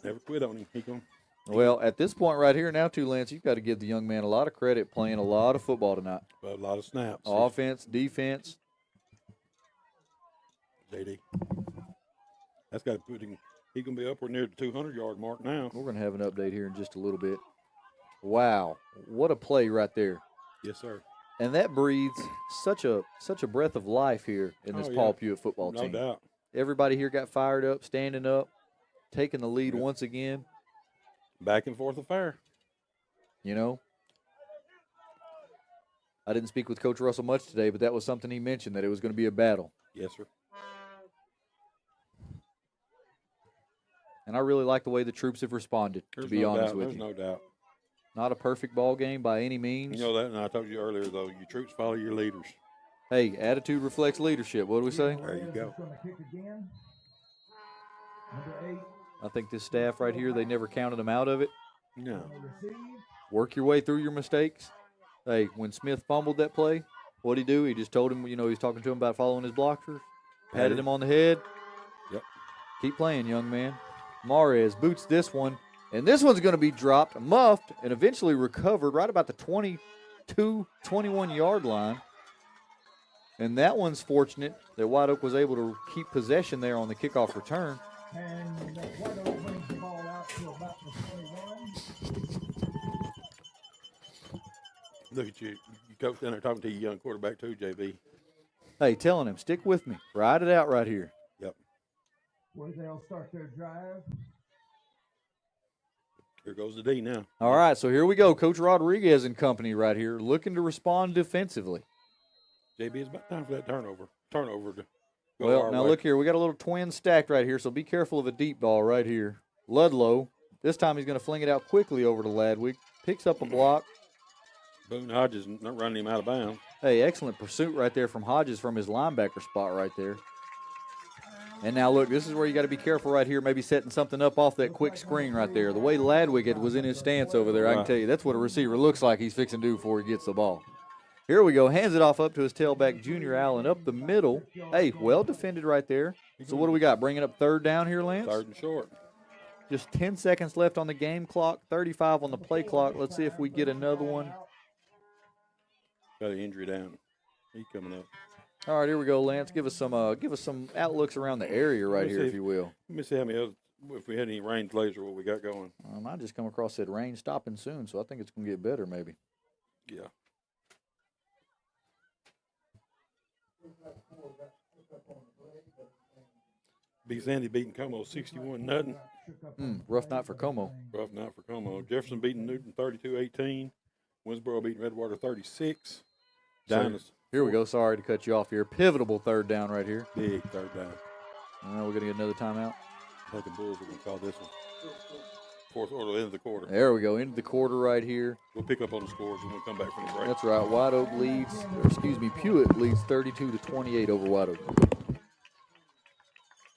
Never quit on him. He gonna Well, at this point right here now, too, Lance, you've got to give the young man a lot of credit playing a lot of football tonight. a lot of snaps. Offense, defense. JD. That's got to put him. He's gonna be upward near the 200-yard mark now. We're going to have an update here in just a little bit. Wow, what a play right there. Yes, sir. And that breathes such a breath of life here in this Oh, yeah. Paul Pewitt football No team. doubt. Everybody here got fired up, standing up, taking the lead once again. Back and forth affair. You know, I didn't speak with Coach Russell much today, but that was something he mentioned, that it was going to be a battle. Yes, sir. And I really like the way the troops have responded, There's to be no honest doubt. with There's you. no doubt. Not a perfect ball game by any means. You know that, and I told you earlier, though, your troops follow your leaders. Hey, attitude reflects leadership. What do we say? There you go. Gonna kick again. Number 8. I think this staff right here, they never counted them out of it. No. Gonna receive. Work your way through your mistakes. Hey, when Smith fumbled that play, what'd he do? He just told him, he was talking to him about following his blockers, patted him on the head. Yep. Keep playing, young man. Mares boots this one, and this one's going to be dropped, muffed, and eventually recovered right about the 22, 21-yard line. And that one's fortunate that White Oak was able to keep possession there on the kickoff return. And White Oak brings the ball out to about the 21. Look at you. You coach down there talking to your young quarterback, too, JB. Hey, telling him, stick with me. Ride it out right here. Yep. Where they'll start their drive. Here goes the D now. All right, so here we go. Coach Rodriguez and company right here looking to respond defensively. JB, it's about time for that turnover. Turnover to go Well, our now way. look here. We got a little twin stacked right here, so be careful of a deep ball right here. Ludlow, this time he's going to fling it out quickly over to Ladwig. Picks up a block. Boone Hodges not running him out of bounds. Hey, excellent pursuit right there from Hodges from his linebacker spot right there. And now, look, this is where you got to be careful right here, maybe setting something up off that quick screen right there. The way Ladwig was in his stance over there, I can Right. tell you, that's what a receiver looks like he's fixing to do before he gets the ball. Here we go. Hands it off up to his tailback, Junior Allen, up the middle. Hey, well defended right there. So what do we got? Bringing up third down here, Lance? Third and short. Just 10 seconds left on the game clock, 35 on the play clock. Let's see if we get another one. Got an injury down. He's coming up. All right, here we go, Lance. Give us some outlooks around the area right Let's here, see. if you will. Let me see how many other if we had any rain delays or what we got going. I just come across that rain stopping soon, so I think it's going to get better maybe. Yeah. Big Sandy beating Como 61-0. Rough night for Como. Rough night for Como. Jefferson beating Newton 32-18. Winsboro beating Redwater 36. Dinas. Here we go. Sorry to cut you off here. Pivotal third down right here. Big third down. We're going to get another timeout. I think the Bulls are going to call this one. Fourth quarter, end of the quarter. There we go. Into the quarter right here. We'll pick up on the scores when we come back from the break. That's right. White Oak leads, Pewitt leads 32-28 over White Oak.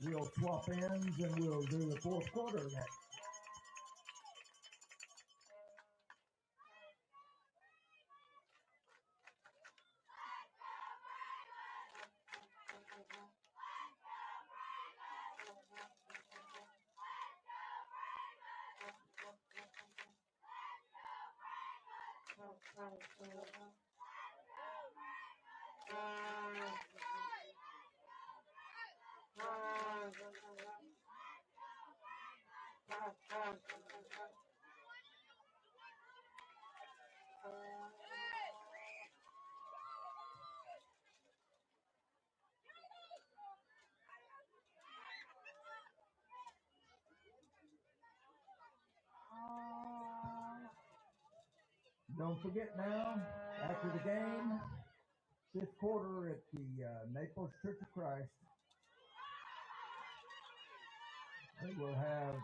We'll swap ends and we'll do the fourth quarter next. Don't forget now, after the game, this quarter at the Naples Church of Christ, they will have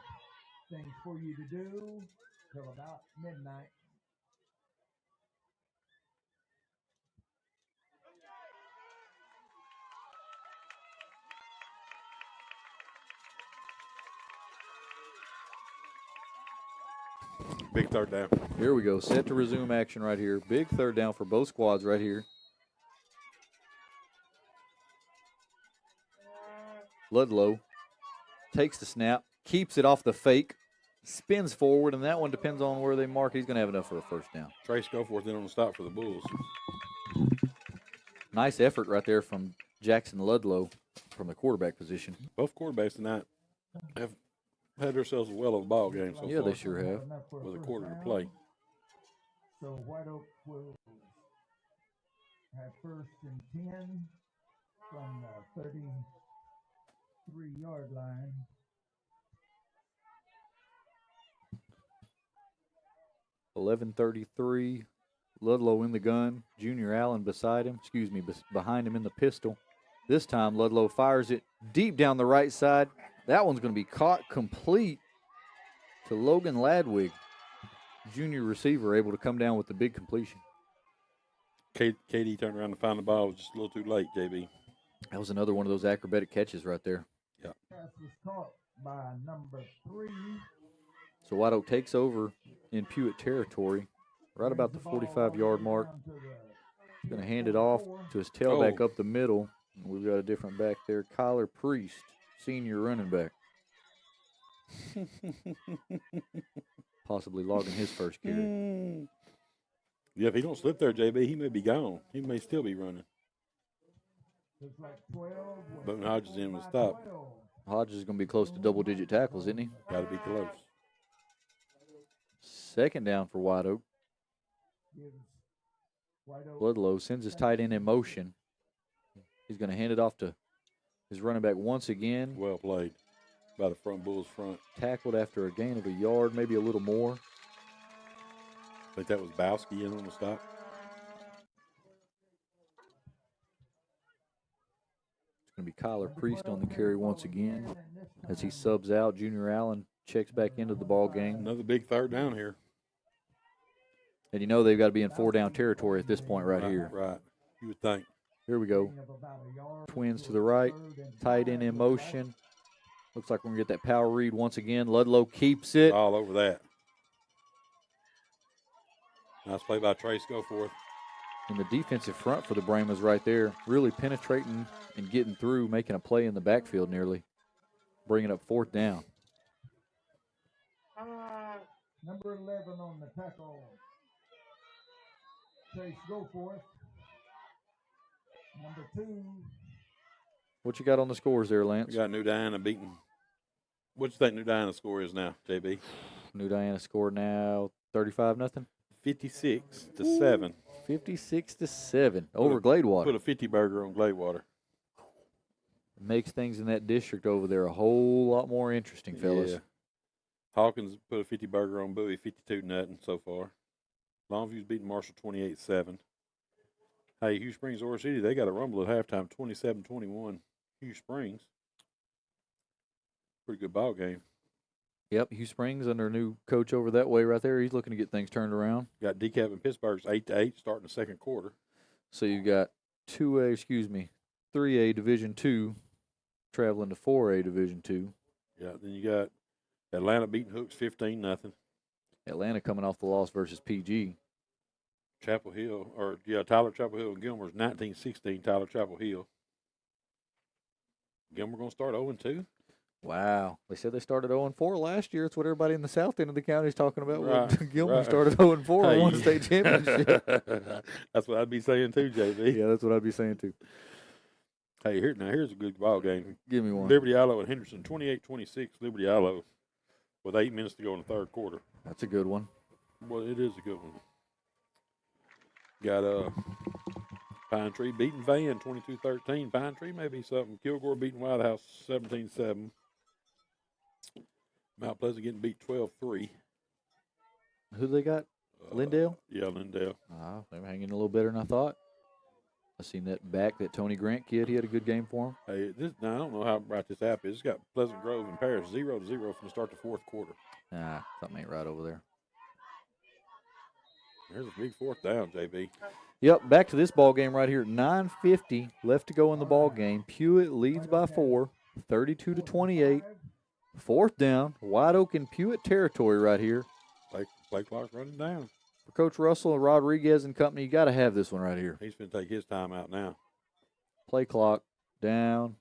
things for you to do till about midnight. Big third down. Here we go. Set to resume action right here. Big third down for both squads right here. Ludlow takes the snap, keeps it off the fake, spins forward, and that one depends on where they mark. He's going to have enough for a first down. Trace Goforth in on the stop for the Bulls. Nice effort right there from Jackson Ludlow from the quarterback position. Both quarterbacks tonight have had themselves a well of a ball game so Yeah, far. they sure have. With a quarter to play. So White Oak will have first and 10 from the 33-yard line. .11:33. Ludlow in the gun. Junior Allen beside him. Behind him in the pistol. This time Ludlow fires it deep down the right side. That one's going to be caught complete to Logan Ladwig. Junior receiver able to come down with the big completion. Katie turned around to find the ball. It was just a little too late, JB. That was another one of those acrobatic catches right there. Yeah. Pass was caught by number 3. So White Oak takes over in Pewitt territory right about the 45-yard mark. He's going to hand it off to his tailback up the middle. We've got a different back there, Kyler Priest, senior running back. Possibly logging his first carry. Yeah, if he don't slip there, JB, he may be gone. He may still be running. But Hodges in with stop. Hodges is going to be close to double-digit tackles, isn't he? Got to be close. Second down for White Oak. Ludlow sends his tight end in motion. He's going to hand it off to his running back once again. Well played by the front Bulls front. Tackled after a gain of a yard, maybe a little more. I think that was Bowski in on the stop. It's going to be Kyler Priest on the carry once again. As he subs out, Junior Allen checks back into the ball game. Another big third down here. And you know they've got to be in 4-down territory at this point right here. Right. You would think. Here we go. Twins to the right. Tight end in motion. Looks like we're going to get that power read once again. Ludlow keeps it. All over that. Nice play by Trace Goforth. And the defensive front for the Brahmas right there, really penetrating and getting through, making a play in the backfield nearly. Bringing up 4th down. Number 11 on the tackle. Chase Goforth. Number 2. What you got on the scores there, Lance? We got New Diana beating What you think New Diana's score is now, JB? New Diana score now 35-0. 56-7. 56-7 over Gladewater. Put a 50 burger on Gladewater. Makes things in that district over there a whole lot more interesting, fellas. Yeah. Hawkins put a 50 burger on Bowie, 52-0 so far. Longview's beating Marshall 28-7. Hey, Hugh Springs, Oro City, they got a rumble at halftime, 27-21. Hugh Springs. Pretty good ball game. Yep, Hugh Springs under a new coach over that way right there. He's looking to get things turned around. Got DeKalb and Pittsburgh's 8-8 starting the second quarter. So you got 3A Division II traveling to 4A Division II. Yeah, then you got Atlanta beating Hooks 15-0. Atlanta coming off the loss versus PG. Tyler Chapel Hill and Gilmer's 19-16, Tyler Chapel Hill. Gilmer going to start 0-2? Wow. They said they started 0-4 last year. It's what everybody in the south end of the county is talking about. Right, Gilmer right. started 0-4 and won a state championship. That's what I'd be saying too, JB. Yeah, that's what I'd be saying too. Hey, here's a good ball game. Give me one. Liberty Ilo and Henderson, 28-26, Liberty Ilo, with 8 minutes to go in the third quarter. That's a good one. Well, it is a good one. Got Pine Tree beating Van 22-13. Pine Tree may be something. Kilgore beating White House 17-7. Mount Pleasant getting beat 12-3. Who they got? Lindale? Yeah, Lindale. They were hanging a little better than I thought. I seen that Tony Grant kid. He had a good game for him. Hey, now I don't know how bright this app is. It's got Pleasant Grove and Paris 0-0 from the start to fourth quarter. Something ain't right over there. There's a big fourth down, JB. Yep, back to this ball game right here. 9:50 left to go in the ball game. Pewitt leads by 4, 32-28. Fourth down, White Oak and Pewitt territory right here. Play clock running down. For Coach Russell and Rodriguez and company, you got to have this one right here. He's going to take his time out now. Play clock down.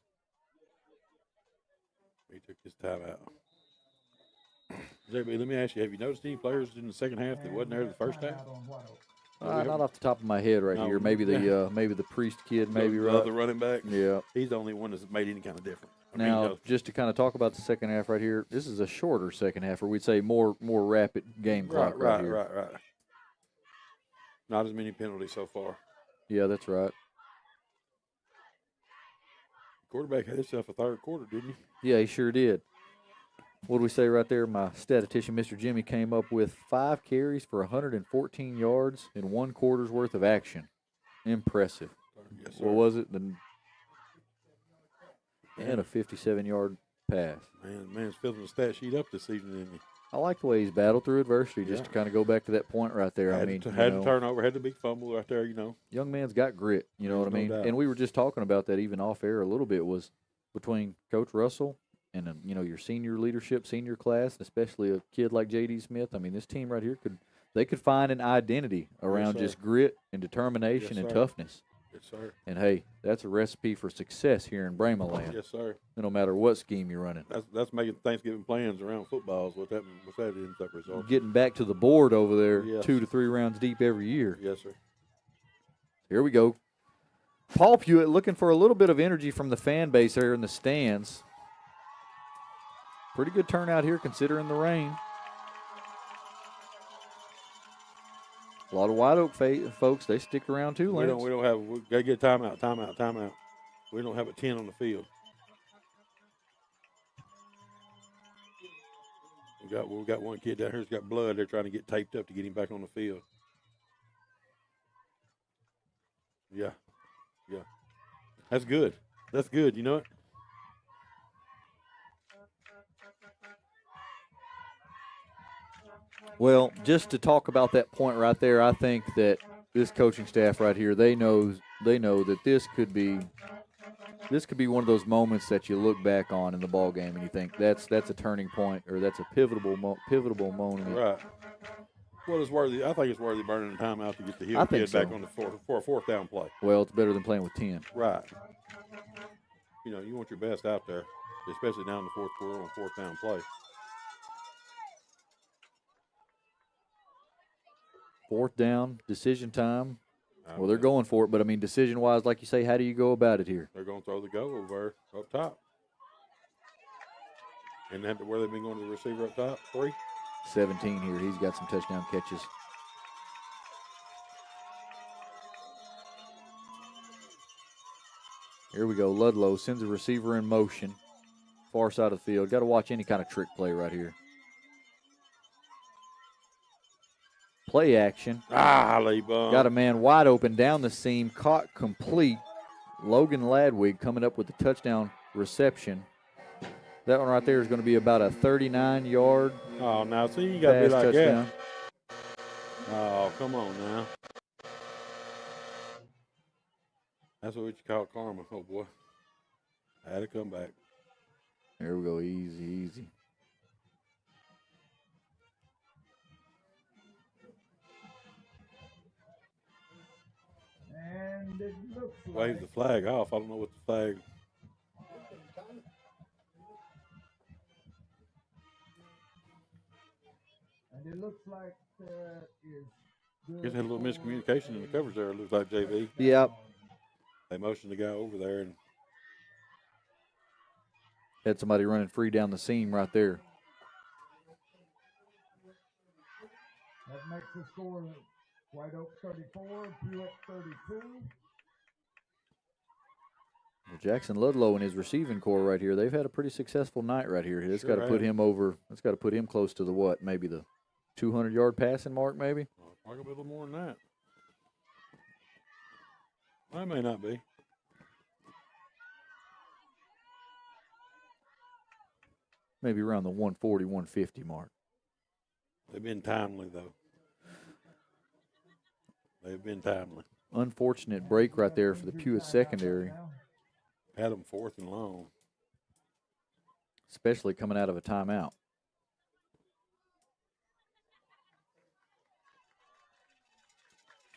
He took his time out. JB, let me ask you, have you noticed any players in the second half that wasn't there the first half? Not off the top of my head right here. Maybe the Priest kid, maybe the right. other running back. Yeah. He's the only one that's made any kind of difference. Now, just to kind of talk about the second half right here, this is a shorter second half, or we'd say more rapid game clock right here. Right. Not as many penalties so far. Yeah, that's right. Quarterback had himself a third quarter, didn't he? Yeah, he sure did. What do we say right there? My statistician, Mr. Jimmy, came up with 5 carries for 114 yards in 1 quarter's worth of action. Impressive. Yes, sir. What was it? And a 57-yard pass. Man's filling the stat sheet up this evening, isn't he? I like the way he's battled through adversity, just to kind of go back to that point right there. Had the turnover, had the big fumble right there, Young man's got grit, you know what I mean? doubt. And we were just talking about that even off air a little bit, was between Coach Russell and, your senior leadership, senior class, especially a kid like J.D. Smith. I mean, this team right here could find an identity around just grit and determination and toughness. Yes, sir. And, hey, that's a recipe for success here in Brahma land. Yes, sir. No matter what scheme you're running. That's making Thanksgiving plans around footballs. What that ends up resulting. Getting back to the board over there, Yes. 2 to 3 rounds deep every year. Yes, sir. Here we go. Paul Pewitt looking for a little bit of energy from the fan base here in the stands. Pretty good turnout here considering the rain. A lot of White Oak folks, they stick around too, We Lance. we got to get timeout. We don't have a 10 on the field. We got one kid down here who's got blood. They're trying to get taped up to get him back on the field. Yeah. That's good. You know it. Well, just to talk about that point right there, I think that this coaching staff right here, they know that this could be one of those moments that you look back on in the ball game and you think that's a turning point, or that's a pivotal moment. Right. Well, it's worthy. I think it's worthy burning the timeout to get the I heel think kid back so. on for a fourth down play. Well, it's better than playing with 10. Right. You want your best out there, especially down in the fourth quarter on fourth down play. Fourth down, decision time. Well, they're going for it, but, decision-wise, like you say, how do you go about it here? They're going to throw the go over up top. And that where they've been going to the receiver up top? 3? 17 here. He's got some touchdown catches. Here we go. Ludlow sends a receiver in motion. Far side of the field. Got to watch any kind of trick play right here. Play action. Lee Bum. Got a man wide open down the seam. Caught complete. Logan Ladwig coming up with the touchdown reception. That one right there is going to be about a 39-yard Oh, now see, you got to be pass like touchdown. that. Oh, come on now. That's what you call karma. Oh, boy. I had to come back. There we go. Easy, easy. And it looks Wave like the flag off. I don't know what the flag. that is good. Guess had a little miscommunication in the coverage there. It looks like JV. Yep. They motioned the guy over there, and Had somebody running free down the seam right there. That makes the score White Oak 34, Pewitt 32. Well, Jackson Ludlow and his receiving core right here, they've had a pretty successful night right here. That's Sure got to put have. him over. That's got to put him close to the what? Maybe the 200-yard passing mark, maybe? probably a little more than that. I may not be. Maybe around the 140, 150 mark. They've been timely, though. They've been timely. Unfortunate break right there for the Pewitt secondary, Had them 4th and long. especially coming out of a timeout.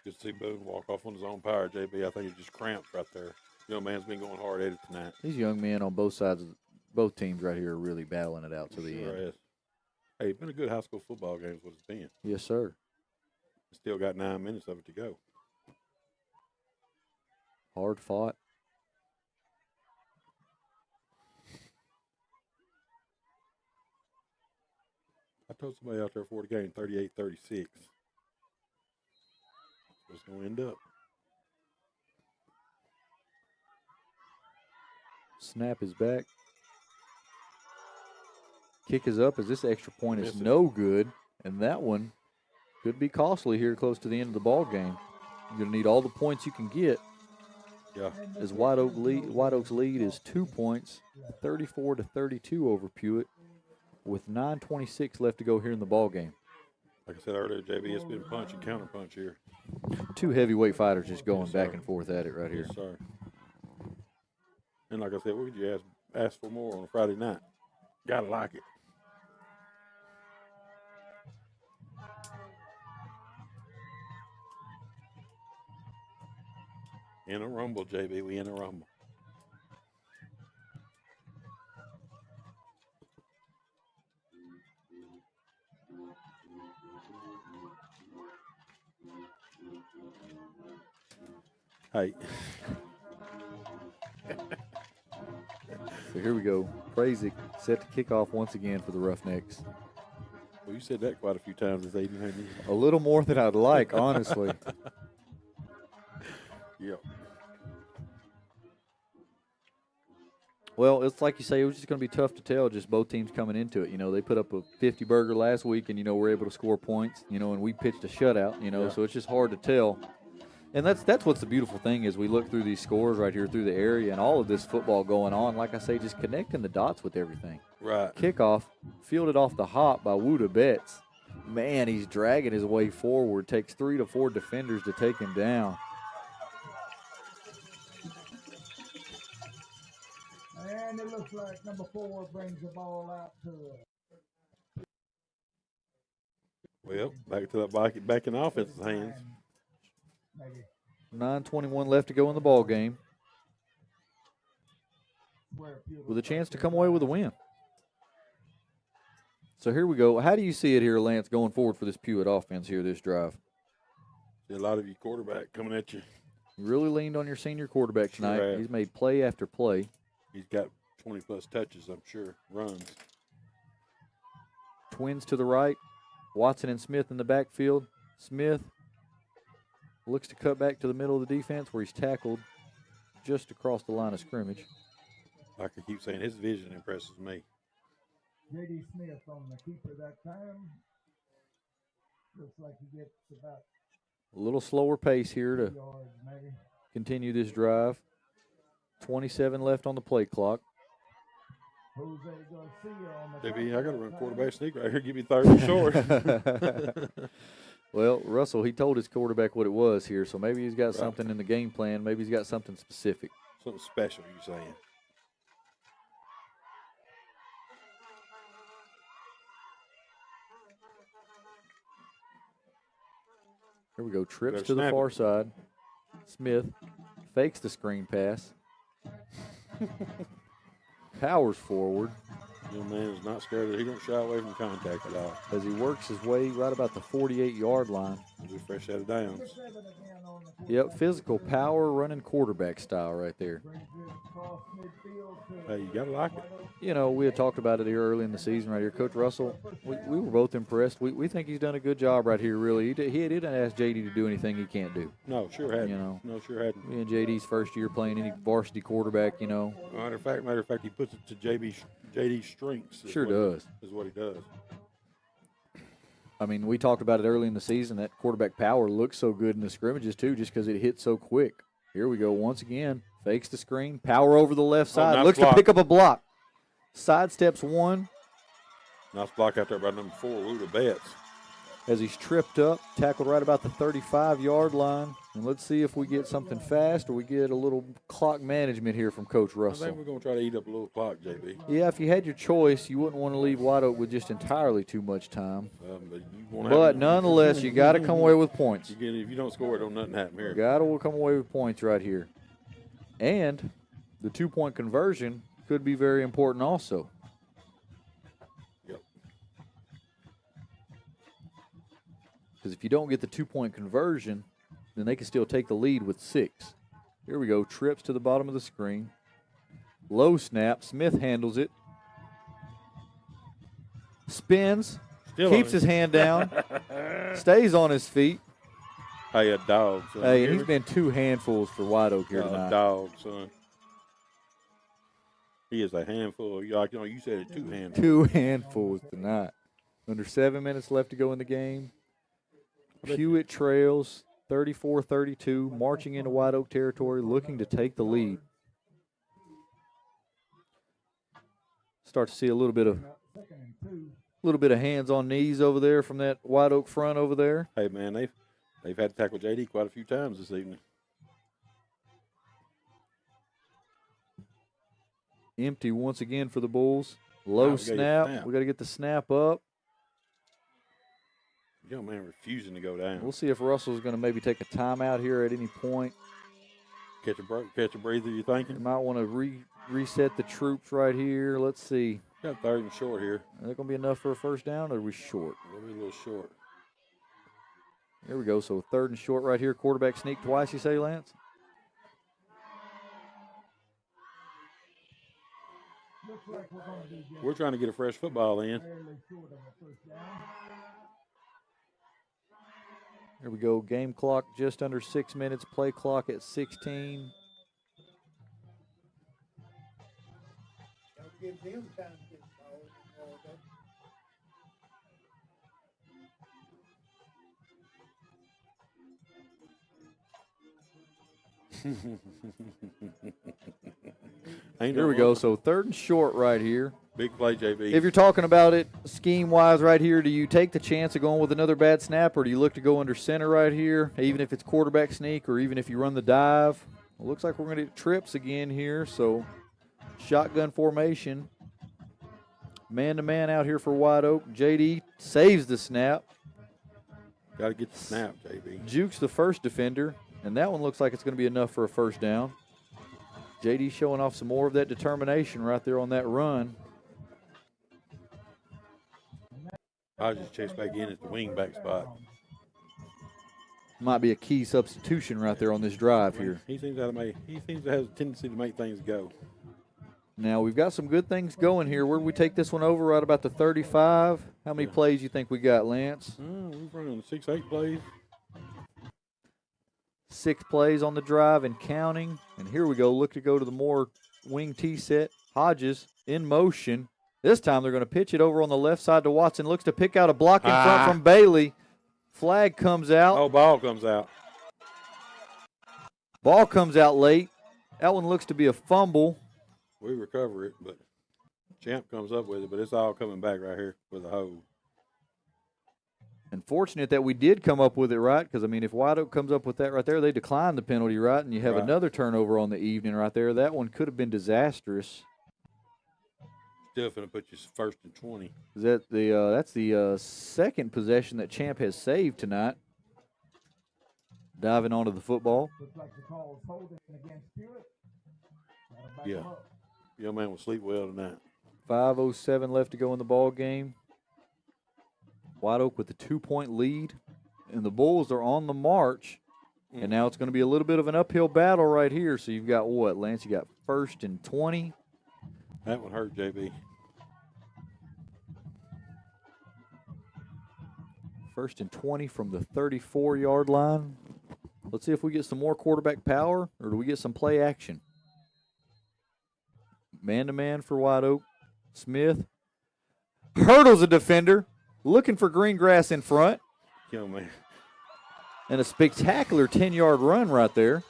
Good to see Boone walk off on his own power, JB. I think he just cramped right there. Young man's been going hard at it tonight. These young men on both sides of both teams right here are really battling it out to the Sure end. has. Hey, it's been a good high school football game is what it's been. Yes, sir. Still got 9 minutes of it to go. Hard fought. I told somebody out there before the game, 38-36. What's going to end up? Snap is back. Kick is up as this extra point is Miss it. no good, and that one could be costly here close to the end of the ball game. You're going to need all the points you can get Yeah. as White Oak's lead is 2 points, 34-32 over Pewitt, with 9:26 left to go here in the ball game. Like I said earlier, JB, it's been punch and counter punch here. Two heavyweight fighters just going Yes, back sir. and forth at it right here. Yes, sir. And like I said, what could you ask for more on a Friday night? Gotta like it. In a rumble, JB. We in a rumble. Hey, So here we go. Praise it. Set to kick off once again for the Roughnecks. well, you said that quite a few times this evening, haven't you? A little more than I'd like, honestly. Yeah. Well, it's like you say, it was just going to be tough to tell just both teams coming into it. You know, they put up a 50-burger last week and, we're able to score points, and we pitched a shutout, Yeah. so it's just hard to tell. And that's what's the beautiful thing is we look through these scores right here through the area and all of this football going on, like I say, just connecting the dots with everything. Right. Kickoff, fielded off the hop by Wuda Betts. Man, he's dragging his way forward. Takes 3 to 4 defenders to take him down. And it looks like number 4 brings the ball out to Well, back to that back in the offense's hands. maybe 9:21 left to go in the ball game where Pewitt with a chance to come away with a win. So here we go. How do you see it here, Lance, going forward for this Pewitt offense here this drive? See a lot of you quarterback coming at you. You really leaned on your senior quarterback Sure tonight. have. He's made play after play. He's got 20-plus touches, I'm sure, runs. Twins to the right. Watson and Smith in the backfield. Smith looks to cut back to the middle of the defense where he's tackled just across the line of scrimmage. Like I keep saying, his vision impresses me. J.D. Smith on the keeper that time. Looks like he gets about A little slower pace here to 2 yards, maybe. continue this drive. 27 left on the play clock. Jose Garcia on the JB, I got to run that quarterback time. sneak right here. Give me 30 short. Well, Russell, he told his quarterback what it was here, so maybe he's got Right. something in the game plan. Maybe he's got something specific. Something special, you're saying. Here we go. Trips Better to the snap far it. side. Smith fakes the screen pass. Powers forward Young man is not scared. He don't shy away from contact at all. as he works his way right about the 48-yard line. He'll be fresh out of downs. 7 again on the Yep, physical power running quarterback style right there. brings it across midfield to Hey, you got to like it. You know, we had talked about it here early in the season right here. Coach Russell, we were both impressed. We think he's done a good job right here, really. He didn't ask JD to do anything he can't do. No, sure hadn't. You know. No, sure hadn't. Me and JD's first year playing any varsity quarterback, you know. Matter of fact, he puts it to JD's strengths. Sure does. Is what he does. I mean, we talked about it early in the season. That quarterback power looks so good in the scrimmages, too, just because it hit so quick. Here we go once again. Fakes the screen. Power over the left side. nice Looks block. to pick up a block. Sidesteps one Nice block out there by number 4, Luda Betts. as he's tripped up. Tackled right about the 35-yard line. And let's see if we get something fast or we get a little clock management here from Coach I think Russell. we're going to try to eat up a little clock, JB. Yeah, if you had your choice, you wouldn't want to leave White Oak with just entirely too much time. But you want But nonetheless, you got to come away with points. if you don't score, don't nothing happen here. Got to come away with points right here. And the 2-point conversion could be very important also. Yep. Because if you don't get the 2-point conversion, then they can still take the lead with 6. Here we go. Trips to the bottom of the screen. Low snap. Smith handles it. Spins. Still Keeps on his it. hand down. Stays on his feet. Hey, a dog, son. Hey, You and he's hear been 2 handfuls for White Oak me? here A tonight. dog, son. He is a handful. Like you said it, 2 handfuls. 2 handfuls tonight. Under 7 minutes left to go in the game. Pewitt trails 34-32, marching into White Oak territory, looking to take the lead. Start to see a little bit of second and 2. hands on knees over there from that White Oak front over there. Hey, man, they've had to tackle JD quite a few times this evening. Empty once again for the Bulls. Low we gotta get the snap. snap. We got to get the snap up. Young man refusing to go down. We'll see if Russell's going to maybe take a timeout here at any point. Catch a breather, you You thinking? might want to reset the troops right here. Let's see. Got 3rd and short here. Are they going to be enough for a first down, or are we short? We'll be a little short. Here we go. So 3rd and short right here. Quarterback sneak twice, you say, Lance? Looks like we're going to be just We're trying to get a fresh football in. barely short of a first down. Here we go. Game clock just under 6 minutes. Play clock at 16. Don't give them time to get the ball and all that. Ain't Here no we go. wrong. So 3rd and short right here. Big play, JB. If you're talking about it scheme-wise right here, do you take the chance of going with another bad snap, or do you look to go under center right here, even if it's quarterback sneak or even if you run the dive? Well, looks like we're going to get trips again here, so shotgun formation. Man-to-man out here for White Oak. JD saves the snap, Got to get the snap, JB. jukes the first defender, and that one looks like it's going to be enough for a first down. JD showing off some more of that determination right there on that run. I'll just chase back in at the wing back spot. Might be a key substitution right there on this drive here. He seems to have a tendency to make things go. Now, we've got some good things going here. Where do we take this one over? Right about the 35. How many Yeah. plays you think we got, Lance? We've run 6-8 plays. 6 plays on the drive and counting. And here we go. Look to go to the more wing T set. Hodges in motion. This time they're going to pitch it over on the left side to Watson. Looks to pick out a block in front from Bailey. Flag comes out. Oh, ball comes out. Ball comes out late. That one looks to be a fumble. We recover it, but Champ comes up with it, but it's all coming back right here with a hold. Unfortunate that we did come up with it right, because, I mean, if White Oak comes up with that right there, they decline the penalty, right, and you have another turnover on the evening right there. That one could have been disastrous. Still finna put you 1st and 20. Is that that's the second possession that Champ has saved tonight. Diving onto the football. Looks like the call is holding against Pewitt. Gotta back Yeah. him up. Young man will sleep well tonight. 5:07 left to go in the ball game. White Oak with a 2-point lead, and the Bulls are on the march. And now it's going to be a little bit of an uphill battle right here. So you've got what, Lance? You got 1st and 20. That one hurt, JB. 1st and 20 from the 34-yard line. Let's see if we get some more quarterback power, or do we get some play action? Man-to-man for White Oak. Smith hurdles a defender, looking for green grass in front. Young man. And a spectacular 10-yard run right there.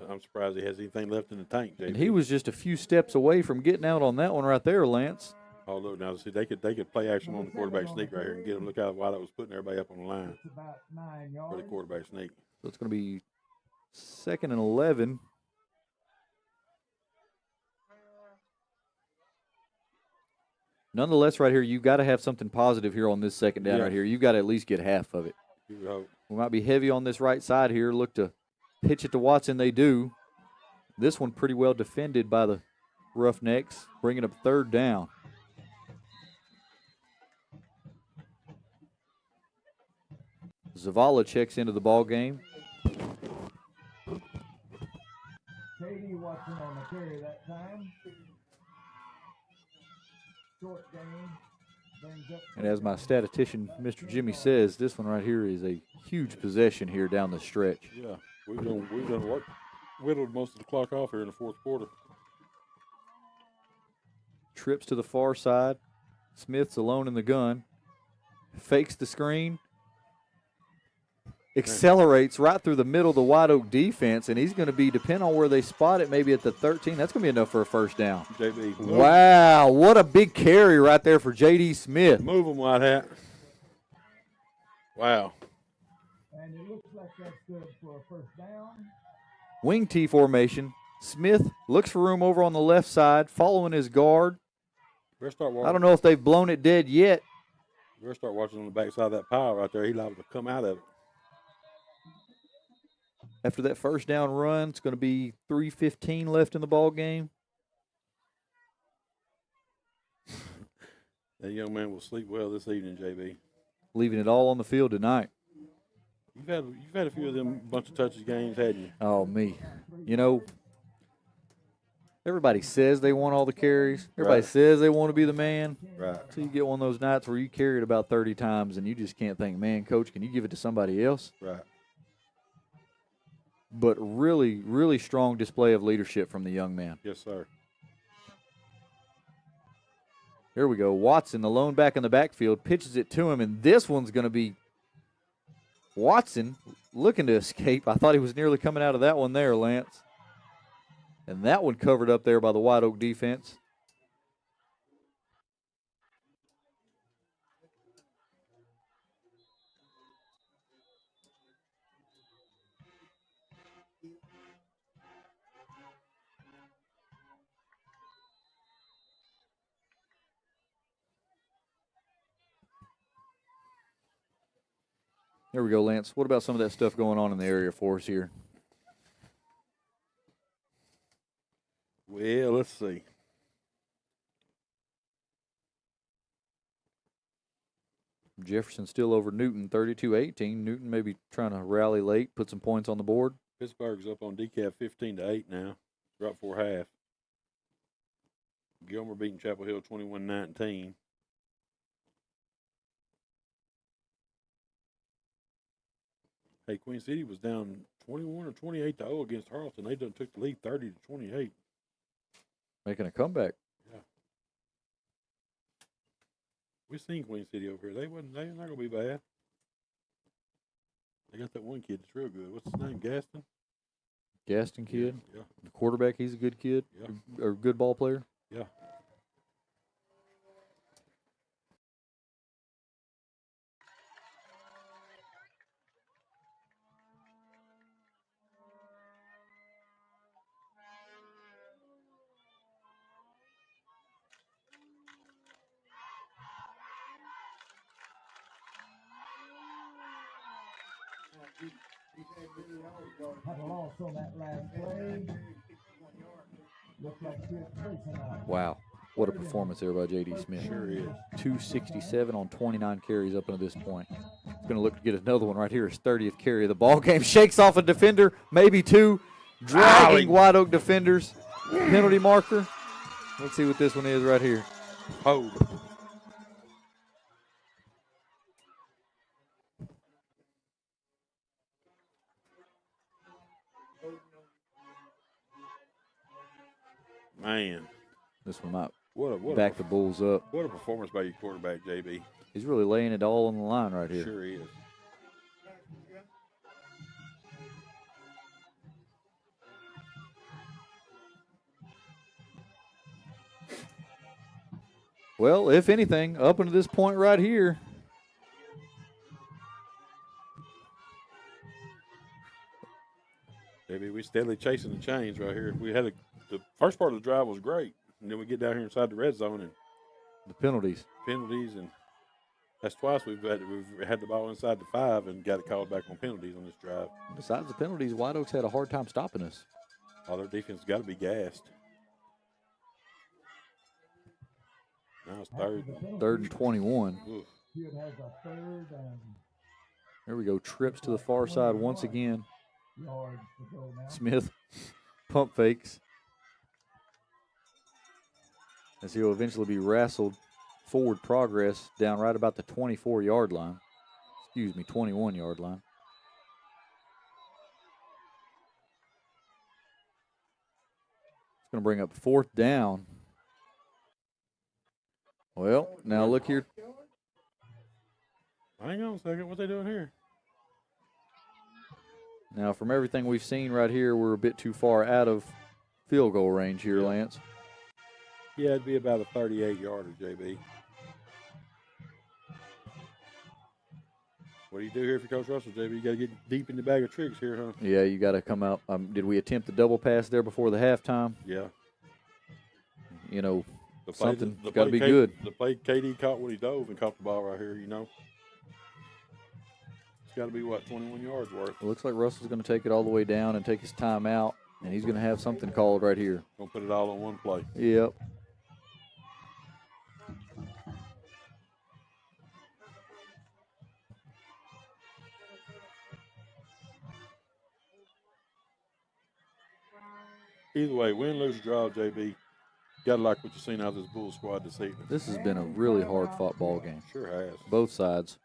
I'm surprised he has anything left in the tank, JB. And he was just a few steps away from getting out on that one right there, Lance. Oh, look, now, see, they could play action on the quarterback sneak right here and get him. Look out while that was putting everybody up on the line It's about 9 for yards. the quarterback sneak. So it's going to be 2nd and 11. Nonetheless, right here, you've got to have something positive here on this second down Yeah. right here. You've got to at least get half of it. You would hope. We might be heavy on this right side here. Look to pitch it to Watson. They do. This one pretty well defended by the Roughnecks, bringing up 3rd down. Zavala checks into the ball game. Katie Watson on the carry that time. Short game. Brings up And as my statistician, Mr. Jimmy, says, this one right here is a huge possession here down the stretch. Yeah, we've done what? Whittled most of the clock off here in the 4th quarter. Trips to the far side. Smith's alone in the gun. Fakes the screen. Accelerates right through the middle of the White Oak defense, and he's going to be, depending on where they spot it, maybe at the 13. That's going to be enough for a 1st down. JB. Wow, what a big carry right there for J.D. Smith. Move him, White Hat. Wow. and it looks like that's good for a 1st down. Wing T formation. Smith looks for room over on the left side, following his guard. Better start watching. I don't know if they've blown it dead yet. Better start watching on the backside of that pile right there. He's liable to come out of it. After that 1st down run, it's going to be 3:15 left in the ball game. That young man will sleep well this evening, JB. Leaving it all on the field tonight. You've had a few of them bunch of touches games, hadn't you? Oh, me. You know, everybody says they want all the carries. Everybody Right. says they want to be the man. Right. So you get one of those nights where you carry it about 30 times and you just can't think, man, coach, can you give it to somebody else? Right. But really, really strong display of leadership from the young man. Yes, sir. Here we go. Watson, the lone back in the backfield, pitches it to him, and this one's going to be Watson looking to escape. I thought he was nearly coming out of that one there, Lance. And that one covered up there by the White Oak defense. There we go, Lance. What about some of that stuff going on in the area for us here? Well, let's see. Jefferson still over Newton, 32-18. Newton maybe trying to rally late, put some points on the board. Pittsburgh's up on decaf 15-8 now. Right before half. Gilmer beating Chapel Hill 21-19. Hey, Queen City was down 21 or 28-0 against Harleston. They done took the lead 30-28. Making a comeback. Yeah. We seen Queen City over here. They're not gonna be bad. They got that one kid that's real good. What's his name? Gaston? Gaston kid. Yeah. The quarterback, he's a good kid. Yeah. Or a good ball player. Yeah. Had a loss on that last play. Looks like Kid Tracy out. Wow. What a performance there by J.D. Smith. Sure is. 267 on 29 carries up until this point. He's going to look to get another one right here. His 30th carry of the ball game. Shakes off a defender, maybe two. Dragging White Oak defenders. Penalty marker. Let's see what this one is right here. Hold. Man, This one might what back the Bulls up. what a performance by your quarterback, JB. He's really laying it all on the line right here. Sure is. Well, if anything, up until this point right here, JB, we steadily chasing the chains right here. We had the first part of the drive was great, and then we get down here inside the red zone and the penalties. penalties, and that's twice we've had the ball inside the 5 and got it called back on penalties on this drive. Besides the penalties, White Oaks had a hard time stopping us. All their defense got to be gassed. Now it's third and 21. oof. Kid has a third and There we go. Trips to the far side once again. yards to go now. Smith pump fakes as he'll eventually be wrestled forward progress down right about the 24-yard line. Excuse me, 21-yard line. It's going to bring up 4th down. Well, now look here. Hang on a second. What they doing here? Now, from everything we've seen right here, we're a bit too far out of field goal range here, Yeah. Lance. Yeah, it'd be about a 38-yarder, JB. What do you do here for Coach Russell, JB? You got to get deep in the bag of tricks here, huh? Yeah, you got to come out. Did we attempt the double pass there before the halftime? Yeah. You know, The play, something the got to play be good. The play KD caught when he dove and caught the ball right here, you know. It's got to be, what, 21 yards worth. It looks like Russell's going to take it all the way down and take his time out, and he's going to have something called right here. Gonna put it all on one play. Yep. Either way, win, lose, or draw, JB. Got to like what you've seen out of this Bulls squad this evening. This has been a really hard-fought ball game. Sure has. Both sides.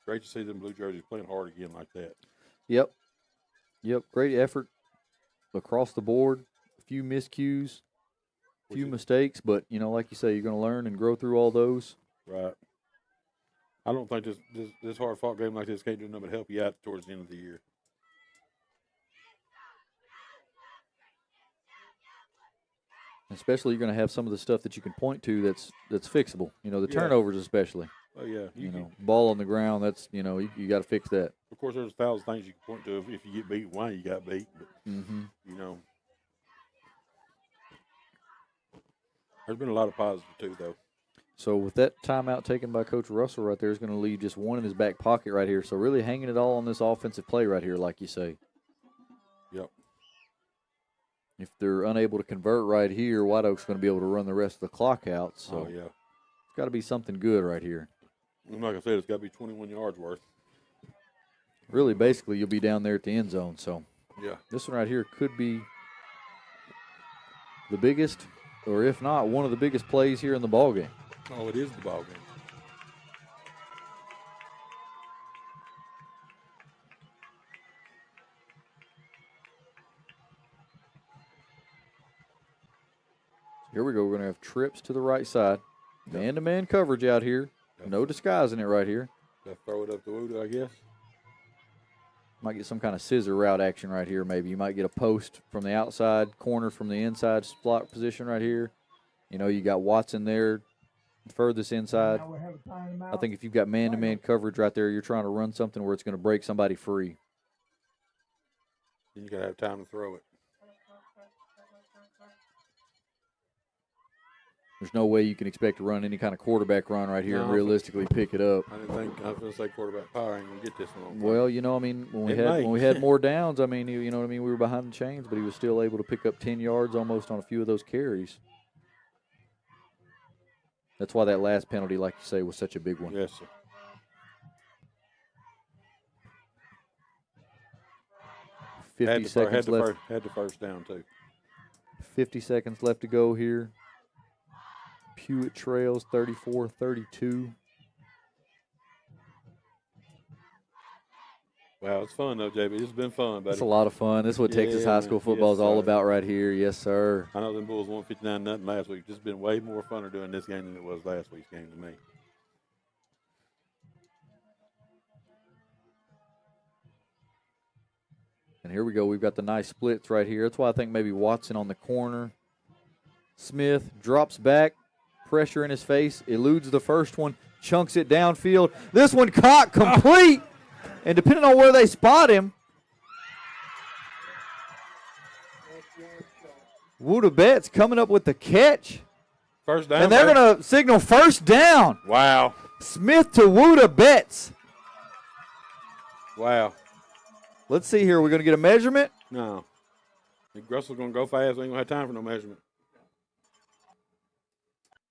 Great to see them blue jerseys playing hard again like that. Yep. Yep. Great effort across the board. A few miscues, a few mistakes, but, you know, like you say, you're going to learn and grow through all those. Right. I don't think this hard-fought game like this can't do nothing but help you out towards the end of the year. Especially, you're going to have some of the stuff that you can point to that's fixable. You know, the Yeah. turnovers especially. Oh, yeah. You know, ball on the ground, that's, you know, you got to fix that. Of course, there's 1,000 things you can point to if you get beat, why you got beat. But, Mm-hmm. you know, there's been a lot of positive, too, though. So with that timeout taken by Coach Russell right there is going to leave just one in his back pocket right here. So really hanging it all on this offensive play right here, like you say. Yep. If they're unable to convert right here, White Oak's going to be able to run the rest of the clock out. So Oh, yeah. it's got to be something good right here. And like I said, it's got to be 21 yards worth. Really, basically, you'll be down there at the end zone. So Yeah. this one right here could be the biggest or if not, one of the biggest plays here in the ball game. Oh, it is the ball game. Here we go. We're going to have trips to the right side. Man-to-man coverage out here. No disguising it right here. Gotta throw it up the Wood, I guess. Might get some kind of scissor route action right here maybe. You might get a post from the outside, corner from the inside slot position right here. You know, you got Watson there furthest inside. Now we have a timeout. I think if you've got man-to-man coverage right there, you're trying to run something where it's going to break somebody free. Then you gotta have time to throw it. There's no way you can expect to run any kind of quarterback run right here and No. realistically pick it up. I didn't think I was gonna say quarterback power ain't gonna get this one. Well, you know, I mean, when we had more downs, I mean, you know what I mean, we were behind the chains, but he was still able to pick up 10 yards almost on a few of those carries. That's why that last penalty, like you say, was such a big one. Yes, sir. 50 seconds left. Had the first down too. 50 seconds left to go here. Pewitt trails 34-32. Wow, it's fun though, JB. It's been fun, buddy. That's a lot of fun. This is what Texas Yeah, high man. school football Yes, is all sir. about right here. Yes, sir. I know them Bulls won 59-0 last week. It's been way more funner doing this game than it was last week's game to me. And here we go. We've got the nice splits right here. That's why I think maybe Watson on the corner. Smith drops back, pressure in his face, eludes the first one, chunks it downfield. This one caught complete. And depending on where they spot him, Wuda Betts coming up with the catch. First down. And they're going to signal first down. Wow. Smith to Wuda Betts. Wow. Let's see here. We're going to get a measurement. No. I think Russell's going to go fast. We ain't going to have time for no measurement.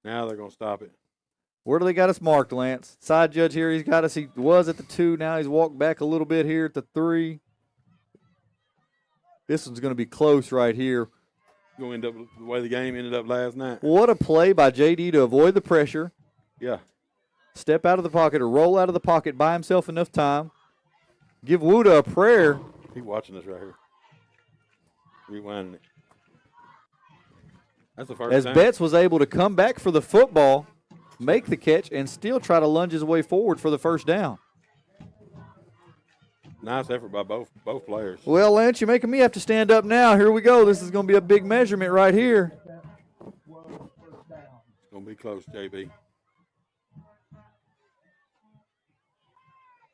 Now they're going to stop it. Where do they got us marked, Lance? Side judge here. He's got us. He was at the 2. Now he's walked back a little bit here at the 3. This one's going to be close right here. Going to end up the way the game ended up last night. What a play by JD to avoid the pressure. Yeah. Step out of the pocket or roll out of the pocket, buy himself enough time. Give Wuda a prayer. He's watching this right here. Rewinding it. That's the first As time. Betts was able to come back for the football, make the catch, and still try to lunge his way forward for the first down. Nice effort by both players. Well, Lance, you're making me have to stand up now. Here we go. This is going to be a big measurement right here. It's going to be close, JB.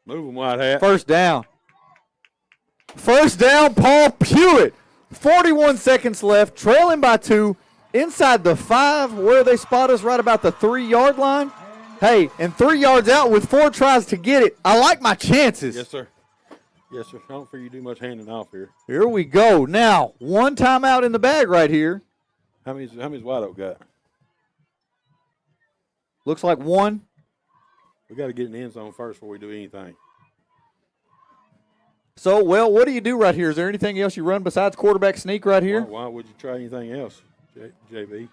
Move him, White Hat. First down. First down, Paul Pewitt. 41 seconds left, trailing by 2. Inside the 5, where they spot us right about the 3-yard line. Hey, and 3 yards out with 4 tries to get it. I like my chances. Yes, sir. Yes, sir. I don't feel you do much handing off here. Here we go. Now, 1 timeout in the bag right here. How many's White Oak got? Looks like 1. We got to get in the end zone first before we do anything. So, well, what do you do right here? Is there anything else you run besides quarterback sneak right here? Why would you try anything else, JB?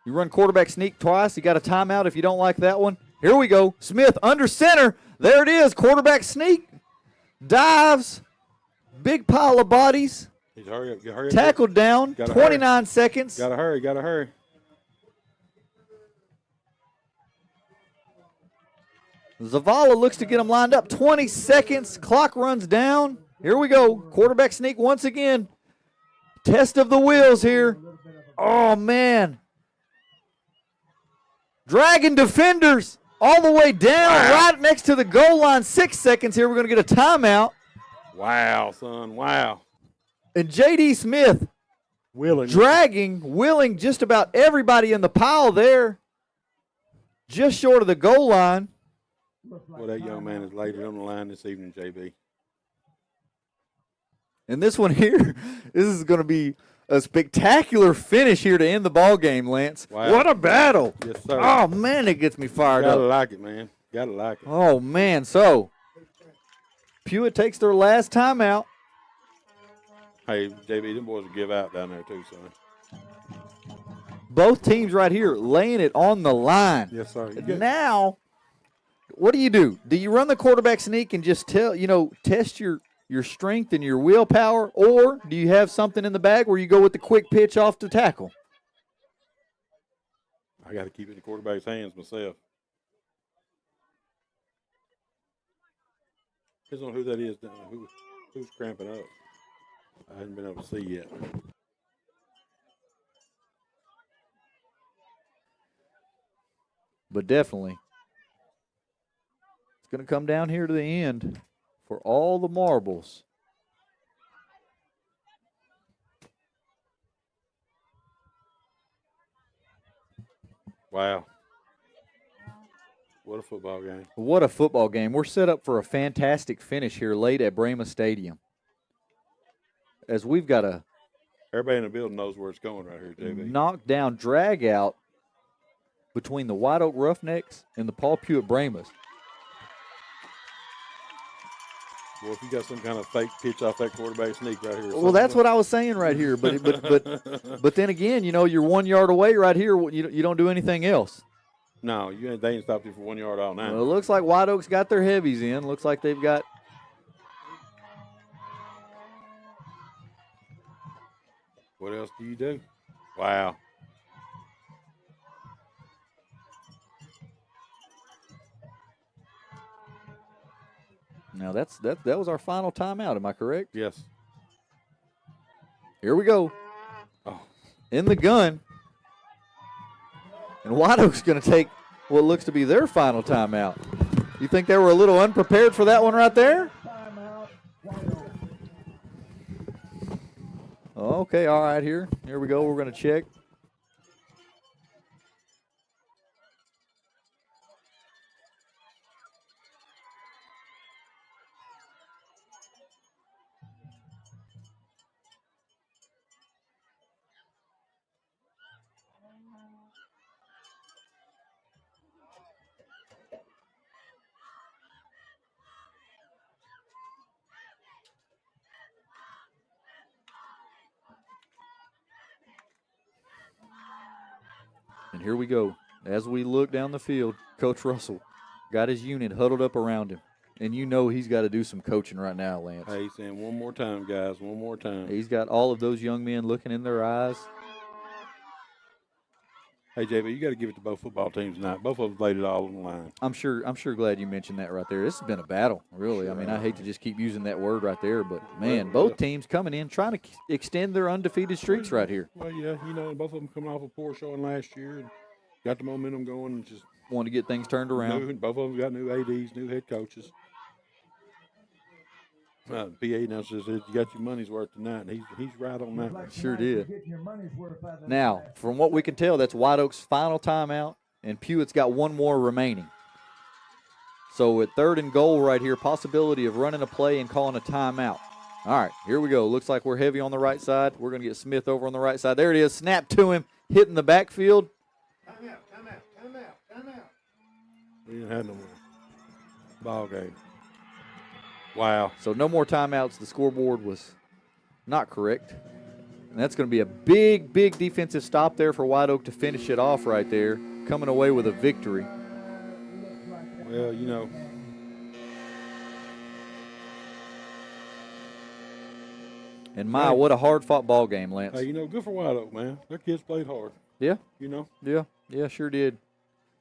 You run quarterback sneak twice. You got a timeout if you don't like that one. Here we go. Smith under center. There it is. Quarterback sneak. Dives. Big pile of bodies. He's hurry up. Hurry up. Tackled down. Gotta 29 seconds. Gotta hurry. Gotta hurry. Zavala looks to get him lined up. 20 seconds. Clock runs down. Here we go. Quarterback sneak once again. Test of the wheels here. Oh, man. Dragon defenders all the way down right next to the goal line. 6 seconds here. We're going to get a timeout. Wow, son. Wow. And J.D. Smith willing just about everybody in the pile there. Just short of the goal line. Well, that young man is laid on the line this evening, JB. And this one here, this is going to be a spectacular finish here to end the ball game, Lance. Wow. What a battle. Yes, sir. Oh, man, it gets me fired Gotta up. like it, man. Gotta like it. Oh, man. So, Pewitt takes their last timeout. Hey, JB, them boys will give out down there too, son. both teams right here laying it on the line. Yes, sir. Now, what do? Do you run the quarterback sneak and just test your strength and your willpower, or do you have something in the bag where you go with the quick pitch off the tackle? I got to keep it in the quarterback's hands myself. Depends on who that is, who's cramping up. I haven't been able to see yet. But definitely, it's going to come down here to the end for all the marbles. Wow. What a football game. What a football game. We're set up for a fantastic finish here late at Brahmas Stadium. As we've got a everybody in the building knows where it's going right here, JB. knockdown drag out between the White Oak Roughnecks and the Paul Pewitt Brahmas. Well, if you got some kind of fake pitch off that quarterback sneak right here. Well, that's what I was saying right here. But then again, you're 1 yard away right here. You don't do anything else. No, they ain't stopped you for 1 yard all night. Well, it looks like White Oak's got their heavies in. Looks like they've got. What else do you do? Wow. Now that was our final timeout. Am I correct? Yes. Here we go. Oh. In the gun. And White Oak's going to take what looks to be their final timeout. You think they were a little unprepared for that one right there? Okay, all right, here we go. We're going to check. And here we go. As we look down the field, Coach Russell got his unit huddled up around him. And he's got to do some coaching right now, Lance. Hey, he's saying one more time, guys, one more time. He's got all of those young men looking in their eyes. Hey, JB, you got to give it to both football teams tonight. Both of them laid it all on the line. I'm sure glad you mentioned that right there. This has been a battle, really. Sure. I mean, I hate to just keep using that word right there, but, man, both teams coming in trying to extend their undefeated streaks right here. Well, yeah, both of them coming off a poor showing last year and got the momentum going and just want to get things turned around. Both of them got new ADs, new head coaches. PA now says you got your money's worth tonight, and he's right on that. Like Sure tonight, did. you get your money's worth out of Now, that. from what we can tell, that's White Oak's final timeout, and Pewitt's got one more remaining. So at 3rd and goal right here, possibility of running a play and calling a timeout. All right, here we go. Looks like we're heavy on the right side. We're going to get Smith over on the right side. There it is. Snap to him, hitting the backfield. Time out. We didn't have no more ball game. Wow. So no more timeouts. The scoreboard was not correct. And that's going to be a big, big defensive stop there for White Oak to finish it off right there, coming away with a victory. Well, And what a hard-fought ball game, Lance. hey, good for White Oak, man. Their kids played hard. Yeah. Yeah, sure did.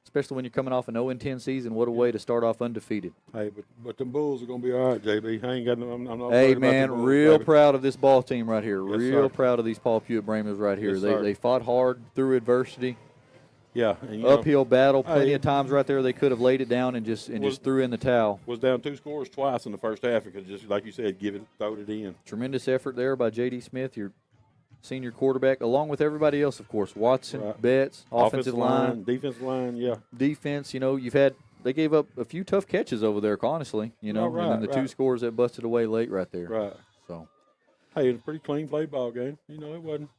Especially when you're coming off an 0-10 season. What a way to start off undefeated. Hey, but them Bulls are gonna be all right, JB. I ain't got no. I'm not Hey, worried about man, them Bulls, real baby. proud of this ball team right here. Yes, Real sir. proud of these Paul Pewitt Brahmas right here. Yes, sir. They fought hard through adversity. Yeah, and Uphill battle. Plenty hey, of times right there they could have laid it down and just threw in the towel. was down 2 scores twice in the first half because just like you said, throwed it in. Tremendous effort there by J.D. Smith, your senior quarterback, along with everybody else, of course. Watson, Right. Betts, offensive line, defensive line, yeah. defense. They gave up a few tough catches over there, honestly. Right, and then the 2 right. scores that busted away late right there. Right. So, Hey, it's a pretty clean played ball game. It wasn't.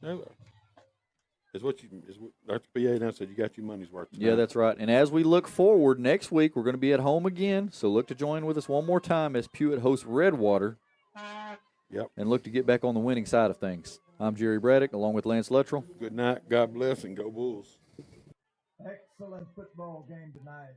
Dr. PA now said you got your money's worth. yeah, that's right. And as we look forward, next week we're going to be at home again. So look to join with us one more time as Pewitt hosts Redwater. Yep. And look to get back on the winning side of things. I'm Jerry Braddock, along with Lance Luttrell. Good night. God bless and go Bulls. Excellent football game tonight.